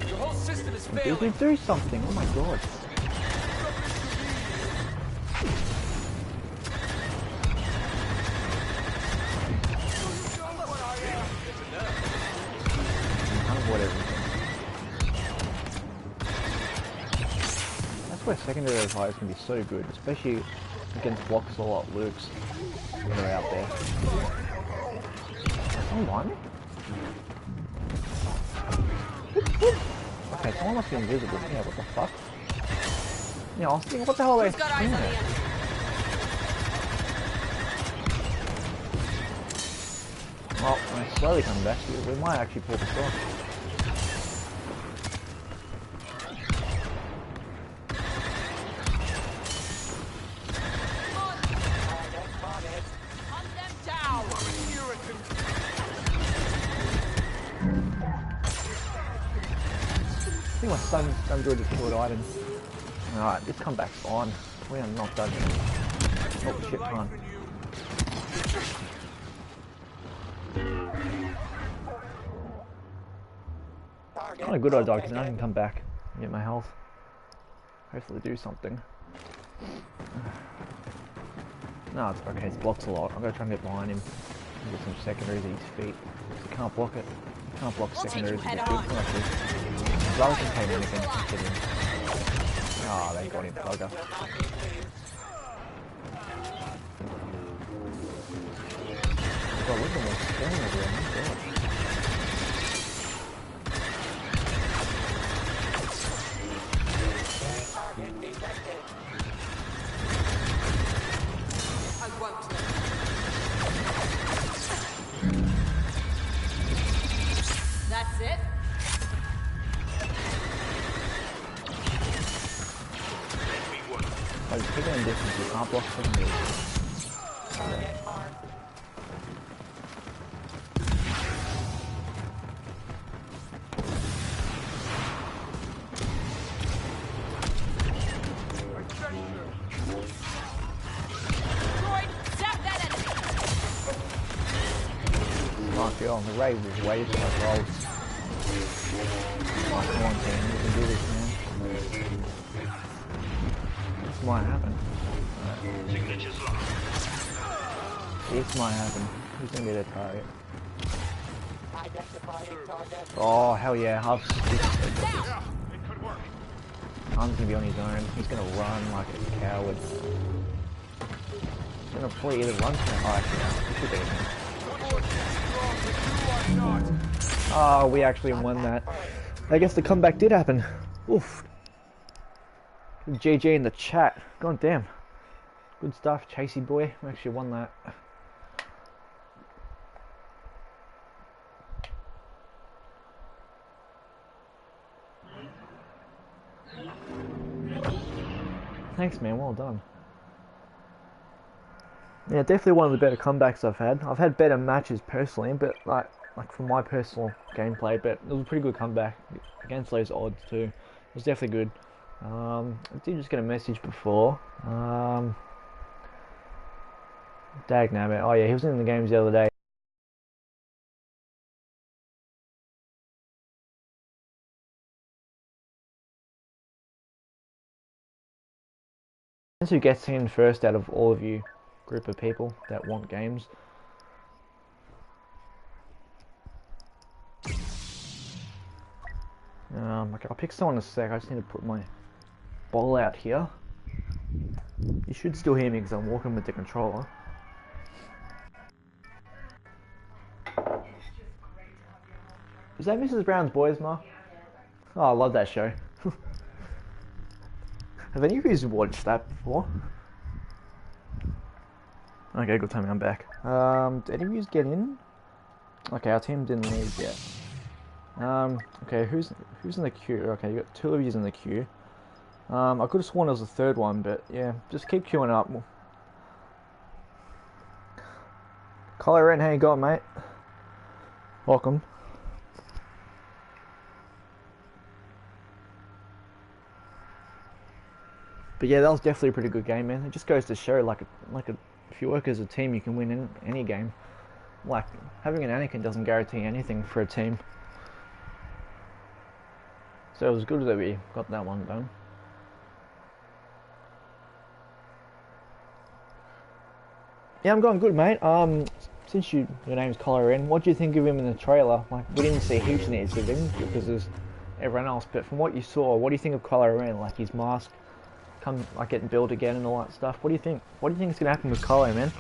Your whole system is Did failing. we do something? Oh my god. That's where secondary fighters can be so good, especially against blocks or like Lukes that are out there. Someone behind me? Okay, someone must be invisible. Yeah, what the fuck? Yeah, I was thinking, what the hell are they doing there? Well, when I slowly come back, we might actually pull this off. I think my son droid just killed Iden. Alright, this comeback's on. We are not done yet. Oh shit, can't. Kind of good I died because now I can come back and get my health. Hopefully do something. No, it's okay, it's blocked a lot. I'm gonna try and get behind him. Get some secondaries at his feet. You can't block it. You can't block secondaries with your foot. Darth came in again to get him. Oh, they got him, bugger. God, look at them all staring over there, my god. That's it. By taking in distance, you can't block secondaries. The raid was way too much rolls. Oh, come on, team, you can do this, man. This might happen. This might happen. Who's gonna be the target? Oh, hell yeah. Han's gonna be on his own. He's gonna run like a coward. He's gonna probably either run from oh, actually, no. He should be in there. Oh, we actually won that. I guess the comeback did happen. Oof. JJ in the chat. God damn. Good stuff, Chasey boy. We actually won that. Thanks, man. Well done. Yeah, definitely one of the better comebacks I've had. I've had better matches personally, but like from my personal gameplay, but it was a pretty good comeback against those odds too. It was definitely good. I did just get a message before. Dagnabbit. Oh yeah, he was in the games the other day. Who gets in first out of all of you group of people that want games? Okay, I'll pick someone in a sec. I just need to put my ball out here. You should still hear me because I'm walking with the controller. Is that Mrs. Brown's Boys, Ma? Oh, I love that show. Have any of you watched that before? Okay, good timing, I'm back. Did any of you get in? Okay, our team didn't leave yet. Okay, who's in the queue? Okay, you got 2 of you in the queue. I could have sworn there was a 3rd one, but yeah, just keep queuing up. Kylo Ren, how you going, mate? Welcome. But yeah, that was definitely a pretty good game, man. It just goes to show, if you work as a team, you can win in any game. Like, having an Anakin doesn't guarantee anything for a team. So it was good that we got that one done. Yeah, I'm going good, mate. Since your name's Kylo Ren, what do you think of him in the trailer? Like, we didn't see heaps of it of him because there's everyone else, but from what you saw, what do you think of Kylo Ren? Like his mask getting built again and all that stuff. What do you think? What do you think is gonna happen with Kylo, man?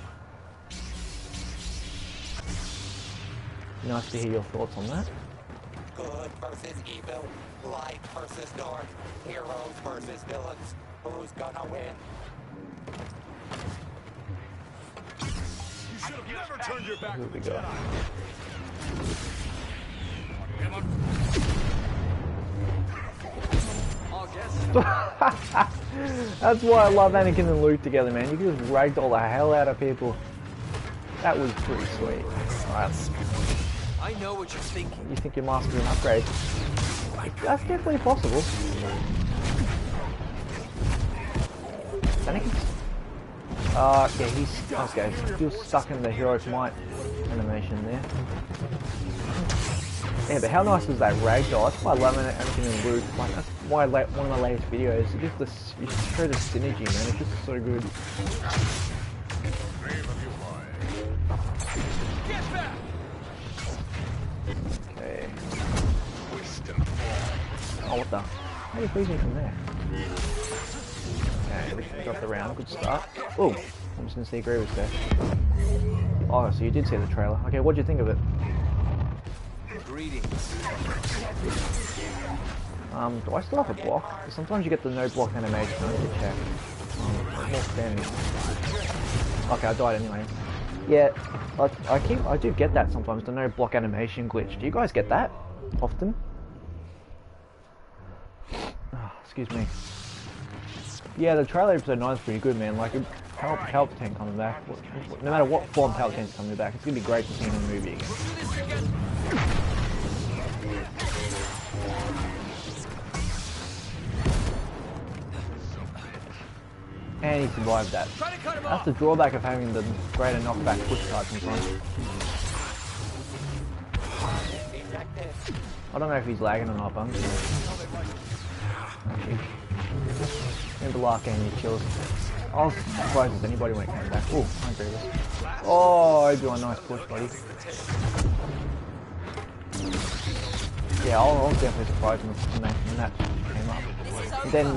Nice to hear your thoughts on that. Good versus evil, light versus dark, heroes versus villains. Who's gonna win? You should have never turned your back Here on we the go. That's why I love Anakin and Luke together, man. You can just ragdoll the hell out of people. That was pretty sweet. Alright. I know what you're thinking. You think your master's an upgrade? That's definitely possible. Anakin? Yeah, he's okay. Still stuck in the Heroic Might animation there. Yeah, but how nice was that ragdoll? That's why I love Anakin and Luke. Like, that's why one of my latest videos. You show the synergy, man. It's just so good. Okay. Oh, what the? How do you freeze me from there? Okay, we got the round. Good start. Oh, I'm just gonna see Grievous there. Oh, so you did see the trailer. Okay, what do you think of it? Greetings. Do I still have a block? Because sometimes you get the no block animation. I need to check. More standing. Okay, I died anyway. Yeah, I do get that sometimes, the no block animation glitch. Do you guys get that often? Oh, excuse me. Yeah, the trailer episode 9 is pretty good, man. Like, Palpatine coming back. No matter what form Palpatine's coming back, it's gonna be great to see him in the movie again. And he survived that. That's the drawback of having the greater knockback push card sometimes. I don't know if he's lagging or not, but I'm just actually. Remember last game he kills. I was surprised if anybody when it came back. Oh, I agree with this. Oh, Obi-Wan, nice push, buddy. Yeah, I was definitely surprised when that came up. And then,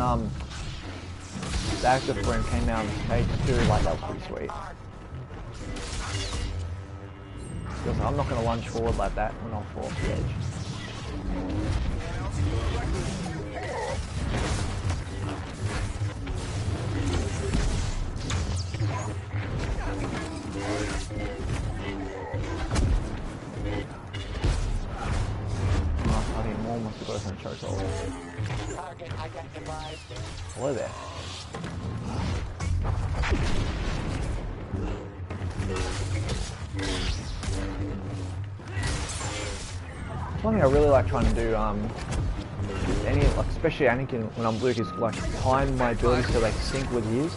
the actor for him came out on stage too, like that was pretty sweet. Because I'm not going to lunge forward like that when I'll fall off the edge. Hello there. One thing I really like trying to do, like especially Anakin when I'm Luke, is like time my abilities so they sync with his.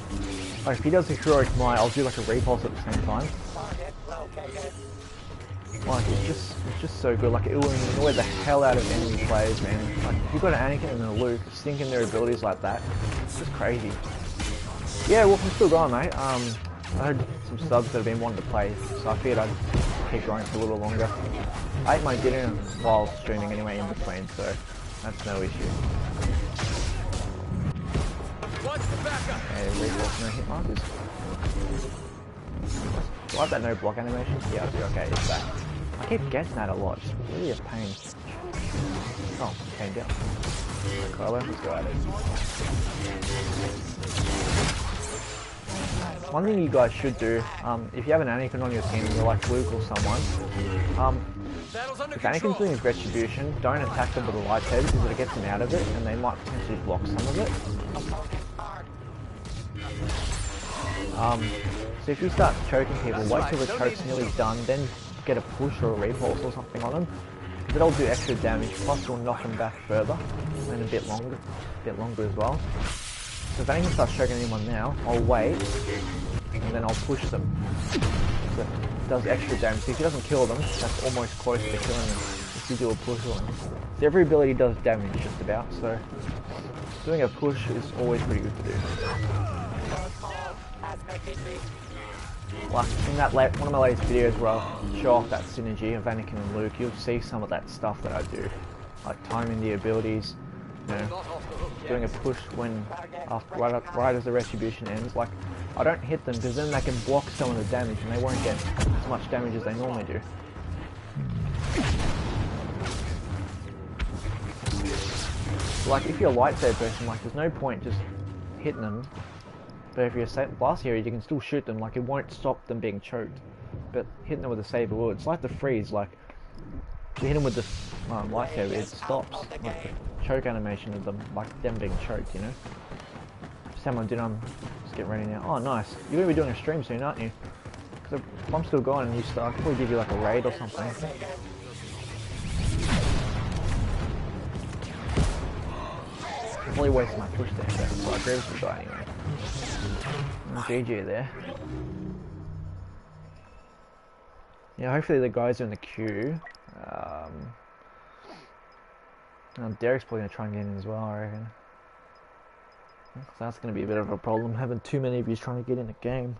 Like if he does a heroic might, I'll do like a repulse at the same time. Like it's just so good. Like it will annoy the hell out of enemy players, man. Like if you've got an Anakin and a Luke syncing their abilities like that, it's just crazy. Yeah, well I'm still going, mate. I had some subs that have been wanting to play, so I figured I'd keep going for a little longer. I ate my dinner while streaming anyway in between, so that's no issue. What's the backup? Okay, rewalk, no hit markers. Do I have that no block animation? Yeah, I do. Okay, it's that. I keep getting that a lot. It's really a pain. Oh, came down. Kylo, let's go at it. One thing you guys should do, if you have an Anakin on your team, you're like Luke or someone, if Anakin's doing his retribution, don't attack them with a lightsaber because it gets them out of it and they might potentially block some of it. So if you start choking people, wait till the choke's nearly done, then get a push or a repulse or something on them. Because it'll do extra damage, plus you'll knock them back further, and a bit longer as well. So if Anakin starts choking anyone now, I'll wait, and then I'll push them. So it does extra damage. So if he doesn't kill them, that's almost close to killing them if you do a push on them. So every ability does damage just about, so doing a push is always pretty good to do. Like in that one of my latest videos where I show off that synergy of Anakin and Luke, you'll see some of that stuff that I do. Like timing the abilities, you know, doing a push when right as the retribution ends. Like I don't hit them because then they can block some of the damage and they won't get as much damage as they normally do. Like if you're a lightsaber person, like there's no point just hitting them. But if you're a blast hero, you can still shoot them. Like it won't stop them being choked. But hitting them with a saber will. It's like the freeze. Like if you hit them with the lightsaber, it stops. Like the choke animation of them, like them being choked. You know. Just have my dinner. Just get ready now. Oh, nice. You're gonna be doing a stream soon, aren't you? Because if I'm still going and you start, I could probably give you like a raid or something. I'm probably wasting my push there, so I agree with the guy anyway. GG there. Yeah, hopefully the guys are in the queue. Derek's probably going to try and get in as well, I reckon. So that's going to be a bit of a problem, having too many of you trying to get in the game.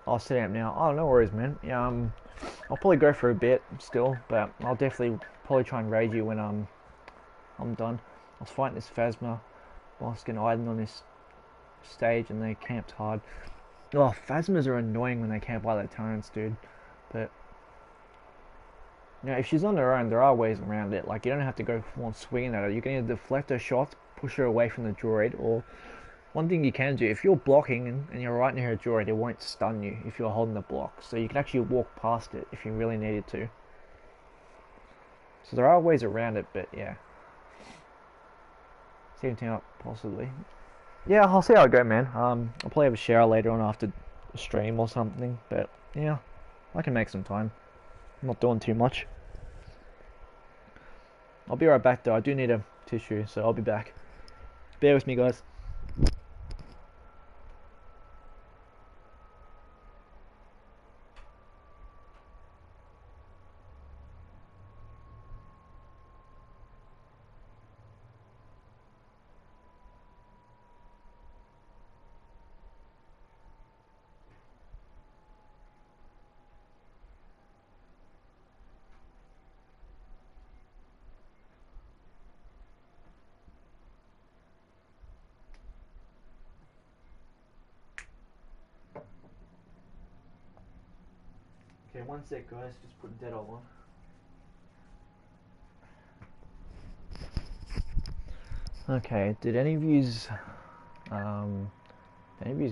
I'll set up now. Oh, no worries, man. I'll probably go for a bit still, but I'll definitely probably try and raid you when I'm done. I was fighting this Phasma whilst getting Iden on this stage and they camped hard. Oh, Phasmas are annoying when they camp by their turrets, dude. But you know, if she's on her own, there are ways around it. Like you don't have to go full on swinging at her. You can either deflect her shots, push her away from the droid, or one thing you can do, if you're blocking and you're right near a droid, it won't stun you if you're holding the block. So you can actually walk past it if you really needed to. So there are ways around it, but yeah. Same thing up, possibly. Yeah, I'll see how I go, man. I'll probably have a shower later on after a stream or something, but yeah, I can make some time. I'm not doing too much. I'll be right back though. I do need a tissue, so I'll be back. Bear with me, guys. Okay, one sec guys, just putting dead all on. Okay, did any of yous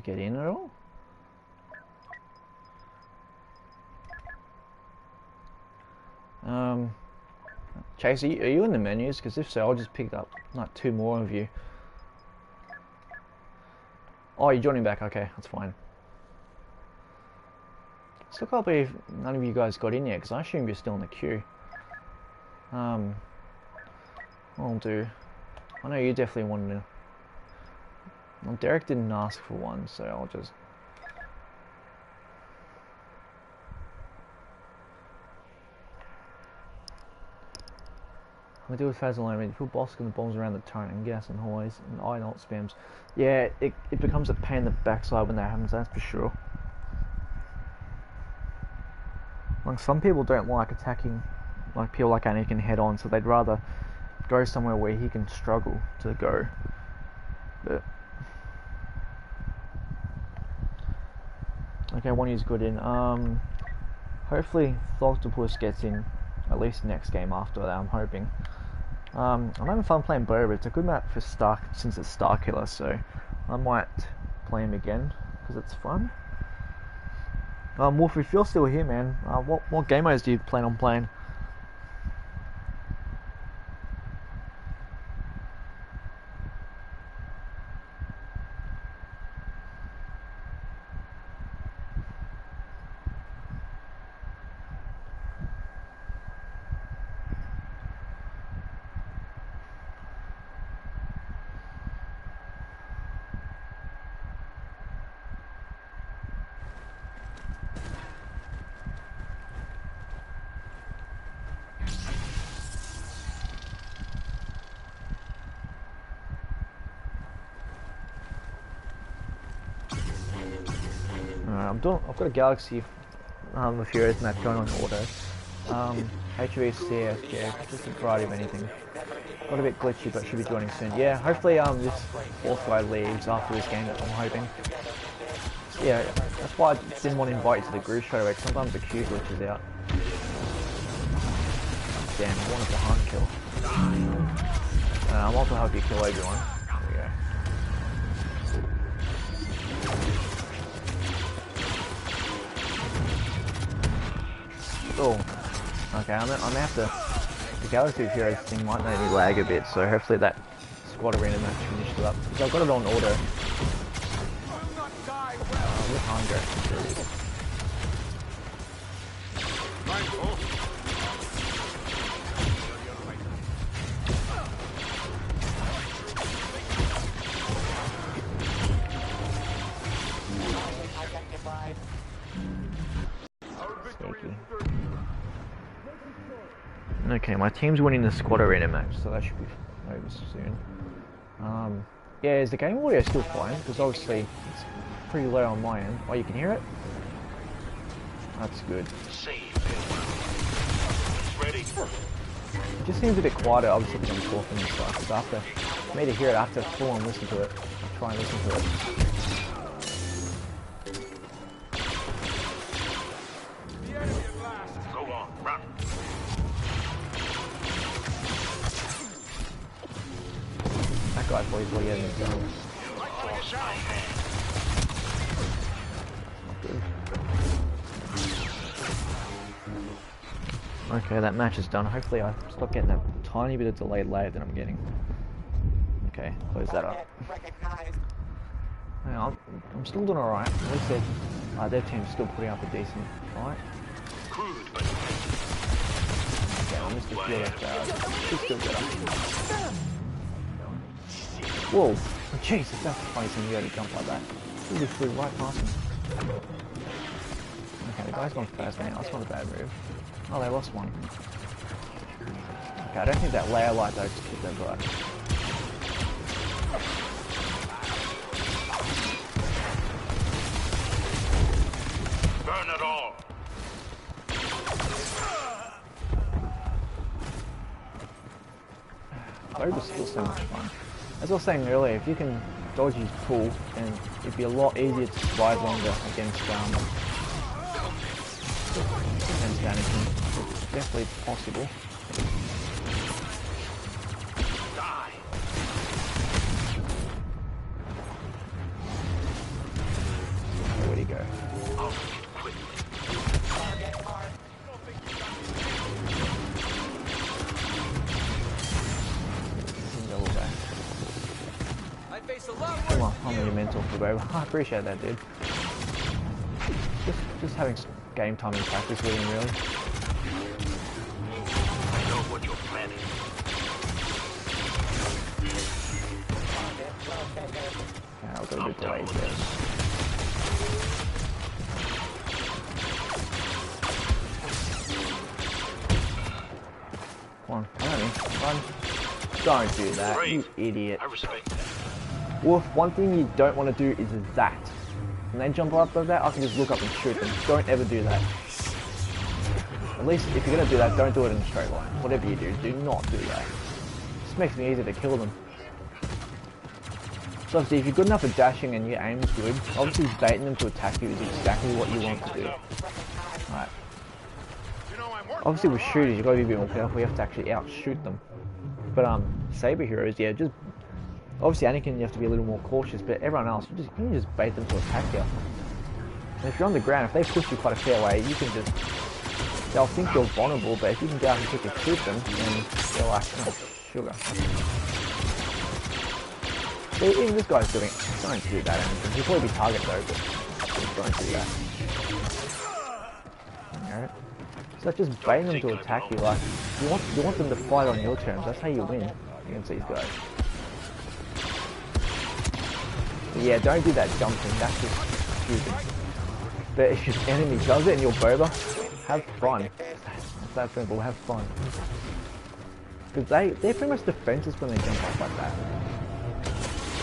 get in at all? Chase, are you in the menus? Because if so, I'll just pick up like 2 more of you. Oh, you're joining back. Okay, that's fine. Still can't believe none of you guys got in yet, because I assume you're still in the queue. I'll do. I know you definitely wanted to. Well, Derek didn't ask for one, so I'll just. I do with Faz alone. You put Bosk and the bombs around the turret and gas and hallways and I not spams. Yeah, it becomes a pain in the backside when that happens, that's for sure. Like, some people don't like attacking, like people like Anakin head on, so they'd rather go somewhere where he can struggle to go. But okay, one is good in. Hopefully Thoctopus gets in at least next game after that, I'm hoping. I'm having fun playing Boba. It's a good map for Star, since it's Star Killer, so I might play him again because it's fun. Wolf, if you're still here, man, what game modes do you plan on playing? I've got a Galaxy of Heroes map going on auto. HVC, yeah, just a variety of anything. Got a bit glitchy, but should be joining soon. Yeah, hopefully this fourth guy leaves after this game, I'm hoping. Yeah, that's why I didn't want to invite you to the group straight away, because sometimes the queue glitches out. Damn, I wanted the hunt kill. I'm also help you kill everyone. There we go. Oh, okay, I'm gonna have to. The Galaxy of Heroes thing might make me lag a bit, so hopefully that squad arena match finished it up. Because I've got it on auto. With hunger. Okay, my team's winning the squad arena match, so that should be over soon. Yeah, is the game audio still fine? Because obviously it's pretty low on my end. Oh, you can hear it? That's good. It just seems a bit quieter, obviously, because I'm talking and stuff. So after, for me to hear it, I have to full on listen to it. Try and listen to it. I thought he's really getting it done. Okay, that match is done. Hopefully I stop getting that tiny bit of delayed lag that I'm getting. Okay, close that up. Yeah, I'm still doing alright. At least their team's still putting up a decent fight. Okay, I missed a few of that. Should still get up. Whoa! Jesus, that's the funny thing, you had to jump like that. He just flew right past me. Okay, the guy's gone fast now, that's not a bad move. Oh, they lost one. Okay, I don't think that layer light though just kicked their butt. Burn it all! Boba's still so much fun. As I was saying earlier, if you can dodge his pull, then it'd be a lot easier to survive longer against Anakin. It's definitely possible. Die. Where'd he go? monumental for Boba. I appreciate that, dude. Just having game time and practice with him, really. I know what you're planning. Yeah, I've got a bit delayed there. Come on, come at me. Run. Don't do that, you idiot. I respect that. Wolf, one thing you don't want to do is that. When they jump up like that, I can just look up and shoot them. Don't ever do that. At least if you're going to do that, don't do it in a straight line. Whatever you do not do that. It just makes it easier to kill them. So obviously, if you're good enough at dashing and your aim's good, obviously baiting them to attack you is exactly what you want to do. Alright. Obviously with shooters, you've got to be a bit more careful. You have to actually outshoot them. But saber heroes, yeah, just obviously Anakin, you have to be a little more cautious. But everyone else, you can just bait them to attack you. And if you're on the ground, if they push you quite a fair way, you can just, they'll think you're vulnerable. But if you can go out and quickly shoot them, then they're like, oh, sugar. See, even this guy's doing it. Don't do that, Anakin. He'll probably be target though, but don't do that. Alright. So that's just baiting them to attack you. Like you want them to fight on your terms. That's how you win against these guys. But yeah, don't do that jumping. That's just stupid. But if your enemy does it and you're Boba, have fun. It's that simple. Have fun. Because they're pretty much defenseless when they jump up like that.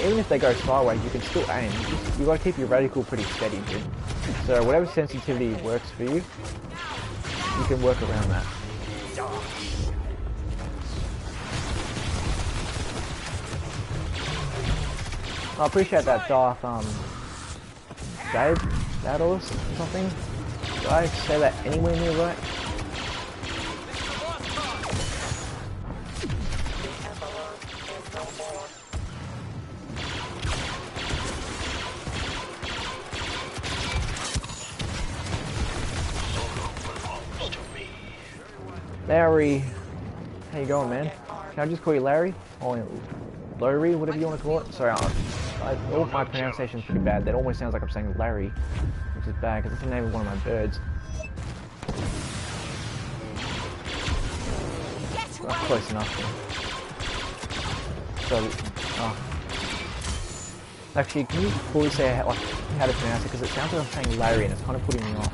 Even if they go sideways, you can still aim. You got to keep your reticle pretty steady, dude. So whatever sensitivity works for you, you can work around that. I appreciate that Darth, Jarrus or something. Did I say that anywhere near right? Larry, how you going, man? Can I just call you Larry? Or Larry, whatever you want to call it? Sorry, all my pronunciation's pretty bad. That almost sounds like I'm saying Larry, which is bad because it's the name of one of my birds. That's close enough. So, actually, can you fully say how to pronounce it? Because it sounds like I'm saying Larry and it's kind of putting me off.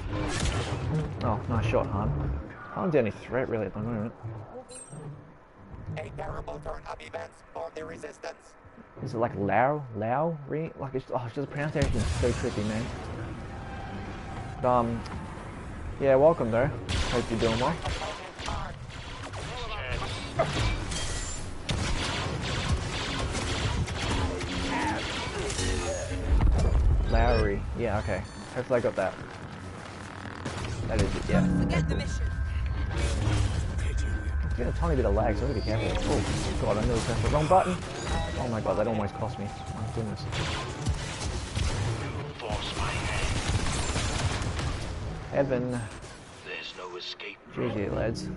Oh, nice shot, Han. I'm the only threat really at the moment. A terrible turn of events for the resistance. Is it like Lowry? Like it's just the pronunciation is so tricky, man. But, yeah, welcome though. Hope you're doing well. Lowry, yeah, okay. Hopefully I got that. That is it, yeah. Forget the mission. It's getting a tiny bit of lag, so I'm gonna be careful. Oh god, I nearly pressed the wrong button. Oh my god, that almost cost me. My goodness. Heaven. There's no escape. GG, lads.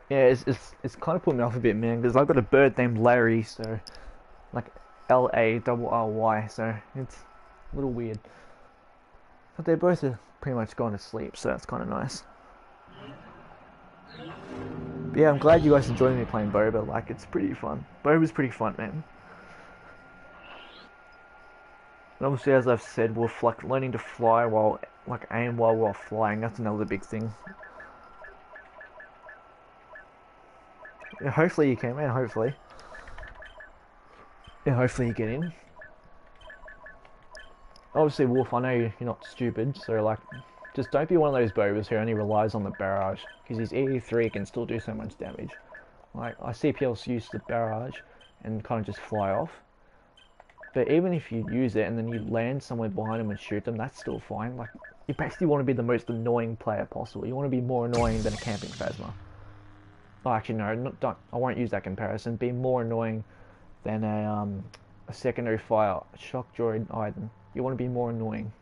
Yeah, it's kind of put me off a bit, man, because I've got a bird named Larry, so like Larry, so it's a little weird. But they both are pretty much gone to sleep, so that's kind of nice. But yeah, I'm glad you guys are joining me playing Boba. Like, it's pretty fun. Boba's pretty fun, man. And obviously, as I've said, we're like learning to fly while, like, aim while we're flying. That's another big thing. Yeah, hopefully you can, man. Hopefully. Yeah, hopefully you get in. Obviously, Wolf, I know you're not stupid, so like, just don't be one of those Bobas who only relies on the barrage, because his E3 can still do so much damage. Like, I see people use the barrage and kind of just fly off. But even if you use it and then you land somewhere behind them and shoot them, that's still fine. Like, you basically want to be the most annoying player possible. You want to be more annoying than a camping Phasma. Oh, actually, no, I won't use that comparison. Be more annoying than a secondary fire shock droid Iden. You want to be more annoying.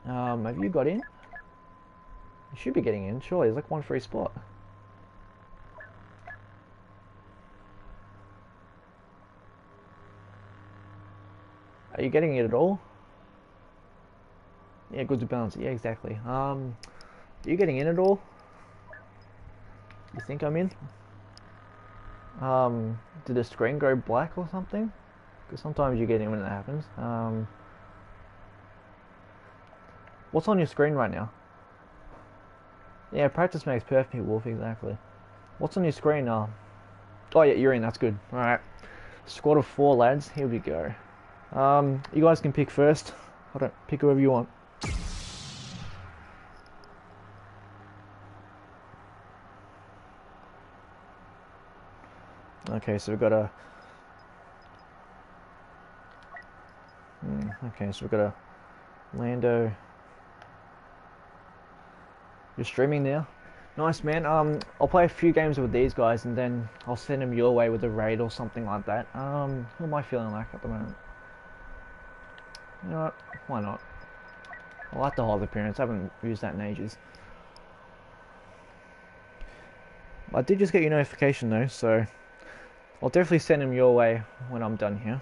Have you got in? You should be getting in, surely. There's like one free spot. Are you getting it at all? Yeah, good to balance it. Yeah, exactly. Are you getting in at all? You think I'm in? Did the screen go black or something? Because sometimes you get in when that happens. What's on your screen right now? Yeah, practice makes perfect, Wolf, exactly. What's on your screen now? Oh yeah, you're in, that's good. Alright. Squad of 4 lads, here we go. You guys can pick first. I don't pick whoever you want. Okay, so we've got a... okay, so we've got a Lando. You're streaming now? Nice, man. I'll play a few games with these guys and then I'll send them your way with a raid or something like that. Who am I feeling like at the moment? You know what? Why not? I like the hold appearance. I haven't used that in ages. I did just get your notification though, so I'll definitely send them your way when I'm done here.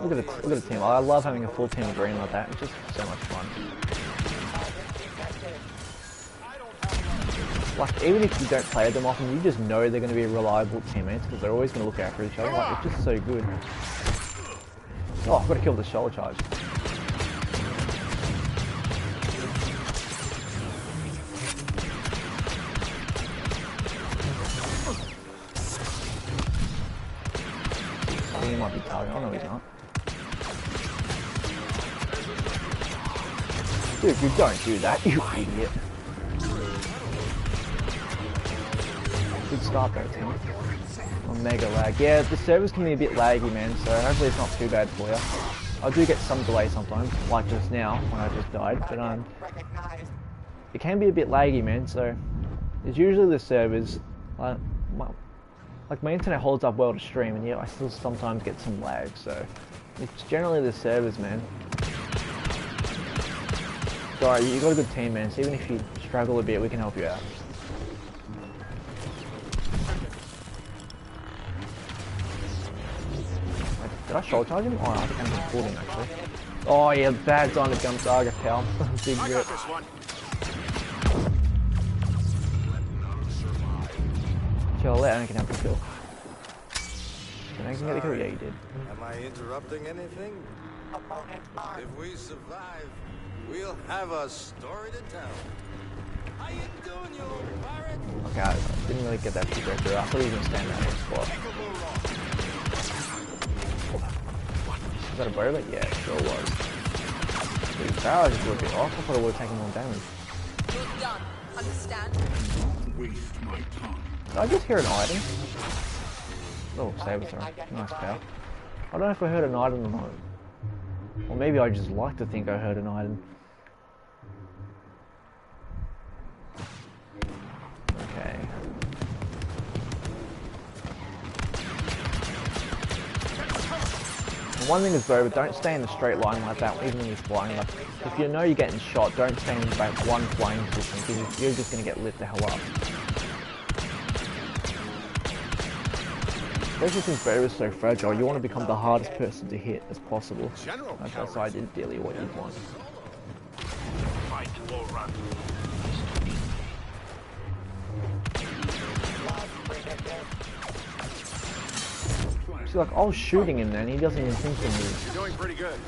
Look at the team. I love having a full team of green like that. It's just so much fun. Like, even if you don't play them often, you just know they're going to be reliable teammates because they're always going to look out for each other. Like, it's just so good. Oh, I've got to kill the shoulder charge. He might be targeting. Oh no, he's not. Dude, you don't do that, you idiot. Good start though, team. Oh, mega lag. Yeah, the servers can be a bit laggy, man, so hopefully it's not too bad for you. I do get some delay sometimes, like just now, when I just died, but it can be a bit laggy, man, so it's usually the servers. Like my internet holds up well to stream, and yet I still sometimes get some lag, so it's generally the servers, man. Sorry, you got a good team, man, so even if you struggle a bit, we can help you out. Did I shoulder charge him? Oh, I think I just pulled him, actually. Oh yeah, bad time to jump target, pal. Big rip. Kill, let Anakin have the kill. Did Anakin get the kill? Yeah, he did. Am I interrupting anything? If we survive, we'll have a story to tell. How you doing, you little pirate? Okay, I didn't really get that trajectory. I thought he was going to stand out in the spot. Is that a Boba? Yeah, it sure was. Dude, his barrel just a bit off. I thought it would have taken more damage. You're done. Understand? Waste my time. Did I just hear an Iden? Oh, Saber throw. Nice power. I don't know if I heard an Iden or not. Or maybe I just like to think I heard an Iden. Okay. And one thing is though, don't stay in a straight line like that, even when you're flying. Like, if you know you're getting shot, don't stay in about one flying position, because you're just going to get lit the hell up. Especially since Boba is so fragile, you want to become the hardest person to hit as possible. That's ideally what you'd want. Fight or run. See, like, I was shooting him then, he doesn't even think to move. You're doing pretty good.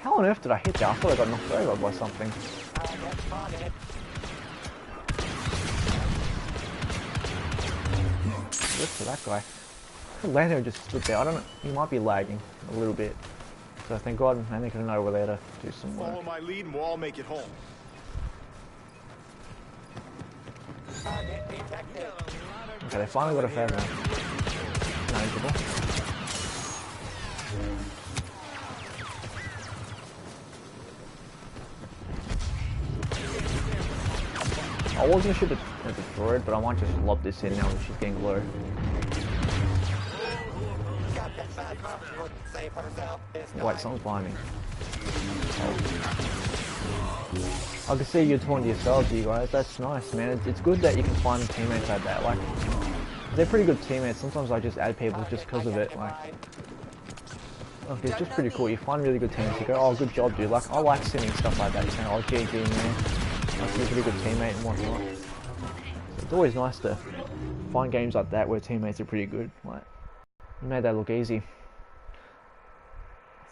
How on earth did I hit that? I thought I got knocked over by something. Good for that guy. Lando just stood there. I don't know. He might be lagging a little bit. So thank God Anakin and I were there to do some work. Follow my lead and we'll all make it home. Okay, they finally got a fair one. Manageable. I was gonna shoot the droid, but I might just lob this in now that she's getting low. Wait, someone's behind me. Oh. I can see you're talking to yourselves, you guys. That's nice, man. It's good that you can find teammates like that. Like, they're pretty good teammates. Sometimes I just add people just because of it. Like, okay, it's just pretty cool. You find really good teammates. You go, oh, good job, dude. Like, I like seeing stuff like that. You say, oh, GG, man. Like, you're a pretty good teammate and whatnot. It's always nice to find games like that where teammates are pretty good. Like, you made that look easy.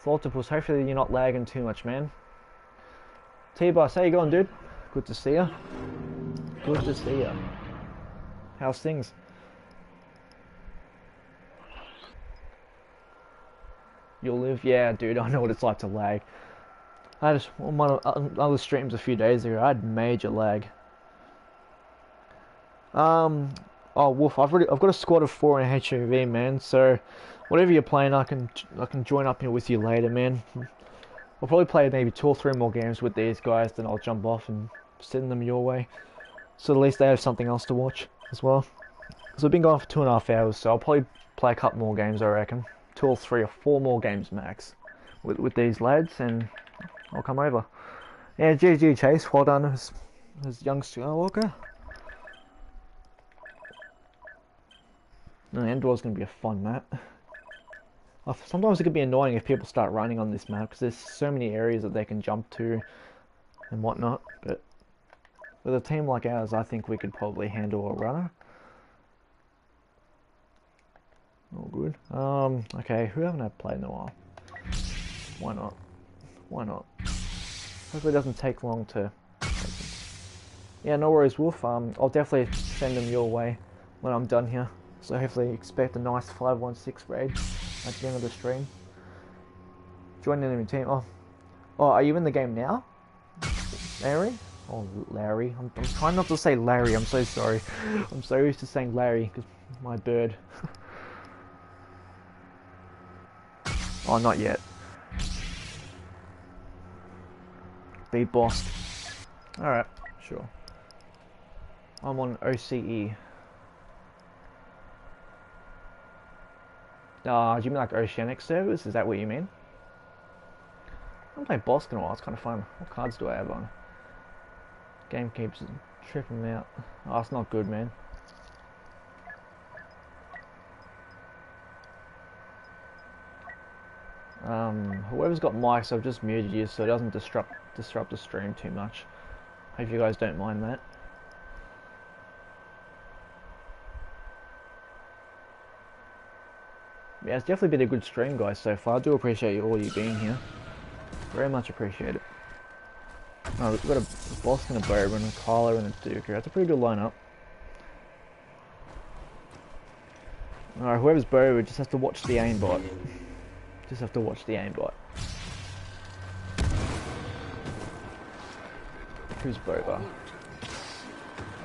Thoughtables, hopefully you're not lagging too much, man. T-Bus, how you going, dude? Good to see ya. Good to see ya. How's things? You'll live? Yeah, dude, I know what it's like to lag. I just, on my other streams a few days ago, I had major lag. Oh, Wolf, I've got a squad of 4 in HOV, man, so whatever you're playing, I can join up here with you later, man. I'll probably play maybe 2 or 3 more games with these guys, then I'll jump off and send them your way. So at least they have something else to watch as well. So we've been going for 2.5 hours, so I'll probably play a couple more games, I reckon. 2 or 3 or 4 more games max with these lads, and I'll come over. Yeah, GG Chase, well done as young Skywalker. No, Endor's going to be a fun map. Sometimes it could be annoying if people start running on this map, because there's so many areas that they can jump to and whatnot, but with a team like ours, I think we could probably handle a runner. All good. Okay, who haven't I played in a while? Why not? Why not? Hopefully it doesn't take long to... Yeah, no worries, Wolf. I'll definitely send them your way when I'm done here. So hopefully expect a nice 516 raid at the end of the stream. Join the enemy team. Oh, are you in the game now? Larry? Oh, Larry. I'm trying not to say Larry. I'm so sorry. I'm so used to saying Larry because my bird. Oh, not yet. Be bossed. Alright, sure. I'm on OCE. Do you mean like Oceanic servers? Is that what you mean? I haven't played Bosk in a while, it's kind of fun. What cards do I have on? Game keeps tripping me out. Oh, it's not good, man. Whoever's got mics, I've just muted you so it doesn't disrupt the stream too much. Hope you guys don't mind that. Yeah, it's definitely been a good stream, guys, so far. I do appreciate all you being here. Very much appreciate it. Oh, we've got a Bosk and a Boba and a Kylo and a Dooku. That's a pretty good lineup. Alright, whoever's Boba just has to watch the aimbot. Just have to watch the aimbot. Who's Boba?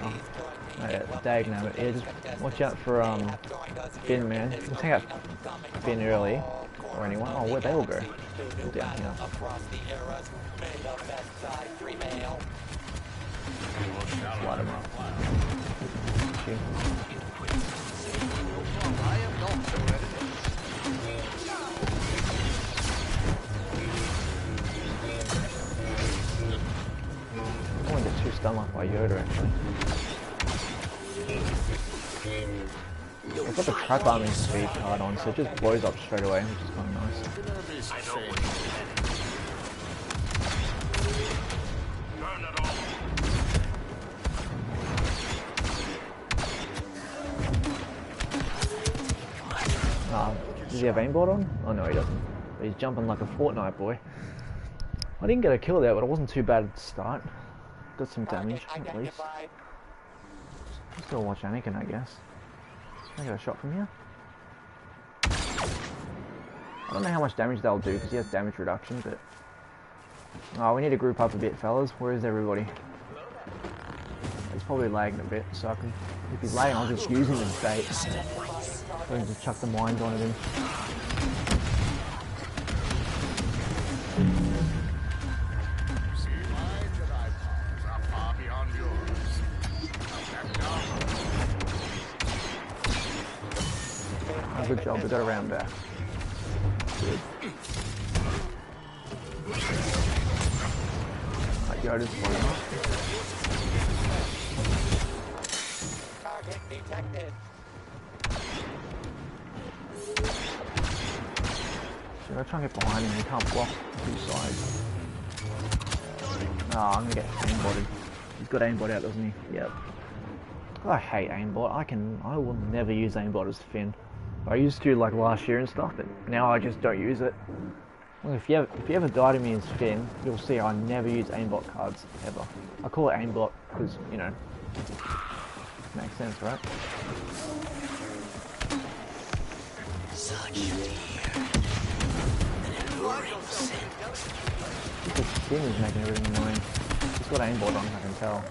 Oh, yeah, dagnabbit. Yeah, just watch out for Finn, man. You can take out Finn early, or anyone. Oh, where'd they all go? All down here. Light them up. Okay. I want to get 2 stun locked by Yoda, actually. I've got the trap arming speed card on, so it just blows up straight away, which is kind of nice. Does he have aimbot on? Oh no, he doesn't. But he's jumping like a Fortnite boy. I didn't get a kill there, but it wasn't too bad at the start. Got some damage, at least. Still watch Anakin, I guess. Can I get a shot from here? I don't know how much damage they'll do, because he has damage reduction, but... Oh, we need to group up a bit, fellas. Where is everybody? He's probably lagging a bit, so I can... If he's lagging, I'll just use him as bait. So I can just chuck the mines on him. Good job, we got around back. Good. Right, Yoda's flying up. Target detected. Should I try and get behind him? He can't block two sides. Oh, I'm gonna get aimbotted. He's got aimbot out, doesn't he? Yep. I hate aimbot. I will never use aimbot as Finn. I used to like last year and stuff, but now I just don't use it. Well, if you ever die to me as Finn, you'll see I never use aimbot cards ever. I call it aimbot because, you know, makes sense, right? Such fear. An alluring scent. Because Finn is making everything annoying. He's got aimbot on, I can tell.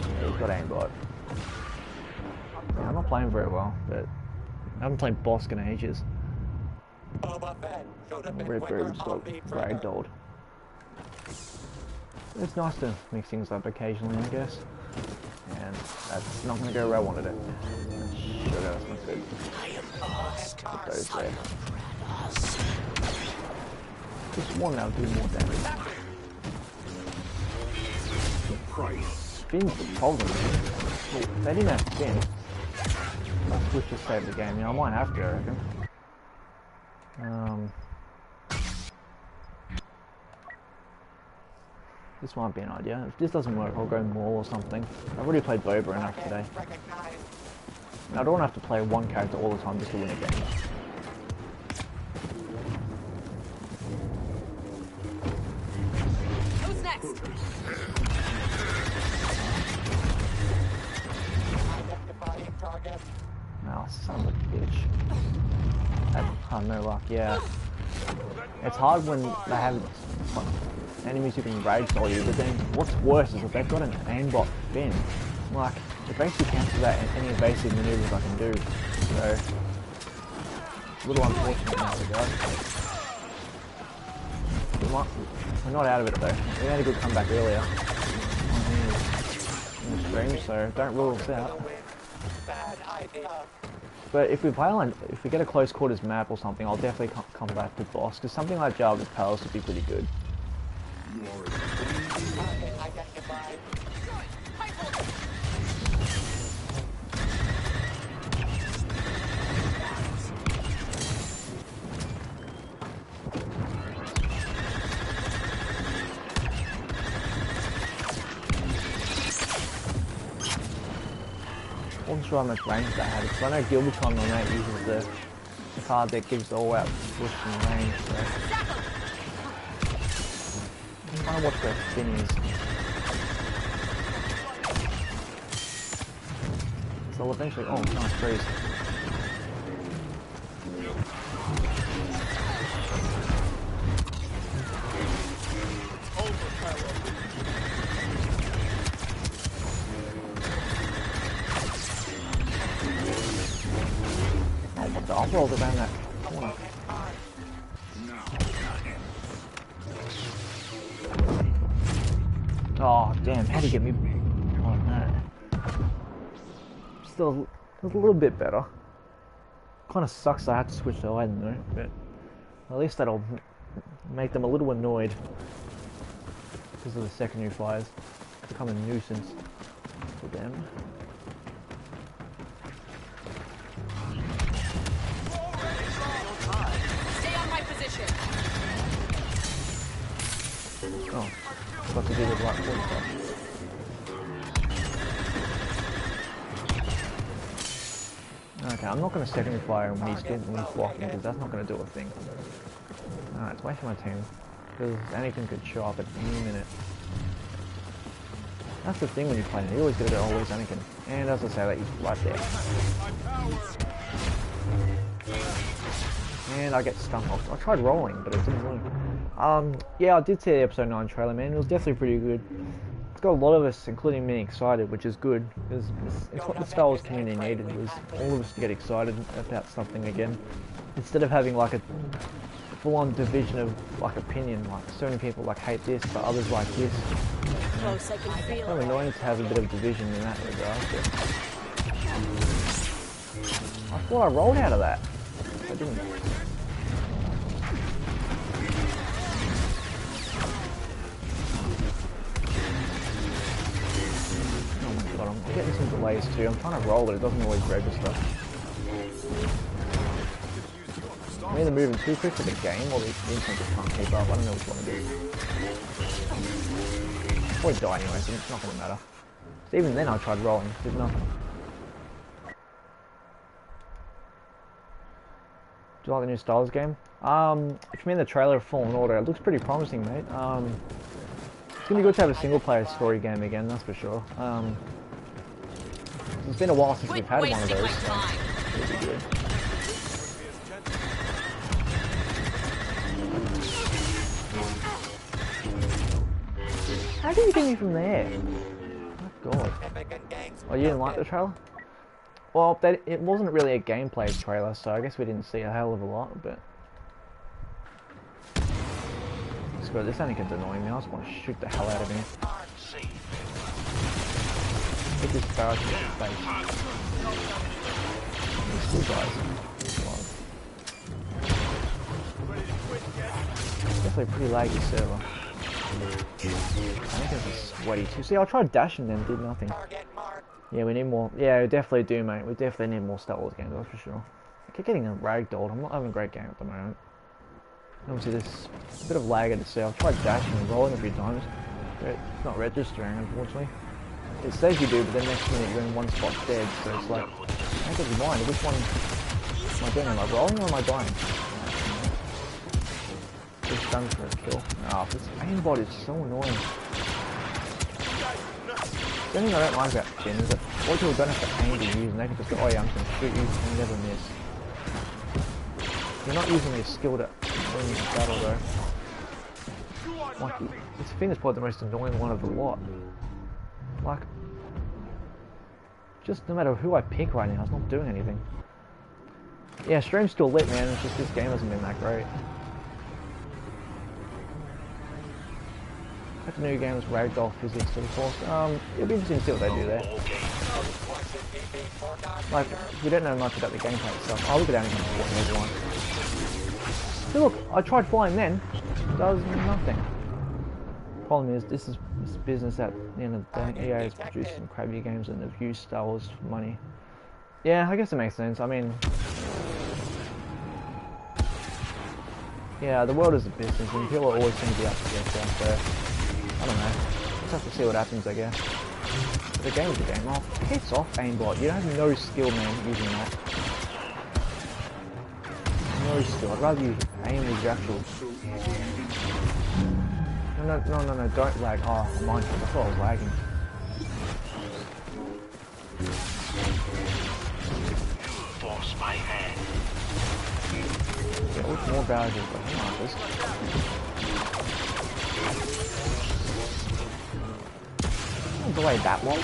Yeah, he's got aimbot. Yeah, I'm not playing very well, but I haven't played Bosk in ages. Boba Fett should have been Red quicker Bird's on got the trigger. ragdolled. It's nice to mix things up occasionally, I guess. And that's not going to go where I wanted it. Sugar, that's not good. Put those there. Just one that'll do more damage. The price. Finn's the problem. If they didn't have Finn, I'll switch to save the game. You know, I might have to, I reckon. This might be an idea. If this doesn't work, I'll go Maul or something. I've already played Boba enough today. And I don't want to have to play one character all the time just to win a game. Who's next? Identifying target. Oh, son of a bitch. Oh, no luck, yeah. It's hard when they have enemies who can rage doll you, but then what's worse is that they've got an aimbot Finn. Like, it basically cancels out any evasive maneuvers I can do. So, it's a little unfortunate in that regard. We're not out of it though. We had a good comeback earlier in the stream, so don't rule us out. Bad idea. But if we play on, if we get a close quarters map or something, I'll definitely come back to Boss, because something like Jarvis Palace would be pretty good. Target identified. I wasn't sure how much range that had, because I know Gilbertron on that uses the card that gives the all-out push and range, so... I'm trying to watch where Finn is. So I'll eventually... Oh, nice freeze. I'll roll around that corner. Oh, damn, how'd he get me? Oh, no. Still, it was a little bit better. Kind of sucks I had to switch to Iden though, but at least that'll make them a little annoyed because of the secondary fires. Become a nuisance for them. Oh, got to do the right thing. Okay, I'm not going to secondary fire when he's blocking, because that's not going to do a thing. Alright, it's wasting my team, because anything could show up at any minute. That's the thing when you play it, you always get it always Anakin. And as I say, that he's right there. And I get stun locked. I tried rolling, but it didn't work. Yeah, I did see the episode 9 trailer, man. It was definitely pretty good. It's got a lot of us, including me, excited, which is good. Because it's what the Star Wars community needed, was all of us to get excited about something again. Instead of having like a full-on division of like opinion, like so many people like hate this, but others like this. Close, I can feel It's kind of annoying to have a bit of division in that regard. But I thought I rolled out of that. I didn't. Oh my god, I'm getting some delays too. I'm trying to roll it, it doesn't always register. I'm either moving too quick for the game or the internet just can't keep up. I don't know which one it is. I'll probably die anyway, so it's not going to matter. So even then I tried rolling, did nothing. Do you like the new Star Wars game? If you mean the trailer of Fallen Order, it looks pretty promising, mate. It's going to be good to have a single-player story game again, that's for sure. It's been a while since we've had one of those, so it'll be good. How did you get me from there? Oh my god. Oh, you didn't like the trailer? Well, it wasn't really a gameplay trailer, so I guess we didn't see a hell of a lot, but... Screw it, this only gets annoying me, I just want to shoot the hell out of him. Hit this barrage in his face. These two guys. Definitely a pretty laggy server. I think it's sweaty too. See, I tried dashing then, did nothing. Yeah, we need more. Yeah, we definitely do, mate. We definitely need more Star Wars games, that's for sure. I keep getting ragdolled. I'm not having a great game at the moment. Obviously, there's a bit of lag at the sea. I've tried dashing and rolling a few times, but it's not registering, unfortunately. It says you do, but then next minute you're in one spot dead, so it's like, how could you mind? Which one am I doing? Am I rolling or am I dying? Just done for a kill. Ah, this aimbot is so annoying. The only thing I don't like about Jin is that all people don't have to aim to use, and they can just go, oh yeah, I'm just going to shoot you and never miss. You're not using your skill to win the battle though. Like, this thing is probably the most annoying one of the lot. Like, just no matter who I pick right now, it's not doing anything. Yeah, stream's still lit, man, it's just this game hasn't been that great. If the new game is ragdoll physics, of course. It'll be interesting to see what they do there. Like, we don't know much about the gameplay itself. I'll look at anything for everyone. See, look, I tried flying then. Does nothing. Problem is, this is business at the end of the day. EA has produced some crappy games and they've used Star Wars for money. Yeah, I guess it makes sense. I mean, yeah, the world is a business and people always seem to be up to get there, so I don't know. Just have to see what happens, I guess. But the game's a game. Oh, piss off, aimbot. You have no skill, man, using that. No skill. I'd rather you aim with your actual... No, don't lag. Oh, I'm mindful. I thought I was lagging. Force my hand. Yeah, with more barrages, but hang on, this. Don't delay that long.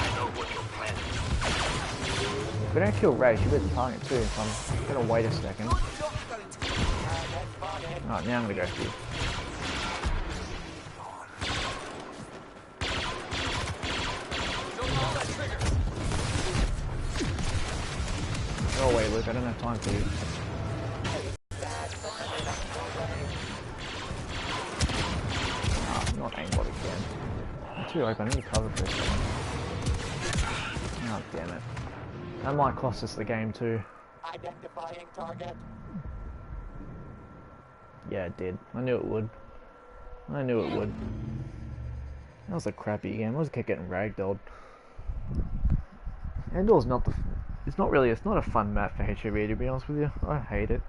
If we don't kill Ray, she'll be the target too, so I'm gonna wait a second. Alright, now I'm gonna go for you. Go away, Luke, I don't have time for you. Not aimbot again. I'm too open, I need cover for a second. Oh, damn it. That might cost us the game too. Identifying target. Yeah, it did. I knew it would. I knew it would. That was a crappy game. I was kept getting ragdolled. Endor's not the... It's not a fun map for HOV, to be honest with you. I hate it.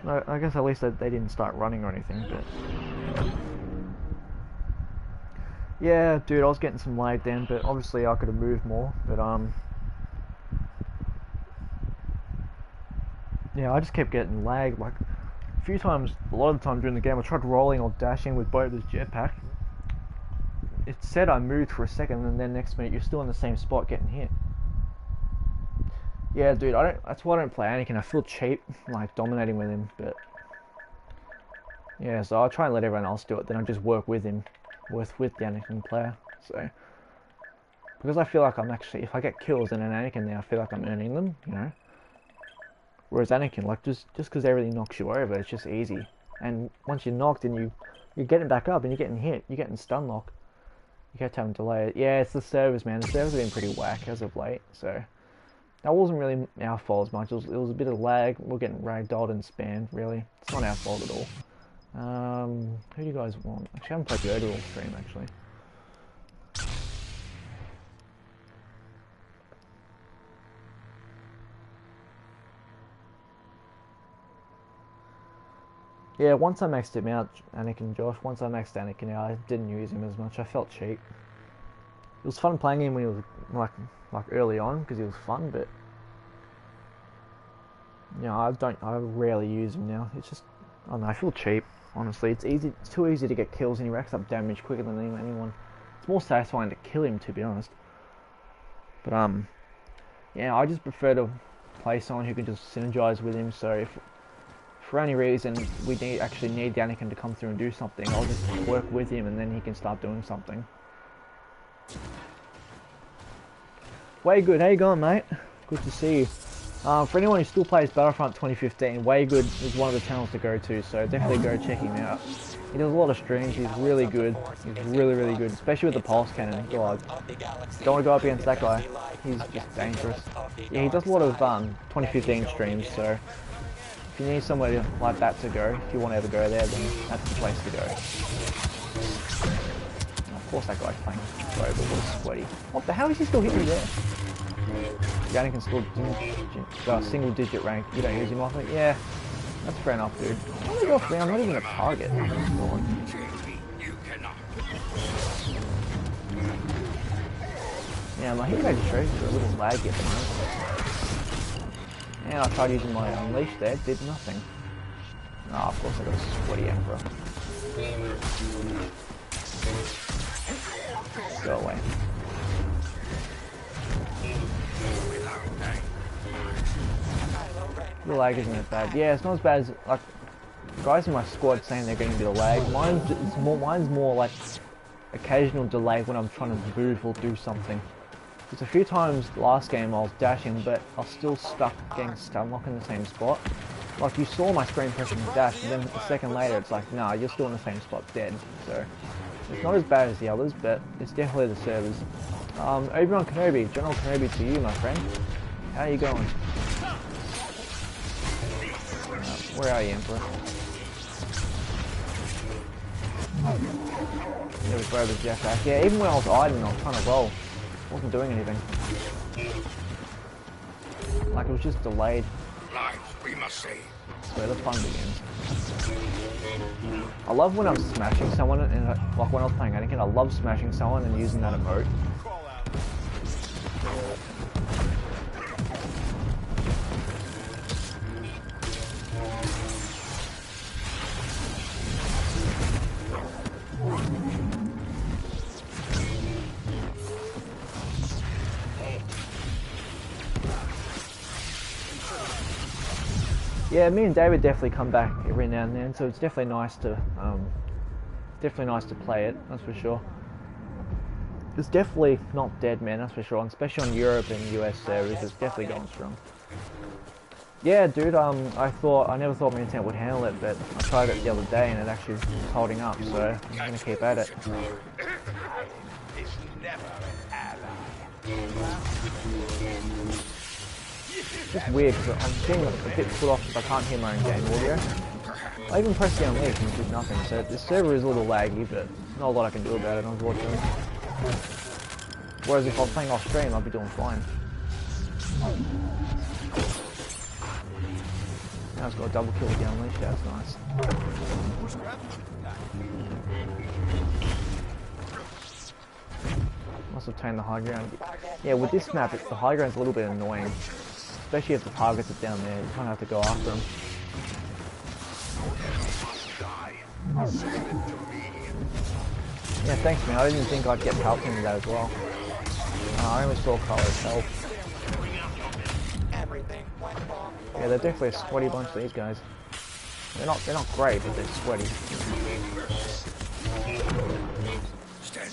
I guess at least they didn't start running or anything, but... Yeah, dude, I was getting some lag then, but obviously I could have moved more, but yeah, I just kept getting lag, like, a few times, a lot of the time during the game, I tried rolling or dashing with Boba's jetpack. It said I moved for a second, and then next minute you're still in the same spot getting hit. Yeah, dude, that's why I don't play Anakin. I feel cheap, like, dominating with him, but... Yeah, so I'll try and let everyone else do it, then I'll just work with him. with the Anakin player. So because I feel like I'm actually, if I get kills in an Anakin now, I feel like I'm earning them, you know. Whereas Anakin, like just because everything knocks you over, it's just easy. And once you're knocked and you're getting back up and you're getting hit, you're getting stun lock. You have to have them delay it. Yeah, it's the servers, man. The servers have been pretty whack as of late, so that wasn't really our fault as much. It was a bit of lag. We're getting ragdolled and spammed, really. It's not our fault at all. Who do you guys want? Actually, I haven't played Yoda all stream, actually. Yeah, once I maxed him out, Anakin Josh, once I maxed Anakin out, I didn't use him as much. I felt cheap. It was fun playing him when he was like early on because he was fun, but you know, I rarely use him now. It's just, I don't know, I feel cheap. Honestly, it's too easy to get kills and he racks up damage quicker than anyone. It's more satisfying to kill him, to be honest. But yeah, I just prefer to play someone who can just synergize with him. So if for any reason we actually need the Anakin to come through and do something, I'll just work with him and then he can start doing something. Way good, how you going, mate? Good to see you. For anyone who still plays Battlefront 2015, Way Good is one of the channels to go to, so definitely go check him out. He does a lot of streams, he's really good. He's really, really good, especially with the pulse cannon. God, don't want to go up against that guy. He's just dangerous. Yeah, he does a lot of 2015 streams, so if you need somewhere like that to go, if you want to ever go there, then that's the place to go. And of course that guy's playing Boba was sweaty. What the hell is he still hitting me there? Anakin still single digit rank, you don't use him often? Yeah, that's fair enough, dude. I'm gonna go for I'm not even a target. Yeah, my hit registrations are a little laggy at the moment. And I tried using my Unleash there, did nothing. Ah, of course I got a sweaty Emperor. Go away. The lag isn't that bad. Yeah, it's not as bad as like guys in my squad saying they're getting a bit of lag. Mine's more like occasional delay when I'm trying to move or do something. There's a few times last game I was dashing, but I was still stuck getting stun lock in the same spot. Like you saw my screen pressing dash, and then a second later it's like, nah, you're still in the same spot, dead. So it's not as bad as the others, but it's definitely the servers. Obi-Wan Kenobi, General Kenobi to you, my friend. How are you going? Where are you, Emperor? There was Boba's jetpack. Yeah, even when I was Iden, I was trying to roll. I wasn't doing anything. Like, it was just delayed. Lives we must save. So the fun begins. I love when I'm smashing someone, and like when I was playing Anakin, I love smashing someone and using that emote. Yeah, me and David definitely come back every now and then, so it's definitely nice to play it. That's for sure. It's definitely not dead, man. That's for sure. And especially on Europe and US servers, it's definitely going strong. Yeah, dude. I never thought my internet would handle it, but I tried it the other day and it actually was holding up. So I'm gonna keep at it. It's never It's just weird because I'm getting a bit put off if I can't hear my own game audio. I even pressed the Unleash and it did nothing, so the server is a little laggy, but not a lot I can do about it, unfortunately. Whereas if I was playing off stream, I'd be doing fine. Now it's got a double kill with the Unleash, that's nice. Must obtain the high ground. Yeah, with this map, the high ground's a little bit annoying. Especially if the targets are down there, you kind of have to go after them. Yeah, thanks man, I didn't think I'd get help into that as well. I only saw Carlos help. Yeah, they're definitely a sweaty bunch, these guys. They're not great, but they're sweaty.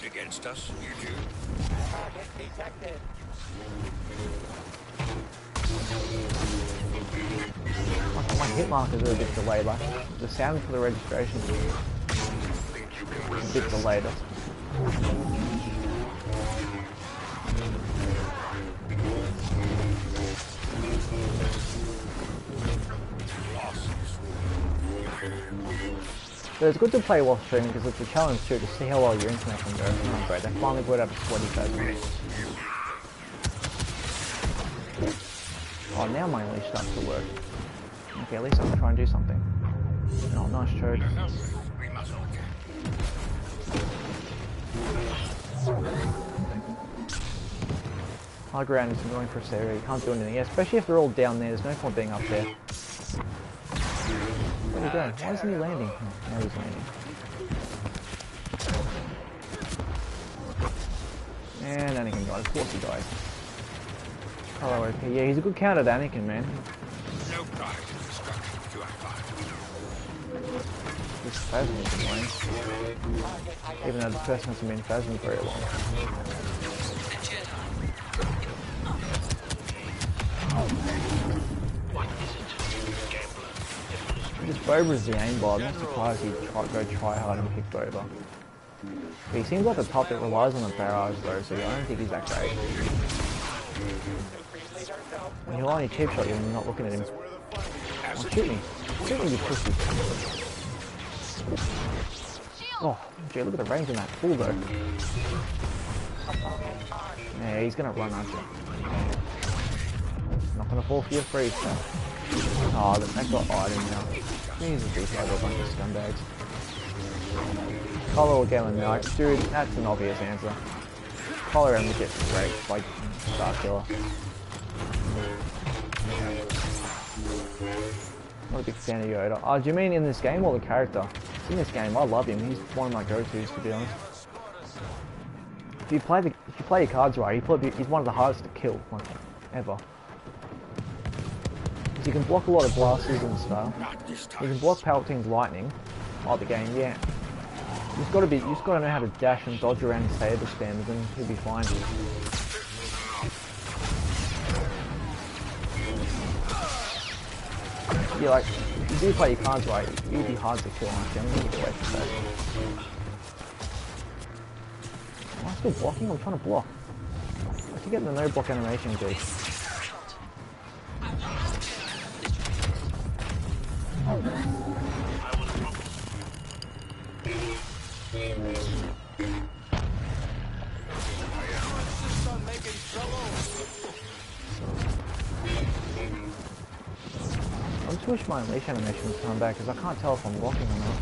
against us, you do. Target detected. My hit markers are a bit delayed, like the sound for the registration is a bit delayed. But it's good to play while streaming because it's a challenge too, to see how well your internet can go. Oh great, they finally got up to 20,000. Oh, now my unleash starts to work. Okay, at least I can try and do something. Oh, nice choke. High ground is annoying for a server, you can't do anything. Yeah, especially if they're all down there, there's no point being up there. Where'd he go? Why isn't he landing? Oh, now he's landing. And Anakin died. Of course he died. Hello, OP. Yeah, he's a good counter to Anakin, man. No prize in destruction to our fire. This Phasma is annoying. Even though the person hasn't been Phasma very long. This Boba's the aimbot. I'm not surprised he'd go try hard and pick Boba. But he seems like the top that relies on the barrage though, so I don't think he's that great. When he'll only cheap shot you when you're not looking at him. Oh, shoot me. Shoot me, you pussy. Oh, gee, look at the range on that fool though. Yeah, he's gonna run, aren't you? Not gonna fall for your freeze, so. Oh, that got Iden now. Jesus, these guys are a bunch of scumbags. Collar or Galen now. Dude, that's an obvious answer. Collar and legit great, like Star Killer. Not a big fan of Yoda. Oh, do you mean in this game or the character? In this game, I love him. He's one of my go-tos, to be honest. If you play your cards right, he's one of the hardest to kill, like, ever. You can block a lot of blasters and stuff. You can block Palpatine's lightning. Oh, the game, yeah. You just gotta know how to dash and dodge around his saber spam, and then he'll be fine. Yeah, like if you do play your cards right, you'll be hard to kill. Honestly, I'm gonna get away from that. Am I still blocking? I'm trying to block. I should get the no block animation, dude. I just wish my unleash animation was coming back because I can't tell if I'm blocking or not.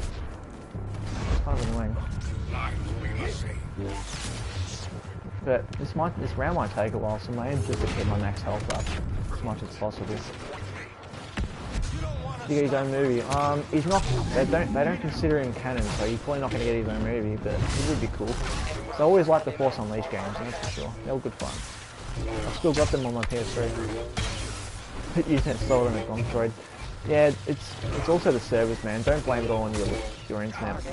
It's kind of annoying. But this round might take a while, so my aim's just to keep my max health up as much as possible. To get his own movie. He's not. They don't consider him canon, so he's probably not going to get his own movie. But it would be cool. So I always like the Force Unleashed games, that's for sure. They were good fun. I've still got them on my PS3. You can't sold them at Gomstroid. Yeah, it's also the servers, man. Don't blame it all on your internet.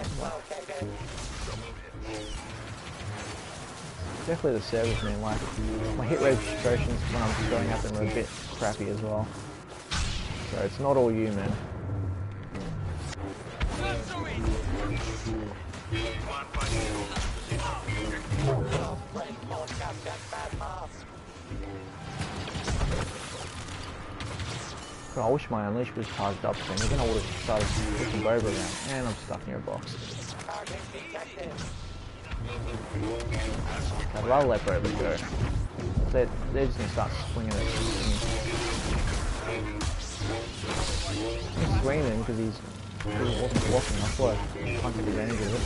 Definitely the servers, man. Like my hit registrations when I'm going up them are a bit crappy as well. So it's not all you, man. Bro, I wish my Unleash was charged up soon. Then I would have started pushing Boba around. And I'm stuck near a box. I'd rather let Boba go. They're just going to start swinging it. He's screaming because he wasn't blocking. I thought I can't take advantage of it.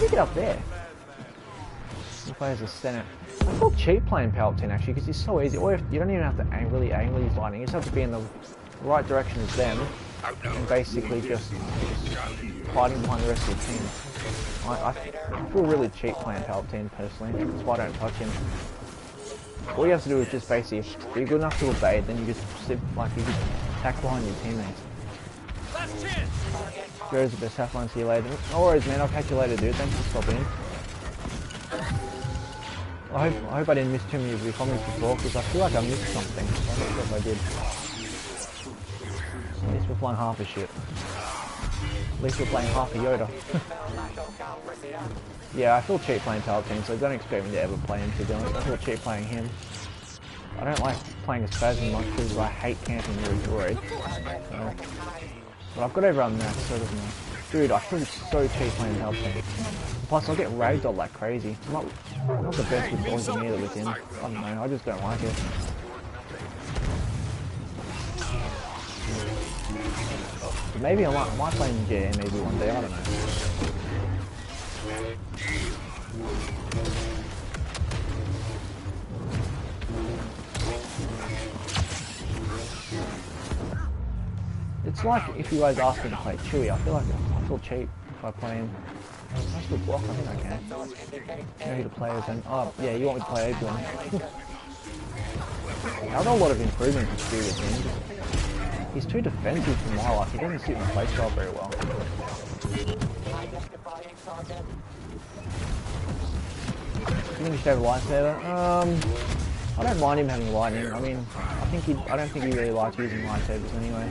Look it up there. He plays a Senate. I feel cheap playing Palpatine actually because he's so easy. Or you don't even have to really aim with his lightning. You just have to be in the right direction as them and basically just hiding behind the rest of your team. I feel really cheap playing Palpatine personally. That's why I don't touch him. All you have to do is just basically, if you're good enough to evade, then you just sit like you just attack behind your teammates. Last chance. Goes the best. Have fun. See you later. No worries, man. I'll catch you later, dude. Thanks for stopping in. I hope I didn't miss too many of your comments before, because I feel like I missed something. I'm not sure if I did. At least we're playing half a shit. At least we're playing half a Yoda. Yeah, I feel cheap playing Palpatine, so don't expect me to ever play him, to be honest. I feel cheap playing him. I don't like playing as Phasm much because I hate camping really droid. So. But I've got everyone max, so it doesn't matter. Dude, I feel so cheap playing Palpatine. Plus, I'll get ragdolled like crazy. I'm not the best with dodging either with him. I don't know, I just don't like it. But maybe I might play in GM maybe one day, I don't know. It's like if you guys ask me to play Chewie, I feel cheap if I play him. I still block, I think I can. Know who to play as then. Oh yeah, you want me to play Obi-Wan. I've got a lot of improvement to do with him. He's too defensive for my life, he doesn't suit my playstyle very well. You think he should have a lightsaber? I don't mind him having lightning. I mean, I don't think he really likes using lightsabers anyway,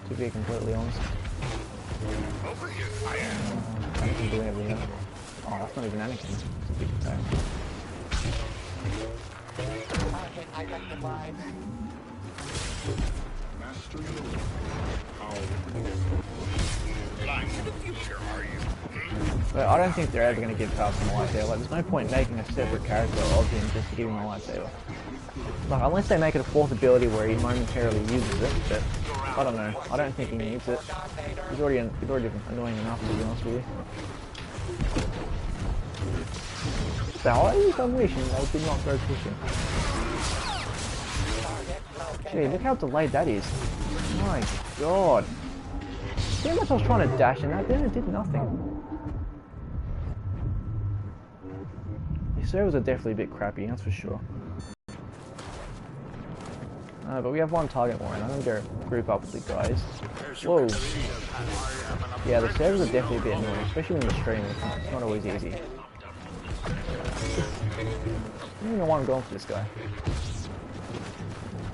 to be completely honest. Anakin doing everything else. Oh, that's not even Anakin. It's a big attack. Flying to the future, are you? But I don't think they're ever going to give Palpatine a lightsaber. Like, there's no point making a separate character of him just to give him a lightsaber. Like, unless they make it a fourth ability where he momentarily uses it, but I don't know. I don't think he needs it. He's already annoying enough, to be honest with you. So I used Unleash and they did not go pushing. Gee, look how delayed that is. My god. See how much I was trying to dash and that then it did nothing. These servers are definitely a bit crappy, that's for sure. But we have one target more and I'm going to go group up with the guys. Whoa. Yeah, the servers are definitely a bit annoying, especially when you stream. It's not always easy. I don't even know why I'm going for this guy.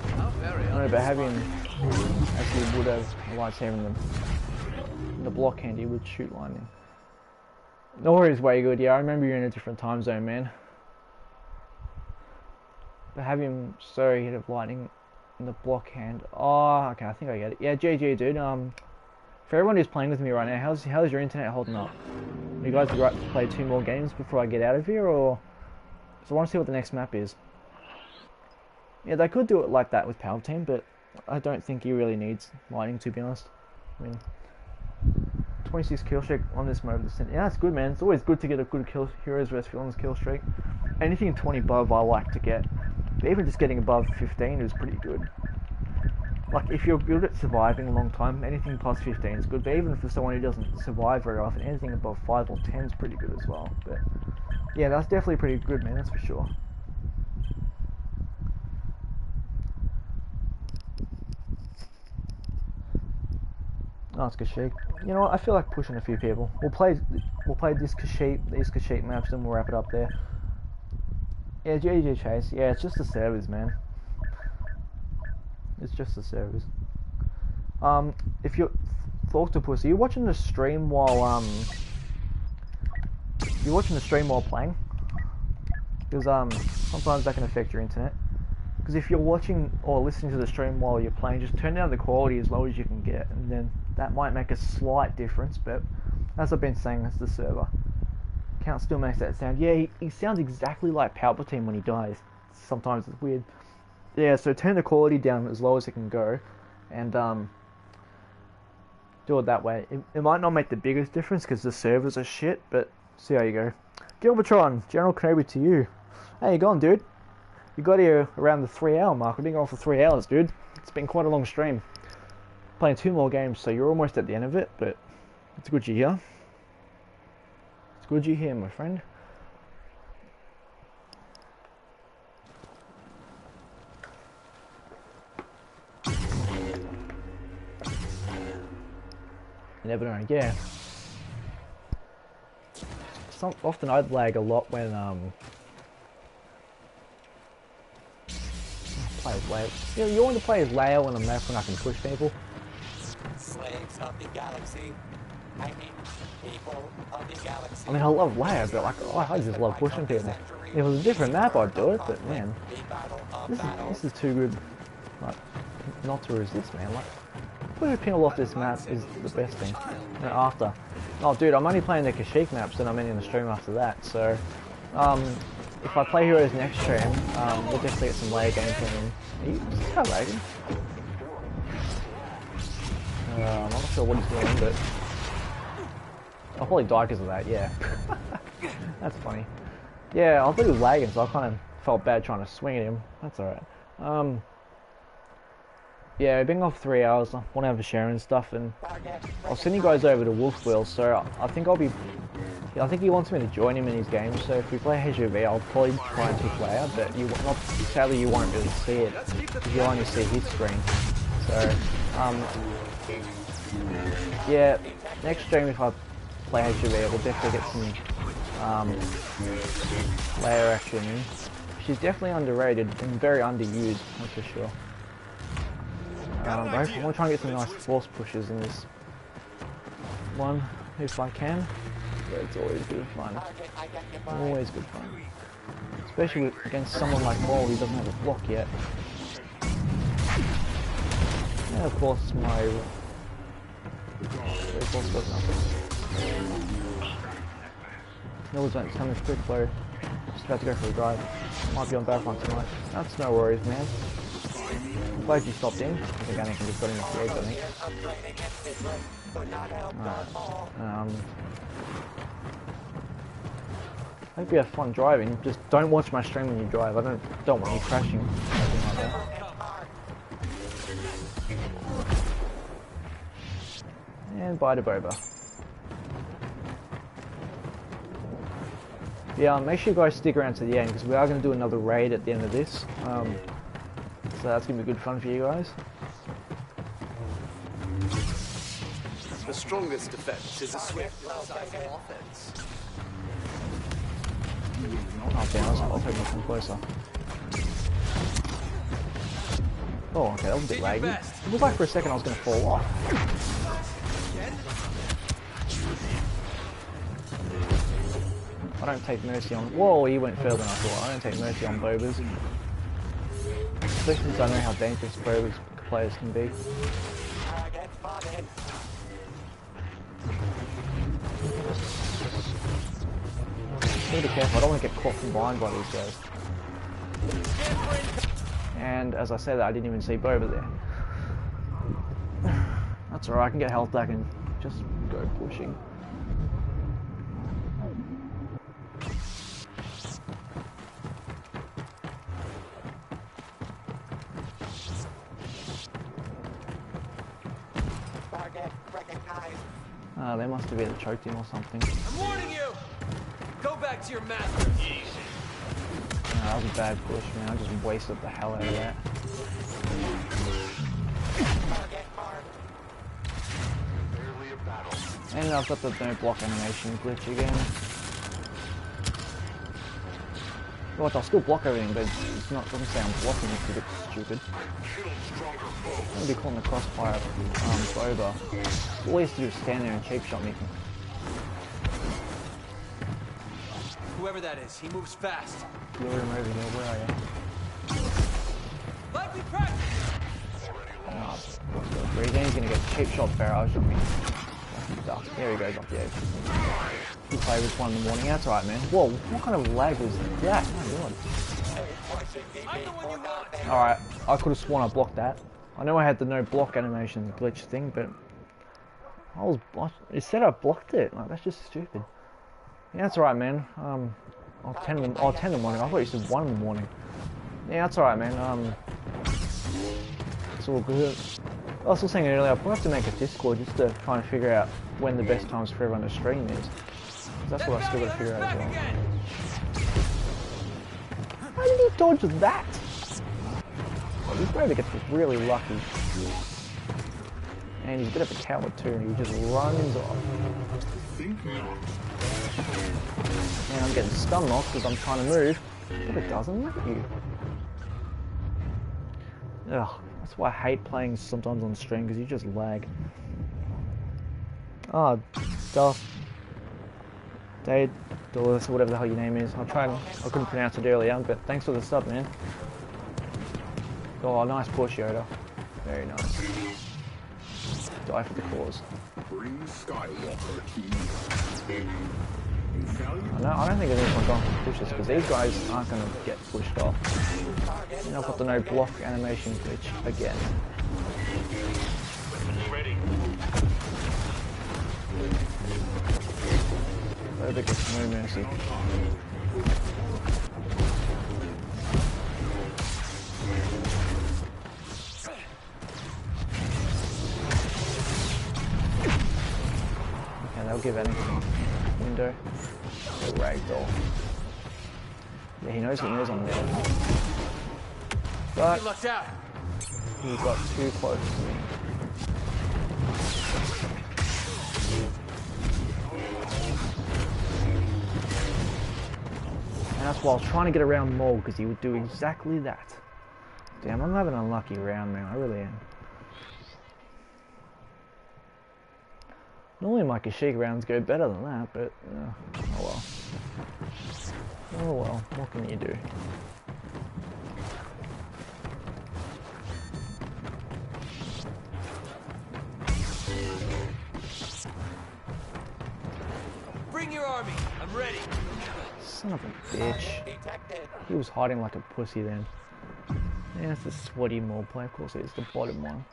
I don't know, but having actually would have a lightsaber in the block hand, he would shoot lightning. Nora is way good, yeah, I remember you're in a different time zone, man. But have him so he'd have lightning in the block hand. Oh, okay, I think I get it. Yeah, GG, dude. For everyone who's playing with me right now, how's your internet holding up? You guys would like to play 2 more games before I get out of here, or? So I want to see what the next map is. Yeah, they could do it like that with Palpatine, but I don't think he really needs lightning, to be honest. I mean, 26 kill streak on this mode. Yeah, that's good, man. It's always good to get a good kill, heroes vs villains kill streak. Anything 20 above, I like to get. But even just getting above 15 is pretty good. Like, if you're good at surviving a long time, anything plus 15 is good. But even for someone who doesn't survive very often, anything above 5 or 10 is pretty good as well. But yeah, that's definitely pretty good, man. That's for sure. Oh, it's Kashyyyk. You know what? I feel like pushing a few people. We'll play this these Kashyyyk maps, and we'll wrap it up there. Yeah, GG Chase. Yeah, it's just the servers, man. It's just the servers. If you're Thoctopus, are you watching the stream while playing? Because sometimes that can affect your internet. Because if you're watching or listening to the stream while you're playing, just turn down the quality as low as you can get, and then that might make a slight difference. But as I've been saying, it's the server. Count still makes that sound. Yeah, he sounds exactly like Palpatine when he dies. Sometimes it's weird. Yeah, so turn the quality down as low as it can go, and do it that way. It might not make the biggest difference because the servers are shit, but see how you go. Gilbertron, General Kenobi to you. How you going, dude? You got here around the 3-hour mark. We've been going for 3 hours, dude. It's been quite a long stream. Playing 2 more games, so you're almost at the end of it, but it's good you're here. It's good you're here, my friend. You never know. Yeah. Often I'd lag a lot when play as Leia. You know, you want to play as Leia on a map when I can push people. Slaves of the galaxy. I mean, people of the galaxy. I mean, I love Leia, but like, I just love pushing people. If it was a different map, I'd do it, but man, this is too good, like, not to resist, man. Like, pushing people off this map is the best thing. And after, oh dude, I'm only playing the Kashyyyk maps, and I'm ending the stream after that. So, if I play Heroes next stream, we'll definitely get some Leia gameplay in. Are you kind of lagging? I'm not sure what he's doing, but I'll probably die because of that, yeah. That's funny. Yeah, I thought he was lagging, so I kind of felt bad trying to swing at him. That's alright. Yeah, being off 3 hours, I want to have a share and stuff, and I'll send you guys over to Wolf Wheel, so I think I think he wants me to join him in his game, so if we play HUV, I'll probably try and pick Leia, but sadly you won't really see it, because you'll only see his screen. So, yeah, next stream if I play HUV, we'll definitely get some Leia action in. She's definitely underrated and very underused, that's for sure. I want to try and get some nice force pushes in this one, if I can. But it's always good fun. Always good fun. Especially against someone like Maul who doesn't have a block yet. And of course my... Noah's went coming quick though. Just about to go for a drive. Might be on Battlefront tonight. That's no worries, man. I'm glad you stopped in. I think Anakin just got him off the edge, I think. Hope you have fun driving. Just don't watch my stream when you drive. I don't want you crashing. Nothing like that. And bye to Boba. Yeah, make sure you guys stick around to the end because we are going to do another raid at the end of this. So that's going to be good fun for you guys. The strongest defense is a swift offense. Oh damn, I'll take this one closer. Oh, okay, that was a bit laggy. It looked like for a second I was going to fall off. I don't take mercy on... Whoa, he went further than I thought. I don't take mercy on Bobas. Especially since I know how dangerous Bobas players can be. Be careful, I don't want to get caught from behind by these guys. And as I said that, I didn't even see Boba there. That's alright, I can get health back and just go pushing. They must have either choked him or something. I'm warning you! Go back to your master. That was a bad push, man. I just wasted the hell out of that. And I've got the no block animation glitch again. What, I'll still block everything, but it's not, doesn't say I'm blocking, it's a bit stupid. I'm gonna be calling the crossfire Boba. All he has to do is stand there and cheap shot me. Whoever that is, he moves fast. You're him over here, where are you? Let me practice! Then he's gonna get cheap shot barrage on me. There he goes off the edge. He played this 1 in the morning. That's alright, man. Whoa, what kind of lag was that? My god. Alright, I could have sworn I blocked that. I know I had the no block animation glitch thing, but it said I blocked it. Like, that's just stupid. Yeah, that's alright, man. I'll 10 in the morning. I thought you said 1 in the morning. Yeah, that's alright, man. It's all good. I was also saying earlier, I'll probably have to make a Discord just to try and figure out when the best times for everyone to stream is. That's what I still got to figure out as well. How did he dodge that? Oh, this Boba gets really lucky. And he's a bit of a coward too, and he just runs off. And I'm getting stun locked because I'm trying to move, but it doesn't let you. Ugh, that's why I hate playing sometimes on stream, because you just lag. Ah, Darth. Daniela, whatever the hell your name is. I couldn't pronounce it earlier, but thanks for the sub, man. Oh, nice push, Yoda. Very nice. Die for the cause. Bring Skywalker to you. I don't think there's anyone going to push this, because these guys aren't going to get pushed off. And I've got the no block animation glitch again. Ready. Over gets no mercy. Okay, they'll give anything. Window. The ragdoll. Yeah, he knows I'm there. But he got too close to me. And that's why I was trying to get around Maul, because he would do exactly that. Damn, I'm having an unlucky round, man. I really am. Normally my Kashyyyk rounds go better than that, but oh well. Oh well, what can you do? Bring your army. I'm ready. Son of a bitch. He was hiding like a pussy then. Yeah, it's the sweaty Maul play. Of course it is the bottom one.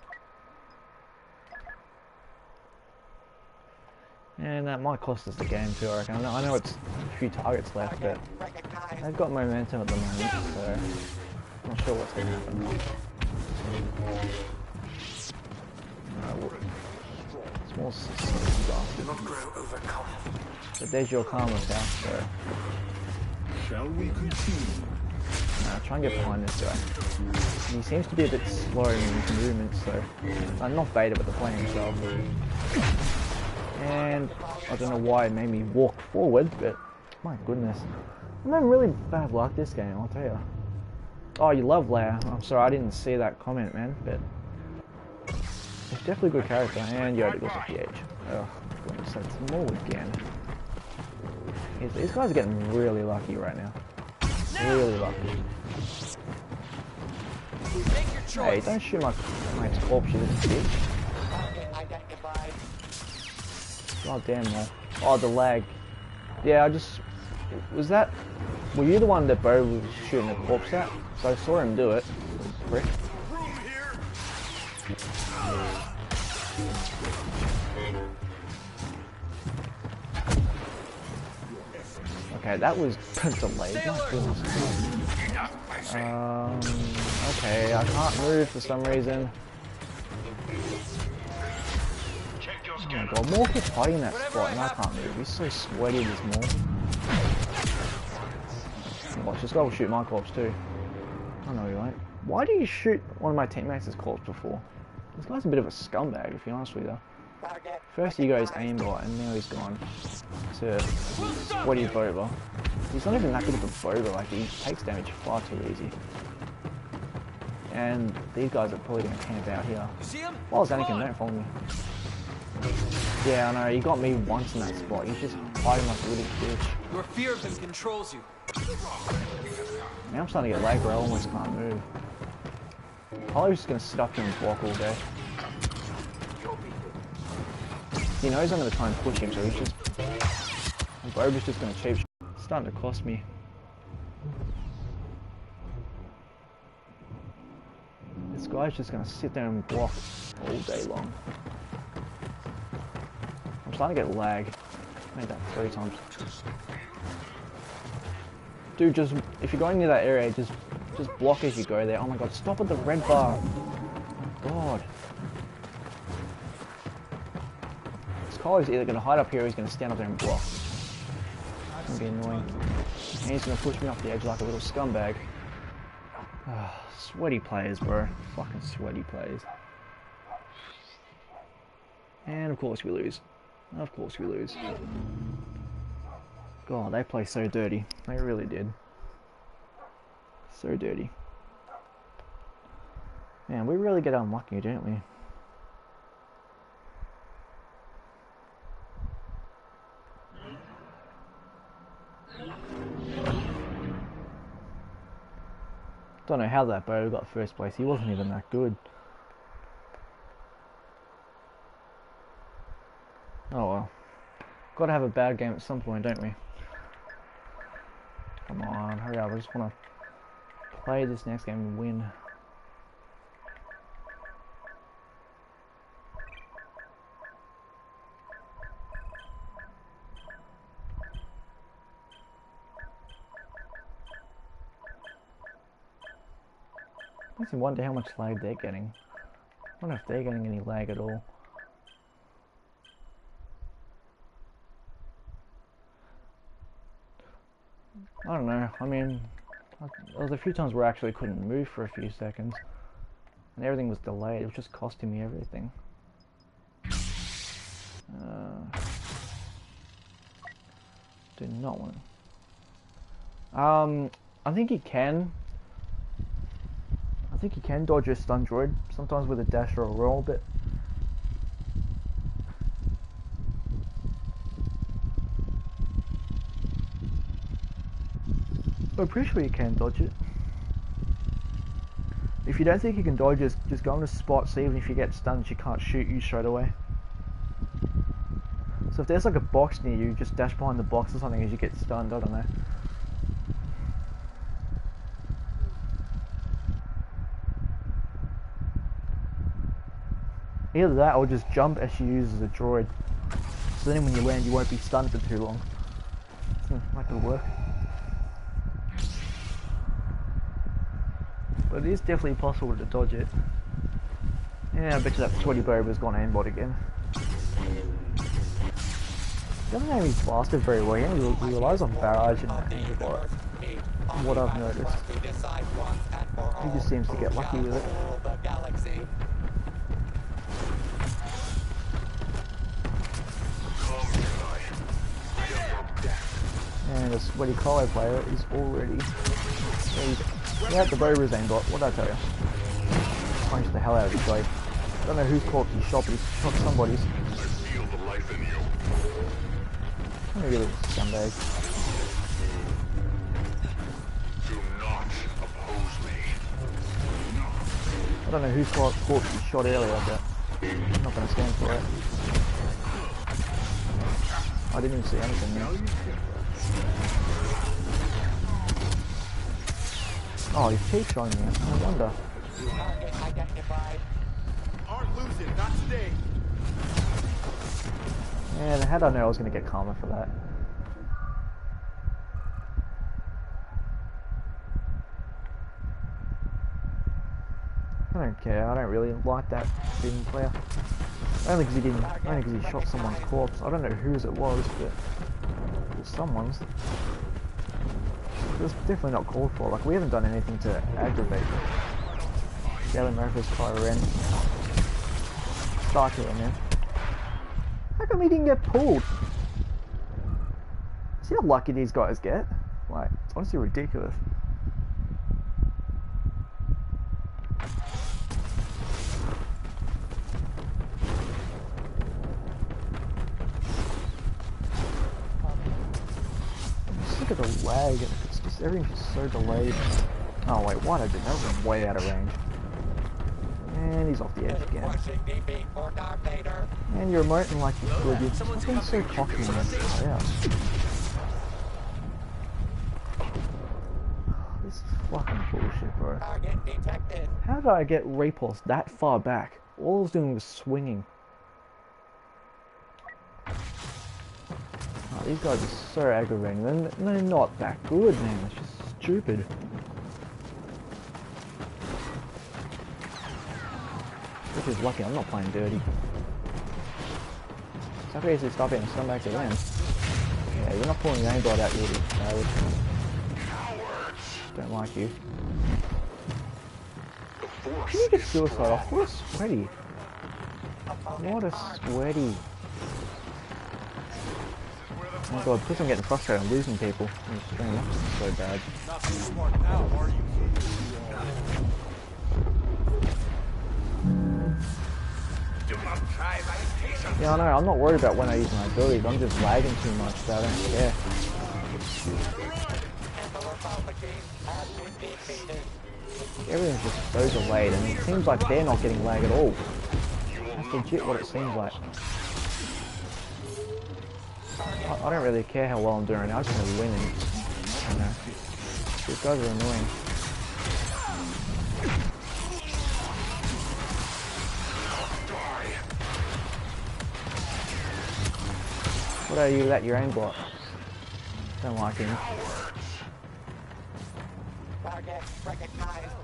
And that might cost us the game too, I reckon. I know it's a few targets left, but they've got momentum at the moment, so I'm not sure what's going to happen. It's more but there's your Karma's house, so Shall we continue? try and get behind this guy. And he seems to be a bit slow in his movements, so not beta, but the play himself. And I don't know why it made me walk forward, but my goodness. I'm having really bad luck this game, I'll tell you. Oh, you love Leia. I'm sorry, I didn't see that comment, man, but it's definitely a good character. And Yoda goes off the edge. Oh, goodness, that's Maul again. These guys are getting really lucky right now. Really lucky. Hey, don't shoot my mate's corpse, you little bitch. God damn, Maul. Oh, the lag. Yeah, were you the one that Bo was shooting the corpse at? So I saw him do it. Frick. Okay, that was delayed. My goodness. Okay, I can't move for some reason. Oh my god, Maul keeps hiding that spot and I can't move. He's so sweaty, this Maul. Watch, this guy will shoot my corpse too. I know he won't. Why do you shoot one of my teammates' corpse before? This guy's a bit of a scumbag, if you're honest with you. First he goes aimbot and now he's gone to sweaty Boba. He's not even that good of a Boba, like he takes damage far too easy. And these guys are probably going to camp out here. Well, Anakin, don't follow me. Yeah, I know, he got me once in that spot. He's just hiding like a little bitch. Your fear of him controls you. Now I'm starting to get lag where I almost can't move. Holly's just going to sit up here and block all day. He knows I'm going to try and push him, so he's just... Boba's just going to cheap. It's starting to cost me. This guy's just going to sit there and block all day long. I'm starting to get lag. I made that 3 times. Dude, just... If you're going near that area, just block as you go there. Oh my god, stop at the red bar. God. Kylo's either going to hide up here or he's going to stand up there and block. It's going to be annoying. And he's going to push me off the edge like a little scumbag. Sweaty players, bro. Fucking sweaty players. And of course we lose. Of course we lose. God, they play so dirty. They really did. So dirty. Man, we really get unlucky, don't we? Don't know how that Boba got first place. He wasn't even that good. Oh well. Gotta have a bad game at some point, don't we? Come on, hurry up. I just wanna play this next game and win. Makes me wonder how much lag they're getting. I wonder if they're getting any lag at all. I don't know. I mean, there was a few times where I actually couldn't move for a few seconds, and everything was delayed. It was just costing me everything. Do not want to. I think he can. I think he can dodge a stun droid, sometimes with a dash or a roll, but I'm pretty sure you can dodge it. If you don't think you can dodge it, just go on a spot, so even if you get stunned, she can't shoot you straight away. So if there's like a box near you, just dash behind the box or something as you get stunned, I don't know. Either that or just jump as she uses a droid. So then when you land you won't be stunned for too long. That could work. But it is definitely possible to dodge it. Yeah, I bet you that sweaty Boba's gone aimbot again. He doesn't aim his blaster very well, he relies on barrage and aimbot. From what I've noticed. He just seems to get lucky with it. And the sweaty Kylo player is already... Yeah, the Boba's aimbot, what did I tell you? Punched the hell out of his blade. I don't know whose corpse he shot, but he shot somebody's. I feel the life in you. Maybe a scumbag. Do not oppose me. I don't know whose corpse he shot earlier, but I'm not going to stand for it. I didn't even see anything there. Oh, he's cheap showing me. No wonder. Aren't losing, not today. Man, how did I know I was going to get karma for that? I don't care. I don't really like that Iden player. Only because he shot someone's corpse. I don't know whose it was, but it was someone's. It was definitely not called for. Like, we haven't done anything to aggravate Galen Murphy's Kylo Ren. Start here, man. How come he didn't get pulled? See how lucky these guys get? Like, it's honestly ridiculous. Look at the lag. It's just everything's just so delayed. Oh wait, why did I do that? That was way out of range. And he's off the edge again. And you're emoting like you're good. You're fucking so cocky, man. Yeah. This is fucking bullshit, bro. How did I get repulsed that far back? All I was doing was swinging. Oh, these guys are so aggravating. They're not that good, man. It's just stupid. Which is lucky, I'm not playing dirty. It's okay to stop it and come back to them. Yeah, you're not pulling your aimbot out, you coward. Don't like you. Can you get suicide off? What a sweaty. What a sweaty. Oh my god, because I'm getting frustrated, I'm losing people in the stream. That's so bad. Not too smart now, are you? Do not try my patience. Yeah, I know, I'm not worried about when I use my abilities, I'm just lagging too much, so I don't care. Everything's just so delayed, and it seems like they're not getting lag at all. That's legit what it seems like. I don't really care how well I'm doing right now, I just want to win, and I don't know. These guys are annoying. What are you at your aimbot? Don't like him. Target recognized.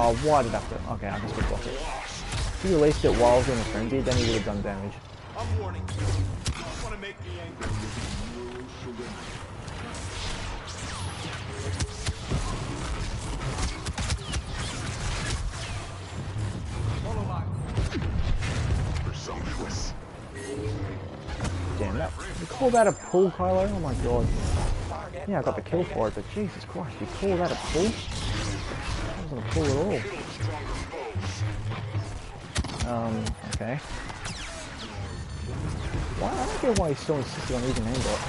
Oh, why did I have to? Okay, I can still block it. If you released it while I was in a frenzy, then he would have done damage. I'm warning you. You don't want to make me angry. Presumptuous. Damn that. You call that a pull, Kylo? Oh my god. Yeah, I got the kill for it, but Jesus Christ, you call that a pull? That wasn't a pull at all. Okay. Why? I don't get why he's still insisting on using aimbot.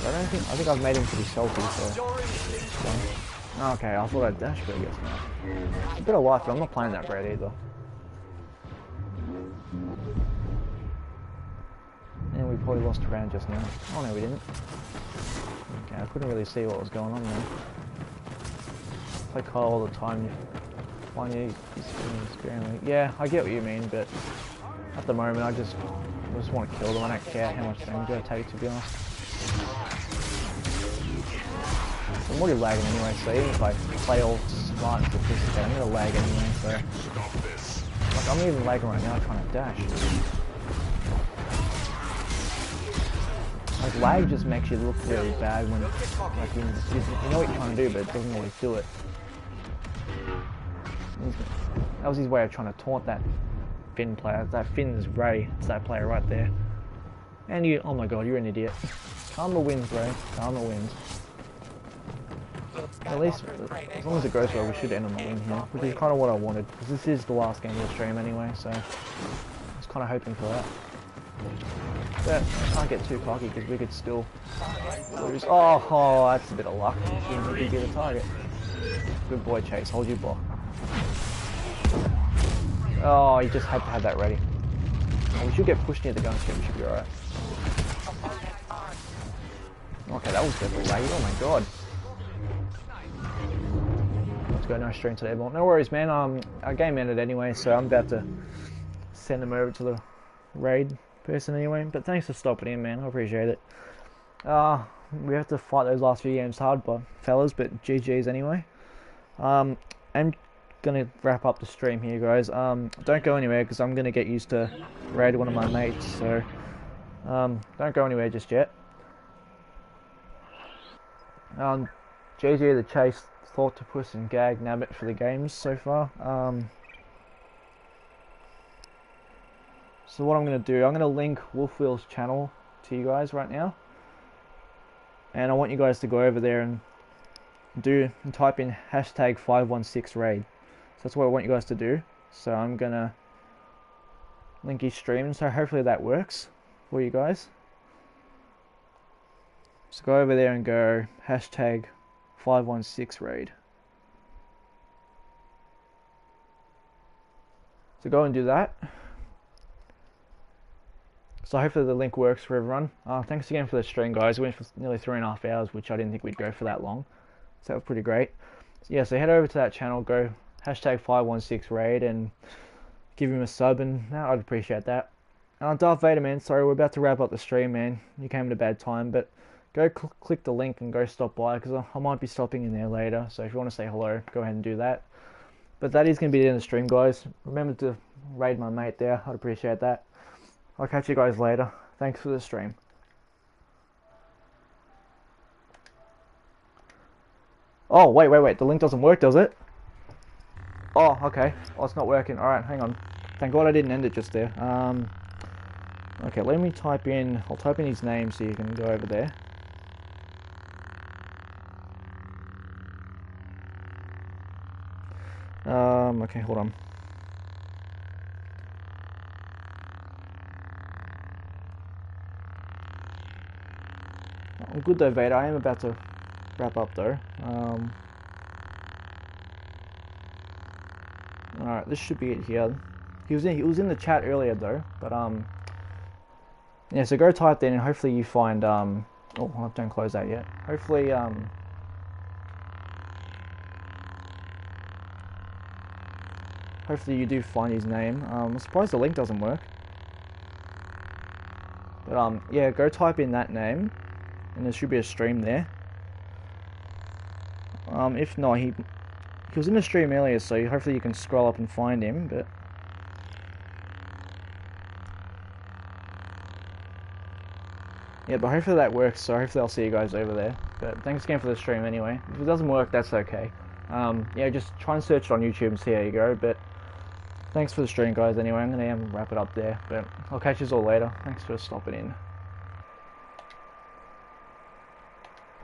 I think I've made him pretty salty, so. Okay, I thought I'd dash, but I guess not. It's a bit of life, but I'm not playing that great either. And we probably lost a round just now. Oh no, we didn't. Okay, I couldn't really see what was going on there. I play Kyle all the time. Why are you screaming? Yeah, I get what you mean, but at the moment I just want to kill them. I don't care how much damage I take, to be honest. I'm already lagging anyway, so even if I play all smart and sophisticated, I'm gonna lag anyway, so. Like, I'm even lagging right now trying to dash. Like, lag just makes you look really bad when, like, you know what you're trying to do, but it doesn't always do it. That was his way of trying to taunt that Finn player. That Finn's Ray. It's that player right there. And you, oh my god, you're an idiot. Karma wins, bro. Karma wins. At least, as long as it goes well, we should end on the win here, which is kind of what I wanted, because this is the last game of the stream anyway, so I was kind of hoping for that. But I can't get too cocky, because we could still lose. Oh, that's a bit of luck. Shouldn't be get a target. Good boy, Chase. Hold your block. Oh, you just had to have that ready. Oh, we should get pushed near the gun ship. We should be alright. Okay, that was definitely laggy. Oh my god. Let's go no stream today, but no worries, man. Our game ended anyway, so I'm about to send him over to the raid person anyway. But thanks for stopping in, man. I appreciate it. We have to fight those last few games hard, fellas, but GG's anyway. I'm gonna wrap up the stream here, guys. Don't go anywhere because I'm gonna get used to raid one of my mates. So don't go anywhere just yet. GG the Chase, TheTwistedJedi and Gag Nabbit for the games so far. So what I'm going to do, I'm going to link Wolfwheel's channel to you guys right now. And I want you guys to go over there and type in hashtag 516raid. So that's what I want you guys to do. So I'm going to link his stream, so hopefully that works for you guys. So go over there and go hashtag 516raid. So go and do that. So hopefully the link works for everyone. Thanks again for the stream, guys. We went for nearly 3.5 hours, which I didn't think we'd go for that long. So that was pretty great. So yeah, so head over to that channel, go hashtag 516raid and give him a sub, and I'd appreciate that. Darth Vader, man, sorry, we're about to wrap up the stream, man. You came at a bad time, but go click the link and go stop by, because I might be stopping in there later. So if you want to say hello, go ahead and do that. But that is going to be the end of the stream, guys. Remember to raid my mate there. I'd appreciate that. I'll catch you guys later. Thanks for the stream. Oh, wait. The link doesn't work, does it? Oh, okay. Oh, it's not working. Alright, hang on. Thank God I didn't end it just there. Okay, let me type in... I'll type in his name so you can go over there. Okay, hold on. I'm good though, Vader. I am about to wrap up though. Alright, this should be it here. He was in the chat earlier though, but yeah, so go type that in and hopefully you find oh, don't close that yet. Hopefully hopefully you do find his name. I'm surprised the link doesn't work. But yeah, go type in that name and there should be a stream there. If not, he was in the stream earlier, so hopefully you can scroll up and find him, but yeah, but hopefully that works, so hopefully I'll see you guys over there. But thanks again for the stream anyway. If it doesn't work, that's okay. Yeah, just try and search it on YouTube and see how you go, but thanks for the stream, guys, anyway. I'm going to wrap it up there, but I'll catch you all later. Thanks for stopping in.